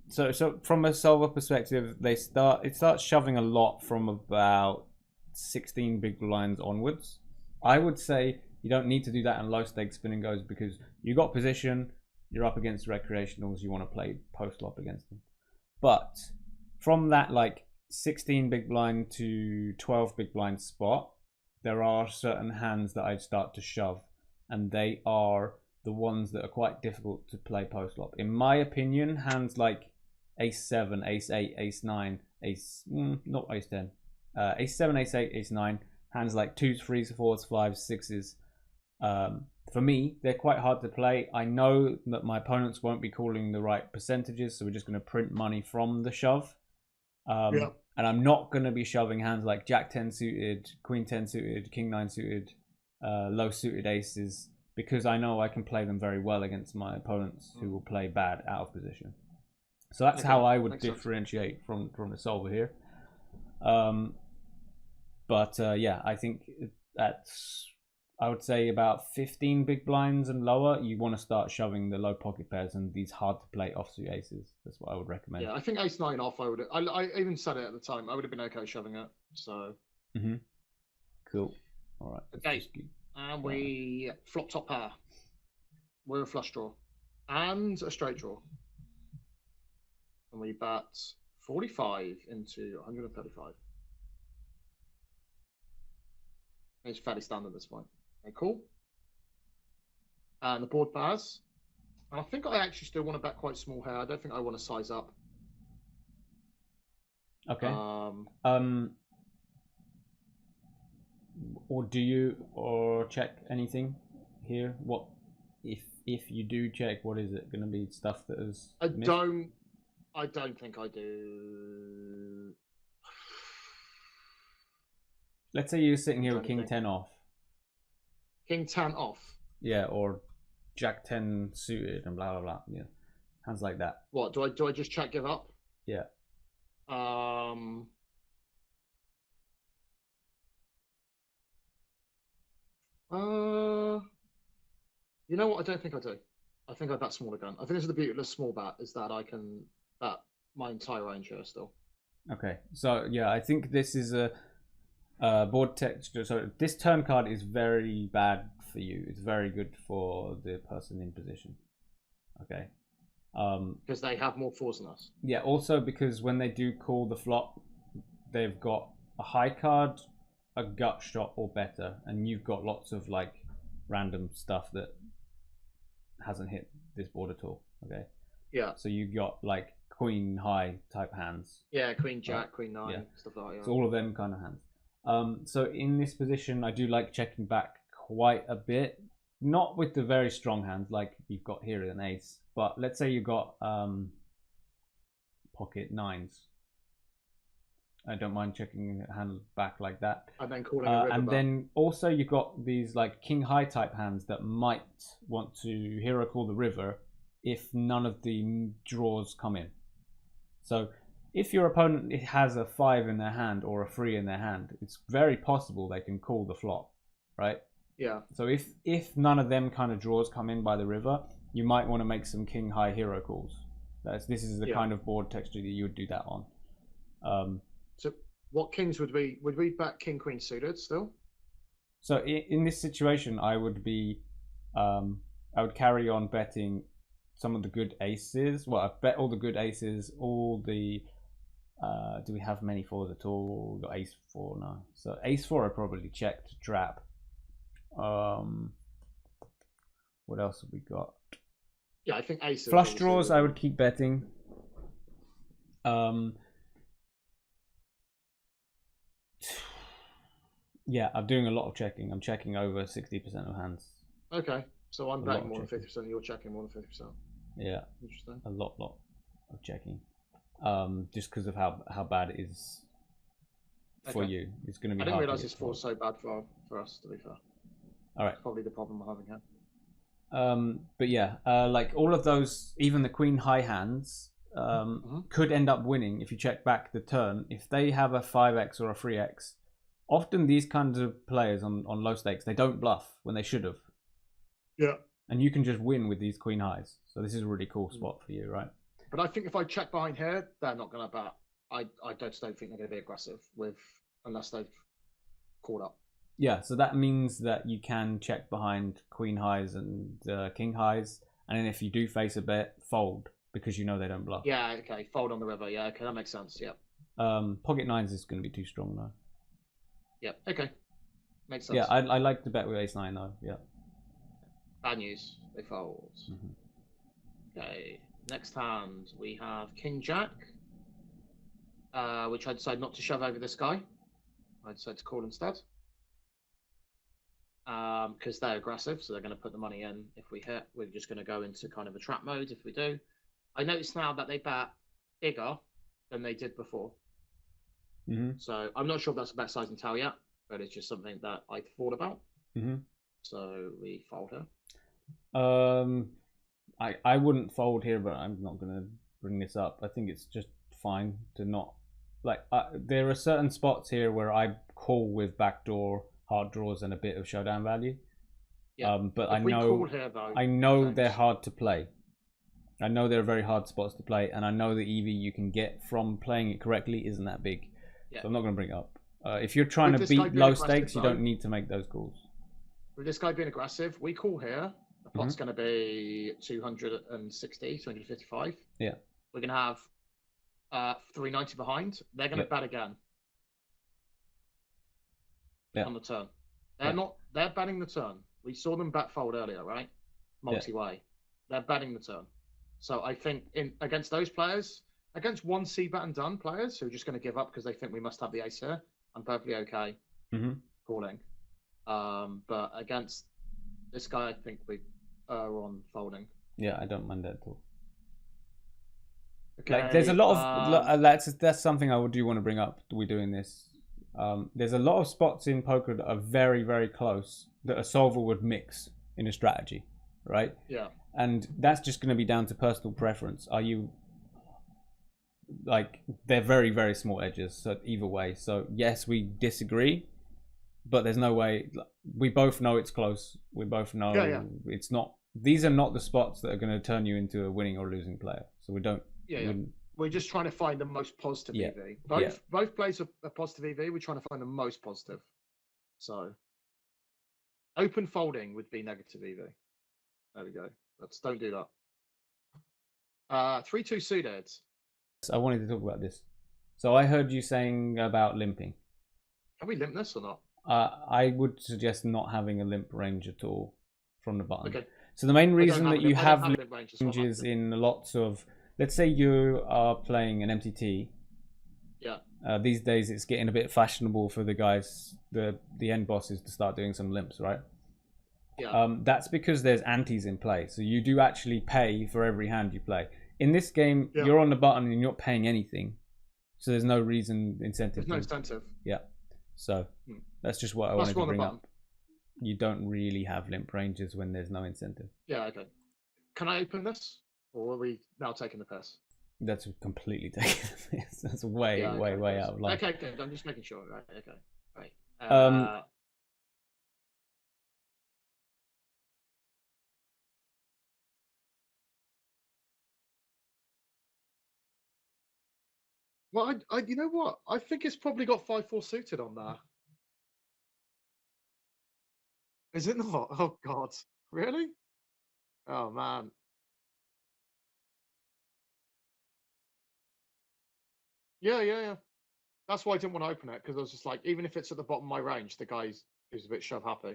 A: So from a solver perspective, it starts shoving a lot from about 16 big blinds onwards. I would say you don't need to do that in low stakes spinning goes because you got position, you're up against recreationals, you want to play post flop against them. But from that like 16 big blind to 12 big blind spot, there are certain hands that I'd start to shove, and they are the ones that are quite difficult to play post flop. In my opinion, hands like ace 7, ace 8, ace 9, not ace 10, ace 7, ace 8, ace 9, hands like 2s, 3s, 4s, 5s, 6s. For me, they're quite hard to play. I know that my opponents won't be calling the right percentages, so we're just going to print money from the shove. And I'm not going to be shoving hands like Jack 10 suited, Queen 10 suited, King 9 suited, low suited aces, because I know I can play them very well against my opponents who will play bad out of position. So that's how I would differentiate from the solver here. Yeah, I think I would say about 15 big blinds and lower, you want to start shoving the low pocket pairs and these hard to play offsuit aces. That's what I would recommend.
B: Yeah, I think ace 9 off, I even said it at the time. I would have been okay shoving it. So.
A: Cool. All right.
B: Okay. And we flop top pair. We're a flush draw and a straight draw. And we bet 45 into 135. It's fairly standard at this point. Okay, cool. And the board pairs. And I think I actually still want to bet quite small here. I don't think I want to size up.
A: Okay. Or do you check anything here? What if you do check? What is it going to be? Stuff that is.
B: I don't think I do.
A: Let's say you're sitting here with King 10 off.
B: King 10 off.
A: Yeah, or Jack 10 suited and blah blah blah. Yeah, hands like that.
B: What do I just check give up?
A: Yeah.
B: You know what? I don't think I do. I think I bet small again. I think this is the beauty of the small bet, is that I can bet my entire range here still.
A: Okay, so yeah, I think this is a board texture. So this turn card is very bad for you. It's very good for the person in position. Okay.
B: Because they have more fours than us.
A: Yeah, also because when they do call the flop, they've got a high card, a gut shot or better, and you've got lots of like random stuff that hasn't hit this board at all. Okay.
B: Yeah.
A: So you got like queen high type hands.
B: Yeah, queen jack, queen nine,
A: yeah.
B: stuff like that. Yeah.
A: So all of them kind of hands. So in this position, I do like checking back quite a bit. Not with the very strong hands like you've got here an ace, but let's say you got pocket nines. I don't mind checking hand back like that.
B: And then calling a river
A: and
B: back.
A: then also you've got these like king high type hands that might want to hero call the river if none of the draws come in. So if your opponent has a 5 in their hand or a 3 in their hand, it's very possible they can call the flop, right?
B: Yeah.
A: So if none of them kind of draws come in by the river, you might want to make some king high hero calls. This is the kind of board texture that you would do that on.
B: So what kings would we bet king queen suited still?
A: So in this situation, I would carry on betting some of the good aces. Well, I bet all the good aces, all the do we have many fours at all? Got ace 4 now. So ace 4 I probably checked to trap. What else have we got?
B: Yeah, I think ace.
A: Flush draws I would keep betting. Yeah, I'm doing a lot of checking. I'm checking over 60% of hands.
B: Okay, so I'm betting more than 50%. You're checking more than 50%.
A: Yeah,
B: interesting.
A: A lot of checking. Just because of how bad it is for you. It's going to be.
B: I didn't realize this was so bad for us. To be fair.
A: All right.
B: That's probably the problem we're having here.
A: But yeah, like all of those, even the queen high hands, could end up winning if you check back the turn. If they have a 5x or a 3x, often these kinds of players on low stakes, they don't bluff when they should have.
B: Yeah.
A: And you can just win with these queen highs. So this is a really cool spot for you, right?
B: But I think if I check behind here, they're not going to bet. I just don't think they're going to be aggressive unless they've caught up.
A: Yeah, so that means that you can check behind queen highs and king highs, and then if you do face a bet, fold because you know they don't bluff.
B: Yeah, okay, fold on the river. Yeah, okay, that makes sense. Yeah.
A: Pocket nines is going to be too strong though.
B: Yeah. Okay. Makes sense.
A: Yeah, I like to bet with ace 9 though. Yeah.
B: Bad news. They fold. Okay. Next hand we have king jack, which I decided not to shove over this guy. I decided to call instead. Because they're aggressive, so they're going to put the money in. If we hit, we're just going to go into kind of a trap mode if we do. I noticed now that they bet bigger than they did before. So I'm not sure if that's a bet size and tell yet, but it's just something that I thought about. So we fold here.
A: I wouldn't fold here, but I'm not going to bring this up. I think it's just fine to not there are certain spots here where I call with backdoor hard draws and a bit of showdown value. Yeah. But I know they're hard to play. I know they're very hard spots to play, and I know the EV you can get from playing it correctly isn't that big. Yeah. So I'm not going to bring it up. If you're trying to beat low stakes, you don't need to make those calls.
B: With this guy being aggressive, we call here. The pot's going to be 260, 255.
A: Yeah.
B: We're going to have 390 behind. They're going to bet again. On the turn. They're betting the turn. We saw them bet fold earlier, right? Multi-way. They're betting the turn. So I think against those players, against one C-bet and done players who are just going to give up because they think we must have the ace here, I'm perfectly okay calling. But against this guy, I think we are on folding.
A: Yeah, I don't mind that at all.
B: Okay,
A: like, there's a lot of that's something I do want to bring up. We're doing this. There's a lot of spots in poker that are very, very close that a solver would mix in a strategy, right?
B: Yeah.
A: And that's just going to be down to personal preference. Are you they're very, very small edges, so either way. So yes, we disagree, but there's no way. We both know it's close. We both know it's not these are not the spots that are going to turn you into a winning or losing player. So we don't.
C: Yeah. We're just trying to find the most positive EV. Both plays are positive EV. We're trying to find the most positive. So open folding would be negative EV. There we go. Don't do that. 3-2 suited.
A: I wanted to talk about this. So I heard you saying about limping.
C: Can we limp this or not?
A: I would suggest not having a limp range at all from the button.
C: Okay.
A: So the main reason that you have
C: limp
A: ranges in lots of, let's say you are playing an MTT.
C: Yeah.
A: These days it's getting a bit fashionable for the guys, the end bosses, to start doing some limps, right?
C: Yeah.
A: That's because there's antes in play. So you do actually pay for every hand you play. In this game, you're on the button and you're not paying anything. So there's no incentive.
C: There's no incentive.
A: Yeah. So that's just what I wanted to bring up. You don't really have limp ranges when there's no incentive.
C: Yeah, okay. Can I open this? Or are we now taking the piss?
A: That's completely taking the piss. That's way out of line.
C: Okay, good. I'm just making sure. Right, okay. Right. Well, you know what? I think it's probably got 5-4 suited on there. Is it not? Oh God, really? Oh man. Yeah. That's why I didn't want to open it, because I was just like, even if it's at the bottom of my range, the guy's a bit shove happy.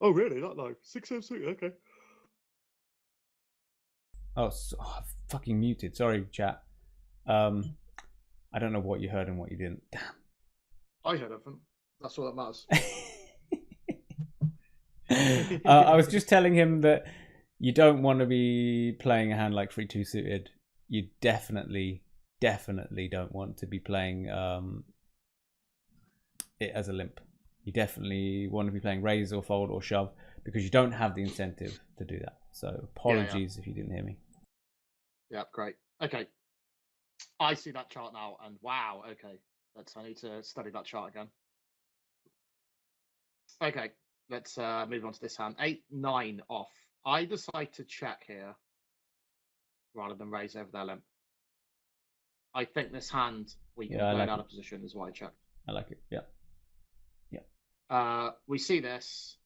C: Oh really? That low? 6-0 suited. Okay.
A: Oh, fucking muted. Sorry, chat. I don't know what you heard and what you didn't. Damn.
C: I heard everything. That's all that matters.
A: I was just telling him that you don't want to be playing a hand like 3-2 suited. You definitely don't want to be playing it as a limp. You definitely want to be playing raise or fold or shove, because you don't have the incentive to do that. So apologies if you didn't hear me.
C: Yeah, great. Okay. I see that chart now, and wow, okay. I need to study that chart again. Okay, let's move on to this hand. 8-9 off. I decide to check here rather than raise over their limp. I think this hand we can play out of position is why I check.
A: I like it. Yeah.
C: We see this,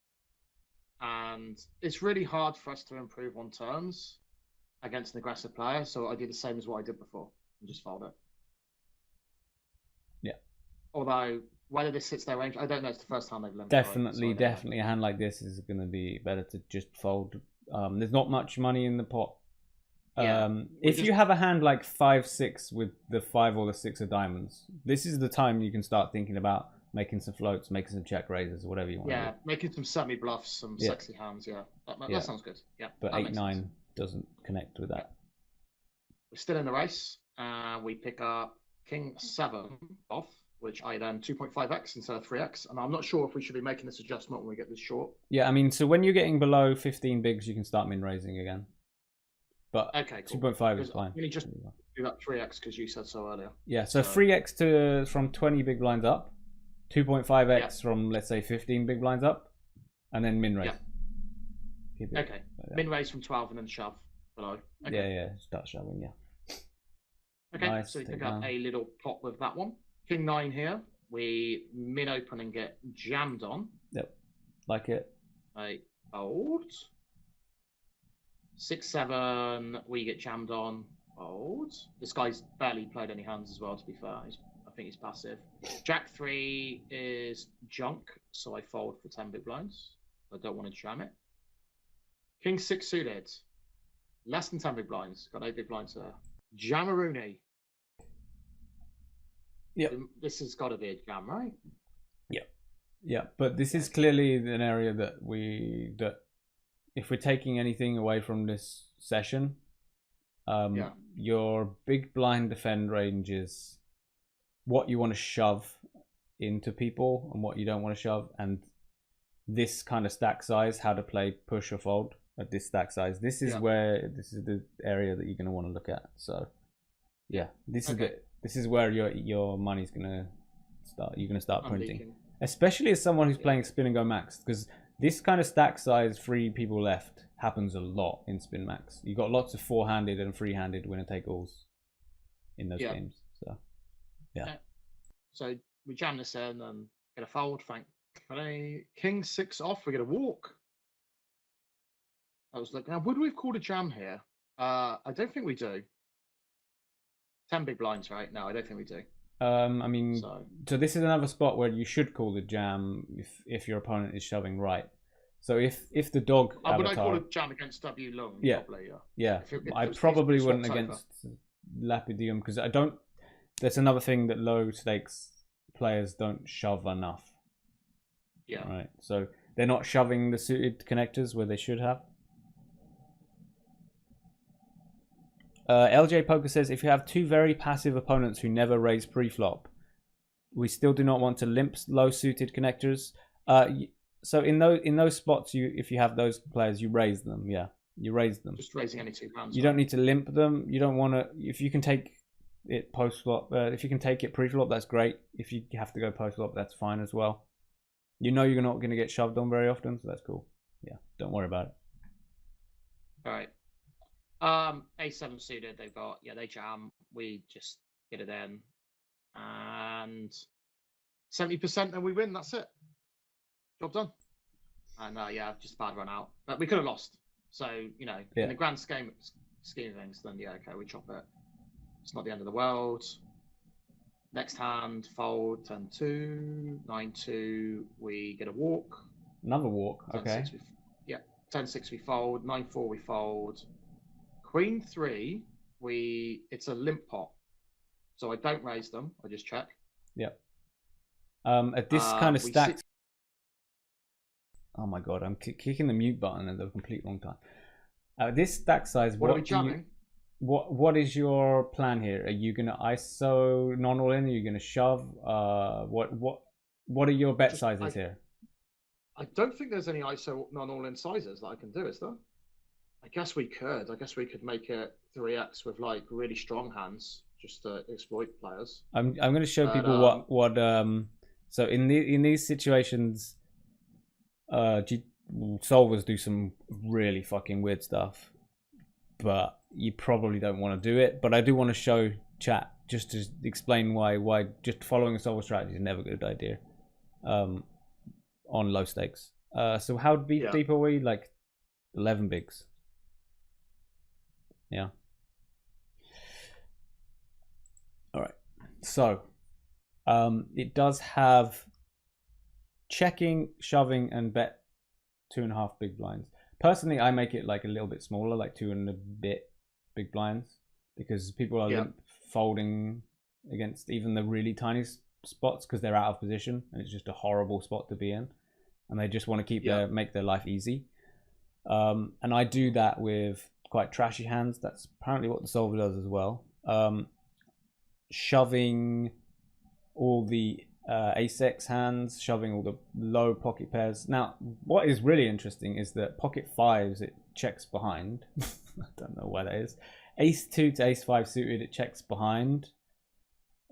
C: and it's really hard for us to improve on turns against an aggressive player. So I do the same as what I did before and just fold it. Yeah. Although whether this hits their range, I don't know. It's the first time they've limped.
A: Definitely a hand like this is going to be better to just fold. There's not much money in the pot. If you have a hand like 5-6 with the 5 or the 6 of diamonds, this is the time you can start thinking about making some floats, making some check raises, whatever you want.
C: Yeah, making some semi bluffs, some sexy hands. Yeah, that sounds good. Yeah,
A: but 8-9 doesn't connect with that.
C: We're still in the race. We pick up King 7 off, which I then 2.5x instead of 3x, and I'm not sure if we should be making this adjustment when we get this short.
A: Yeah, I mean, so when you're getting below 15 bigs, you can start min raising again. But
C: okay, cool.
A: 2.5 is fine.
C: Really just do that 3x because you said so earlier.
A: Yeah, so 3x from 20 big blinds up, 2.5x from, let's say, 15 big blinds up, and then min raise.
C: Yeah. Okay, min raise from 12 and then shove below. Okay.
A: Yeah, start shoving, yeah.
C: Okay, nice, so you pick up a little pot with that one. King 9 here, we min open and get jammed on.
A: Yep, like it.
C: I fold. 6-7, we get jammed on. Fold. This guy's barely played any hands as well, to be fair. I think he's passive. Jack 3 is junk, so I fold for 10 big blinds. I don't want to jam it. King 6 suited. Less than 10 big blinds. Got 8 big blinds there. Jamarooney.
A: Yeah.
C: This has got to be a jam, right?
A: Yeah, but this is clearly an area that if we're taking anything away from this session, your big blind defend range is what you want to shove into people and what you don't want to shove, and this kind of stack size, how to play push or fold at this stack size. This is the area that you're going to want to look at. So yeah, this is This is where your money's gonna start. You're gonna start
B: I'm
A: printing,
B: leaking.
A: especially as someone who's playing Spin and Go Max, because this kind of stack size, 3 people left, happens a lot in Spin Max. You got lots of 4-handed and 3-handed winner take alls in those games. So yeah.
B: So we jam this in and get a fold. Thankfully, King 6 off. We get a walk. I was like, now would we have called a jam here? I don't think we do. 10 big blinds, right? No, I don't think we do.
A: I mean,
B: So
A: this is another spot where you should call the jam if your opponent is shoving right. So if the dog
B: would I
A: avatar,
B: call a jam against W long?
A: Yeah.
B: Probably,
A: yeah,
B: if
A: I
B: it was
A: probably
B: swap
A: wouldn't
B: over.
A: against Lapidium, because I don't. That's another thing that low stakes players don't shove enough.
B: Yeah.
A: Right. So they're not shoving the suited connectors where they should have. LJ Poker says, if you have 2 very passive opponents who never raise pre-flop, we still do not want to limp low suited connectors. So in those spots, if you have those players, you raise them. Yeah, you raise them.
B: Just raising any 2 pounds.
A: You don't need to limp them. You don't want to. If you can take it post flop, if you can take it pre-flop, that's great. If you have to go post flop, that's fine as well. You know you're not going to get shoved on very often, so that's cool. Yeah, don't worry about it.
B: All right. A7 suited, they've got, they jam. We just get it in. And 70% and we win. That's it. Job done. And just bad run out. But we could have lost. So, in the grand scheme of things, then okay, we chop it. It's not the end of the world. Next hand, fold, 10-2, 9-2, we get a walk.
A: Another walk, okay.
B: 10-6 we fold, 9-4 we fold. Queen 3, it's a limp pot. So I don't raise them, I just check.
A: Yep. At this kind of stack. Oh my god, I'm kicking the mute button at the complete wrong time. This stack size,
B: what are we jamming?
A: What is your plan here? Are you gonna ISO non-all in? Are you gonna shove? What are your bet sizes here?
C: I don't think there's any ISO non-all in sizes that I can do, is there? I guess we could. I guess we could make it 3x with like really strong hands, just to exploit players.
A: I'm going to show people what so in these situations, solvers do some really fucking weird stuff, but you probably don't want to do it. But I do want to show chat just to explain why just following a solver strategy is never a good idea on low stakes. So how deep are we? Like 11 bigs. Yeah. All right. So it does have checking, shoving, and bet 2.5 big blinds. Personally, I make it like a little bit smaller, like 2 and a bit big blinds, because people are folding against even the really tiny spots because they're out of position and it's just a horrible spot to be in, and they just want to keep make their life easy. And I do that with quite trashy hands. That's apparently what the solver does as well. Shoving all the ace-x hands, shoving all the low pocket pairs. Now, what is really interesting is that pocket fives, it checks behind. I don't know why that is. Ace-2 to ace-5 suited, it checks behind.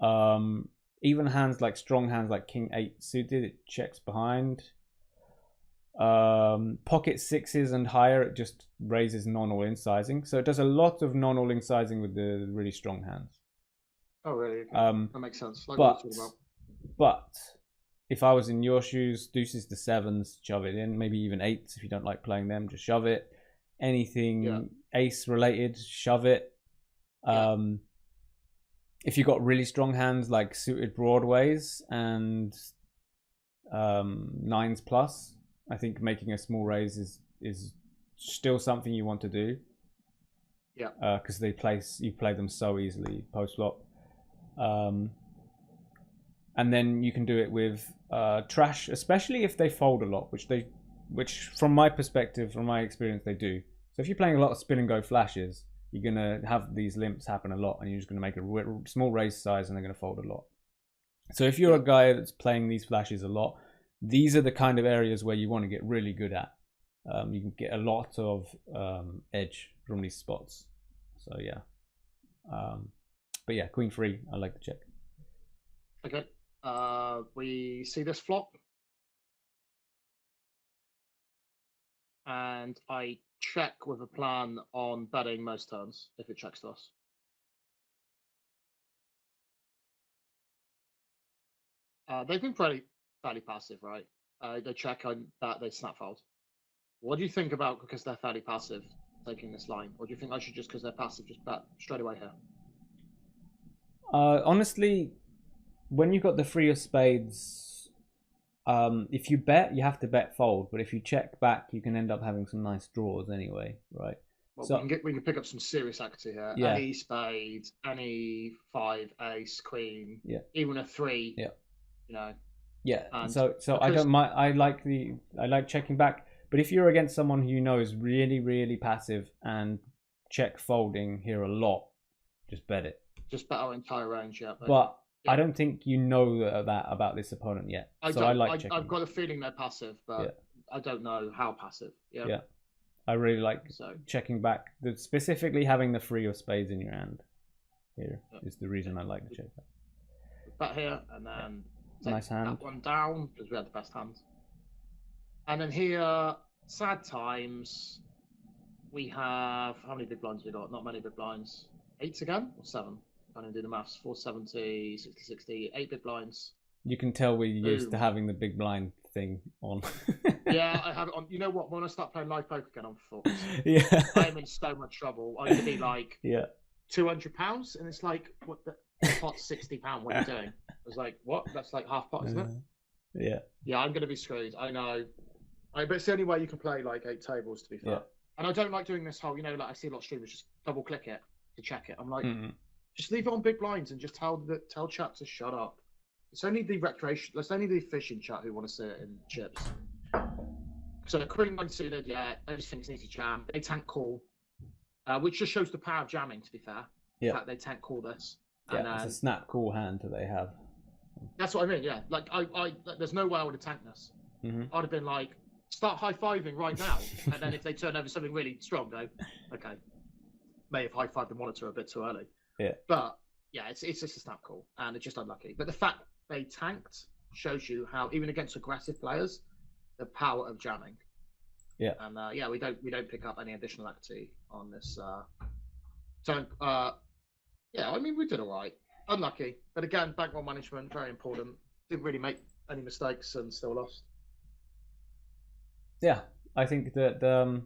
A: Even hands like strong hands like king-8 suited, it checks behind. Pocket sixes and higher, it just raises non-all-in sizing. So it does a lot of non-all-in sizing with the really strong hands.
C: Oh, really? Okay. That makes sense. Like
A: but if I was in your shoes, deuces to sevens, shove it in. Maybe even eights if you don't like playing them, just shove it. Anything ace related, shove it. If you've got really strong hands like suited broadways and nines plus, I think making a small raise is still something you want to do.
C: Yeah.
A: Because you play them so easily post flop. And then you can do it with trash, especially if they fold a lot, which from my perspective, from my experience, they do. So if you're playing a lot of spin and go flashes, you're gonna have these limps happen a lot, and you're just gonna make a small raise size, and they're gonna fold a lot. So if you're a guy that's playing these flashes a lot, these are the kind of areas where you want to get really good at. You can get a lot of edge from these spots. So yeah. But But yeah, queen free, I like to check.
B: Okay. We see this flop. And I check with a plan on betting most turns if it checks to us. They've been fairly passive, right? They check on that, they snap fold. What do you think about, because they're fairly passive, taking this line? Or do you think I should just, because they're passive, just bet straight away here?
A: Honestly, when you've got the three of spades, if you bet, you have to bet fold. But if you check back, you can end up having some nice draws anyway, right?
B: Well,
A: So
B: we can pick up some serious equity here.
A: Yeah.
B: Any spade, any 5, ace, queen,
A: Yeah.
B: even a 3.
A: Yeah.
B: You know.
A: yeah,
B: And
A: so I
B: because-
A: don't mind. I like checking back. But if you're against someone who you know is really, really passive and check folding here a lot, just bet it.
B: Just bet our entire range, yeah.
A: But
B: yeah.
A: I don't think you know that about this opponent yet. I like checking.
B: I've got a feeling they're passive, but
A: Yeah.
B: I don't know how passive. Yeah.
A: Yeah. I really like
B: So
A: checking back. Specifically having the three of spades in your hand here is the reason I like to check that.
B: bet here and then take
A: Nice hand.
B: that one down because we had the best hand. And then here, sad times. We have, how many big blinds we got? Not many big blinds. 8 again or 7? I don't do the maths. 470, 60, 60, 8 big blinds.
A: You can tell we're used to
B: Boom.
A: having the big blind thing on.
B: Yeah, I have it on. You know what? When I start playing live poker again, I'm fucked.
A: Yeah.
B: I'm in so much trouble. I could be like
A: Yeah.
B: £200, and it's like, what the pot's £60. What are you doing? I was like, what? That's like half pot, isn't it?
A: Yeah.
B: Yeah, I'm going to be screwed. I know. But it's the only way you can play like 8 tables, to be fair.
A: Yeah.
B: And I don't like doing this whole, like I see a lot of streamers just double click it to check it. I'm like,
A: Mm.
B: just leave it on big blinds and just tell chat to shut up. It's only the recreation. It's only the fishing chat who want to see it in chips. So queen nine suited, yeah, I just think it's an easy jam. They tank call, which just shows the power of jamming. To be fair,
A: Yeah.
B: the fact they tank call this.
A: Yeah,
B: And,
A: it's a snap cool hand that they have.
B: that's what I mean. Yeah, like I there's no way I would have tanked this.
A: Mm-hmm.
B: I'd have been like, start high-fiving right now. And then if they turn over something really strong, go, okay. May have high-fived the monitor a bit too early.
A: Yeah.
B: But, yeah, it's just a snap call. And it's just unlucky. But the fact they tanked shows you how, even against aggressive players, the power of jamming.
A: Yeah.
B: And, yeah, we don't pick up any additional equity on this. Yeah, I mean, we did all right. Unlucky. But again, bankroll management, very important. Didn't really make any mistakes and still lost.
A: Yeah, I think that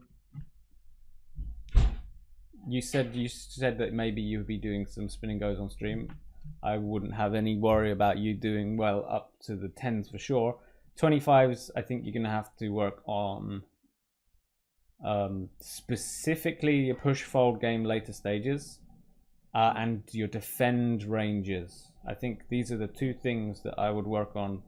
A: you said that maybe you would be doing some spin and goes on stream. I wouldn't have any worry about you doing well up to the 10s for sure. 25s, I think you're gonna have to work on specifically your push fold game later stages and your defend ranges. I think these are the two things that I would work on.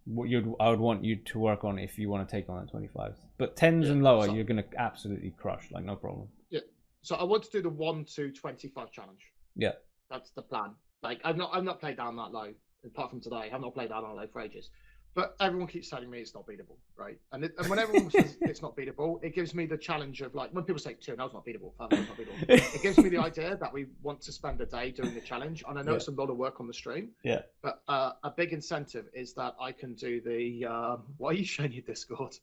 A: I would want you to work on if you want to take on that 25s. But 10s and lower, you're going to absolutely crush, like no problem.
B: Yeah. So I want to do the 1 to 25 challenge.
A: Yeah.
B: That's the plan. Like I've not played down that low apart from today. I've not played down that low for ages. But everyone keeps telling me it's not beatable, right? And when everyone says it's not beatable, it gives me the challenge of like when people say 2 and it's not beatable, 5 not beatable. It gives me the idea that we want to spend a day doing the challenge, and I know it's a lot of work on the stream.
A: Yeah.
B: But a big incentive is that I can do the. Why are you showing your Discord?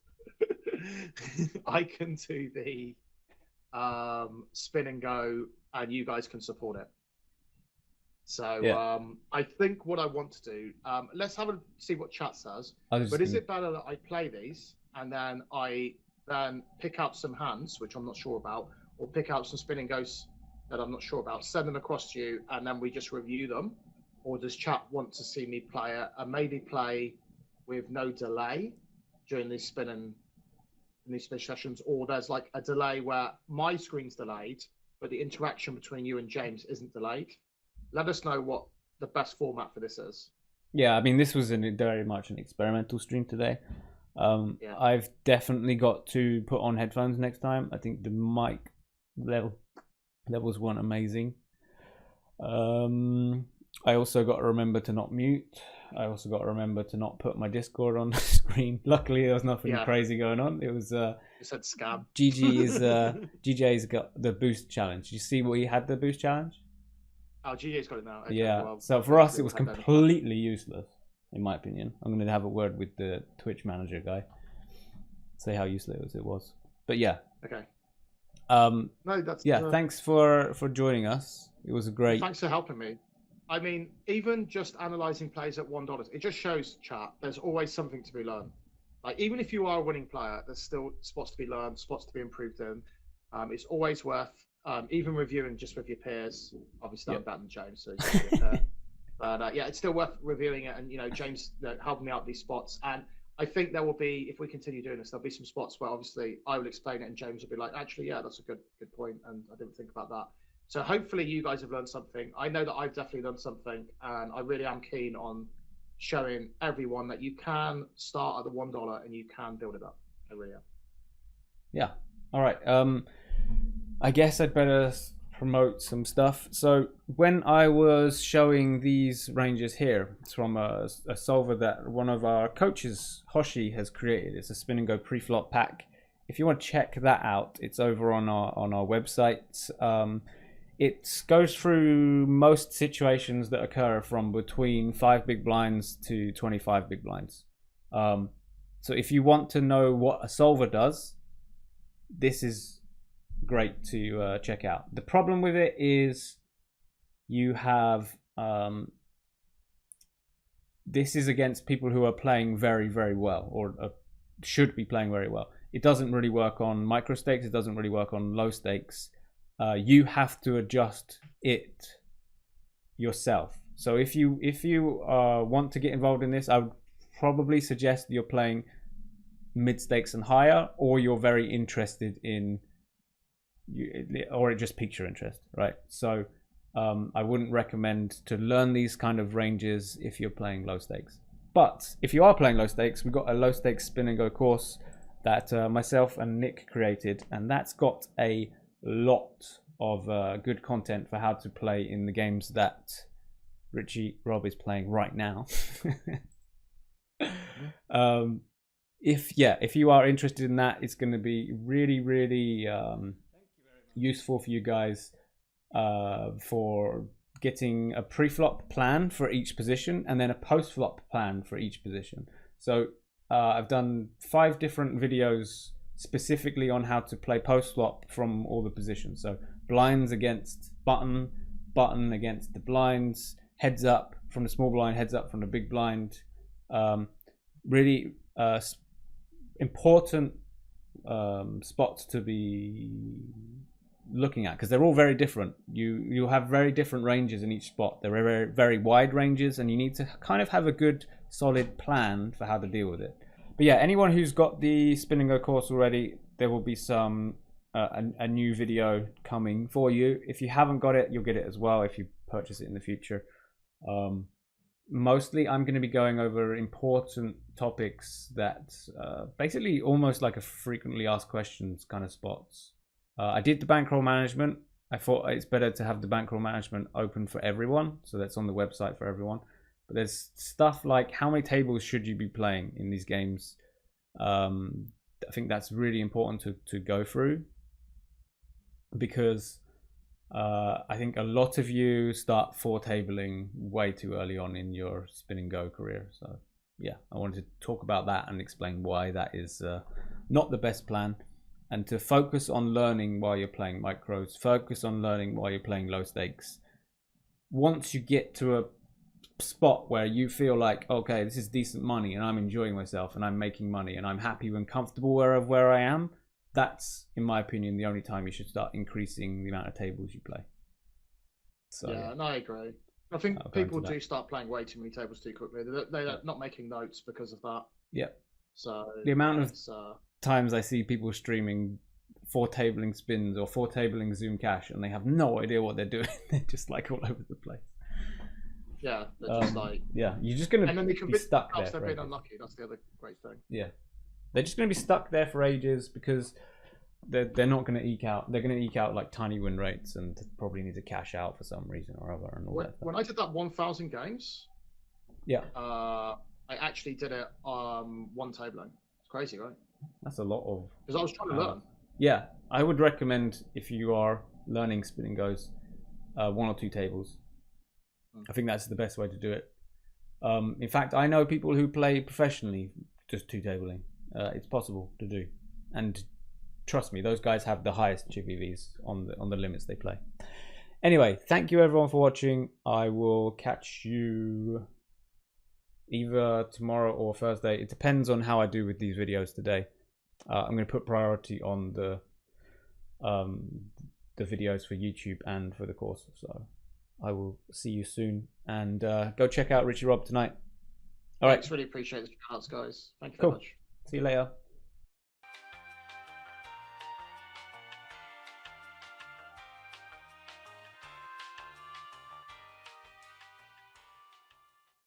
B: I can do the spin and go, and you guys can support it. So I think what I want to do, let's see what chat says. But is it better that I play these and then I pick out some hands, which I'm not sure about, or pick out some spin and goes that I'm not sure about, send them across to you, and then we just review them? Or does chat want to see me play it and maybe play with no delay during these spin sessions, or there's like a delay where my screen's delayed, but the interaction between you and James isn't delayed? Let us know what the best format for this is. Yeah,
A: I mean, this was very much an experimental stream today. I've definitely got to put on headphones next time. I think the mic levels weren't amazing. I also got to remember to not mute. I also got to remember to not put my Discord on the screen. Luckily, there was nothing crazy going on. It was
B: you said scam.
A: GG's got the boost challenge. You see what he had the boost challenge?
B: Oh, GA's got it now. Okay,
A: Yeah.
B: well,
A: So for us, it
B: we'll
A: was
B: head over.
A: completely useless, in my opinion. I'm going to have a word with the Twitch manager guy, say how useless it was. But yeah.
B: Okay.
A: No,
B: that's
A: Thanks for joining us. It was a great.
B: Thanks for helping me. I mean, even just analysing plays at $1, it just shows, chat, there's always something to be learned. Like, even if you are a winning player, there's still spots to be learned, spots to be improved in. It's always worth even reviewing just with your peers. Obviously, I'm better than James, so but yeah, it's still worth reviewing it. And James helping me out these spots. And I think there will be, if we continue doing this, there'll be some spots where obviously I will explain it, and James will be like, actually, yeah, that's a good point, and I didn't think about that. So hopefully you guys have learned something. I know that I've definitely learned something, and I really am keen on showing everyone that you can start at the $1 and you can build it up. I really am.
A: Yeah. All right. I guess I'd better promote some stuff. So when I was showing these ranges here, it's from a solver that one of our coaches, Hoshi, has created. It's a spin and go pre-flop pack. If you want to check that out, it's over on our website. It goes through most situations that occur from between 5 big blinds to 25 big blinds. So if you want to know what a solver does, this is great to check out. The problem with it is you have this is against people who are playing very, very well, or should be playing very well. It doesn't really work on micro stakes. It doesn't really work on low stakes. You have to adjust it yourself. So if you want to get involved in this, I would probably suggest you're playing mid stakes and higher, or you're very interested in, or it just piques your interest, right? So I wouldn't recommend to learn these kind of ranges if you're playing low stakes. But if you are playing low stakes, we've got a low stakes spin and go course that myself and Nick created, and that's got a lot of good content for how to play in the games that RichyRob is playing right now. If you are interested in that, it's going to be really, really useful for you guys for getting a pre-flop plan for each position and then a post-flop plan for each position. So I've done 5 different videos specifically on how to play post-flop from all the positions. So blinds against button, button against the blinds, heads up from the small blind, heads up from the big blind. Really important spots to be looking at, because they're all very different. You have very different ranges in each spot. They're very, very wide ranges, and you need to kind of have a good solid plan for how to deal with it. But yeah, anyone who's got the spin and go course already, there will be some a new video coming for you. If you haven't got it, you'll get it as well if you purchase it in the future. Mostly I'm going to be going over important topics that basically almost like a frequently asked questions kind of spots. I did the bankroll management. I thought it's better to have the bankroll management open for everyone, so that's on the website for everyone. But there's stuff like how many tables should you be playing in these games. I think that's really important to go through, because I think a lot of you start 4-tabling way too early on in your spin and go career. So yeah, I wanted to talk about that and explain why that is not the best plan, and to focus on learning while you're playing micros, focus on learning while you're playing low stakes. Once you get to a spot where you feel like, okay, this is decent money and I'm enjoying myself and I'm making money and I'm happy and comfortable where I am, that's, in my opinion, the only time you should start increasing the amount of tables you play. So
B: yeah, no, I agree. I think people do start playing way too many tables too quickly. They're not making notes because of that.
A: Yeah.
B: So
A: the amount of times I see people streaming 4-tabling spins or 4-tabling Zoom cash and they have no idea what they're doing. They're just like all over the place.
B: Yeah, they're just like,
A: yeah, you're just gonna be stuck there.
B: They're being unlucky. That's the other great thing.
A: Yeah, they're just gonna be stuck there for ages because they're not gonna eke out. They're gonna eke out like tiny win rates and probably need to cash out for some reason or other. And all that.
B: When I did that 1,000 games,
A: yeah,
B: I actually did it 1-tabling. It's crazy, right?
A: That's a lot of.
B: Because I was trying to learn.
A: Yeah, I would recommend if you are learning spin and goes, 1 or 2 tables. I think that's the best way to do it. In fact, I know people who play professionally just two-tabling. It's possible to do, and trust me, those guys have the highest GPVs on the limits they play. Anyway, thank you everyone for watching. I will catch you either tomorrow or Thursday. It depends on how I do with these videos today. I'm going to put priority on the videos for YouTube and for the course. So I will see you soon, and go check out RichyRob tonight. All right.
B: Thanks, really appreciate the shout outs, guys. Thank you
A: Cool.
B: very much.
A: See you later.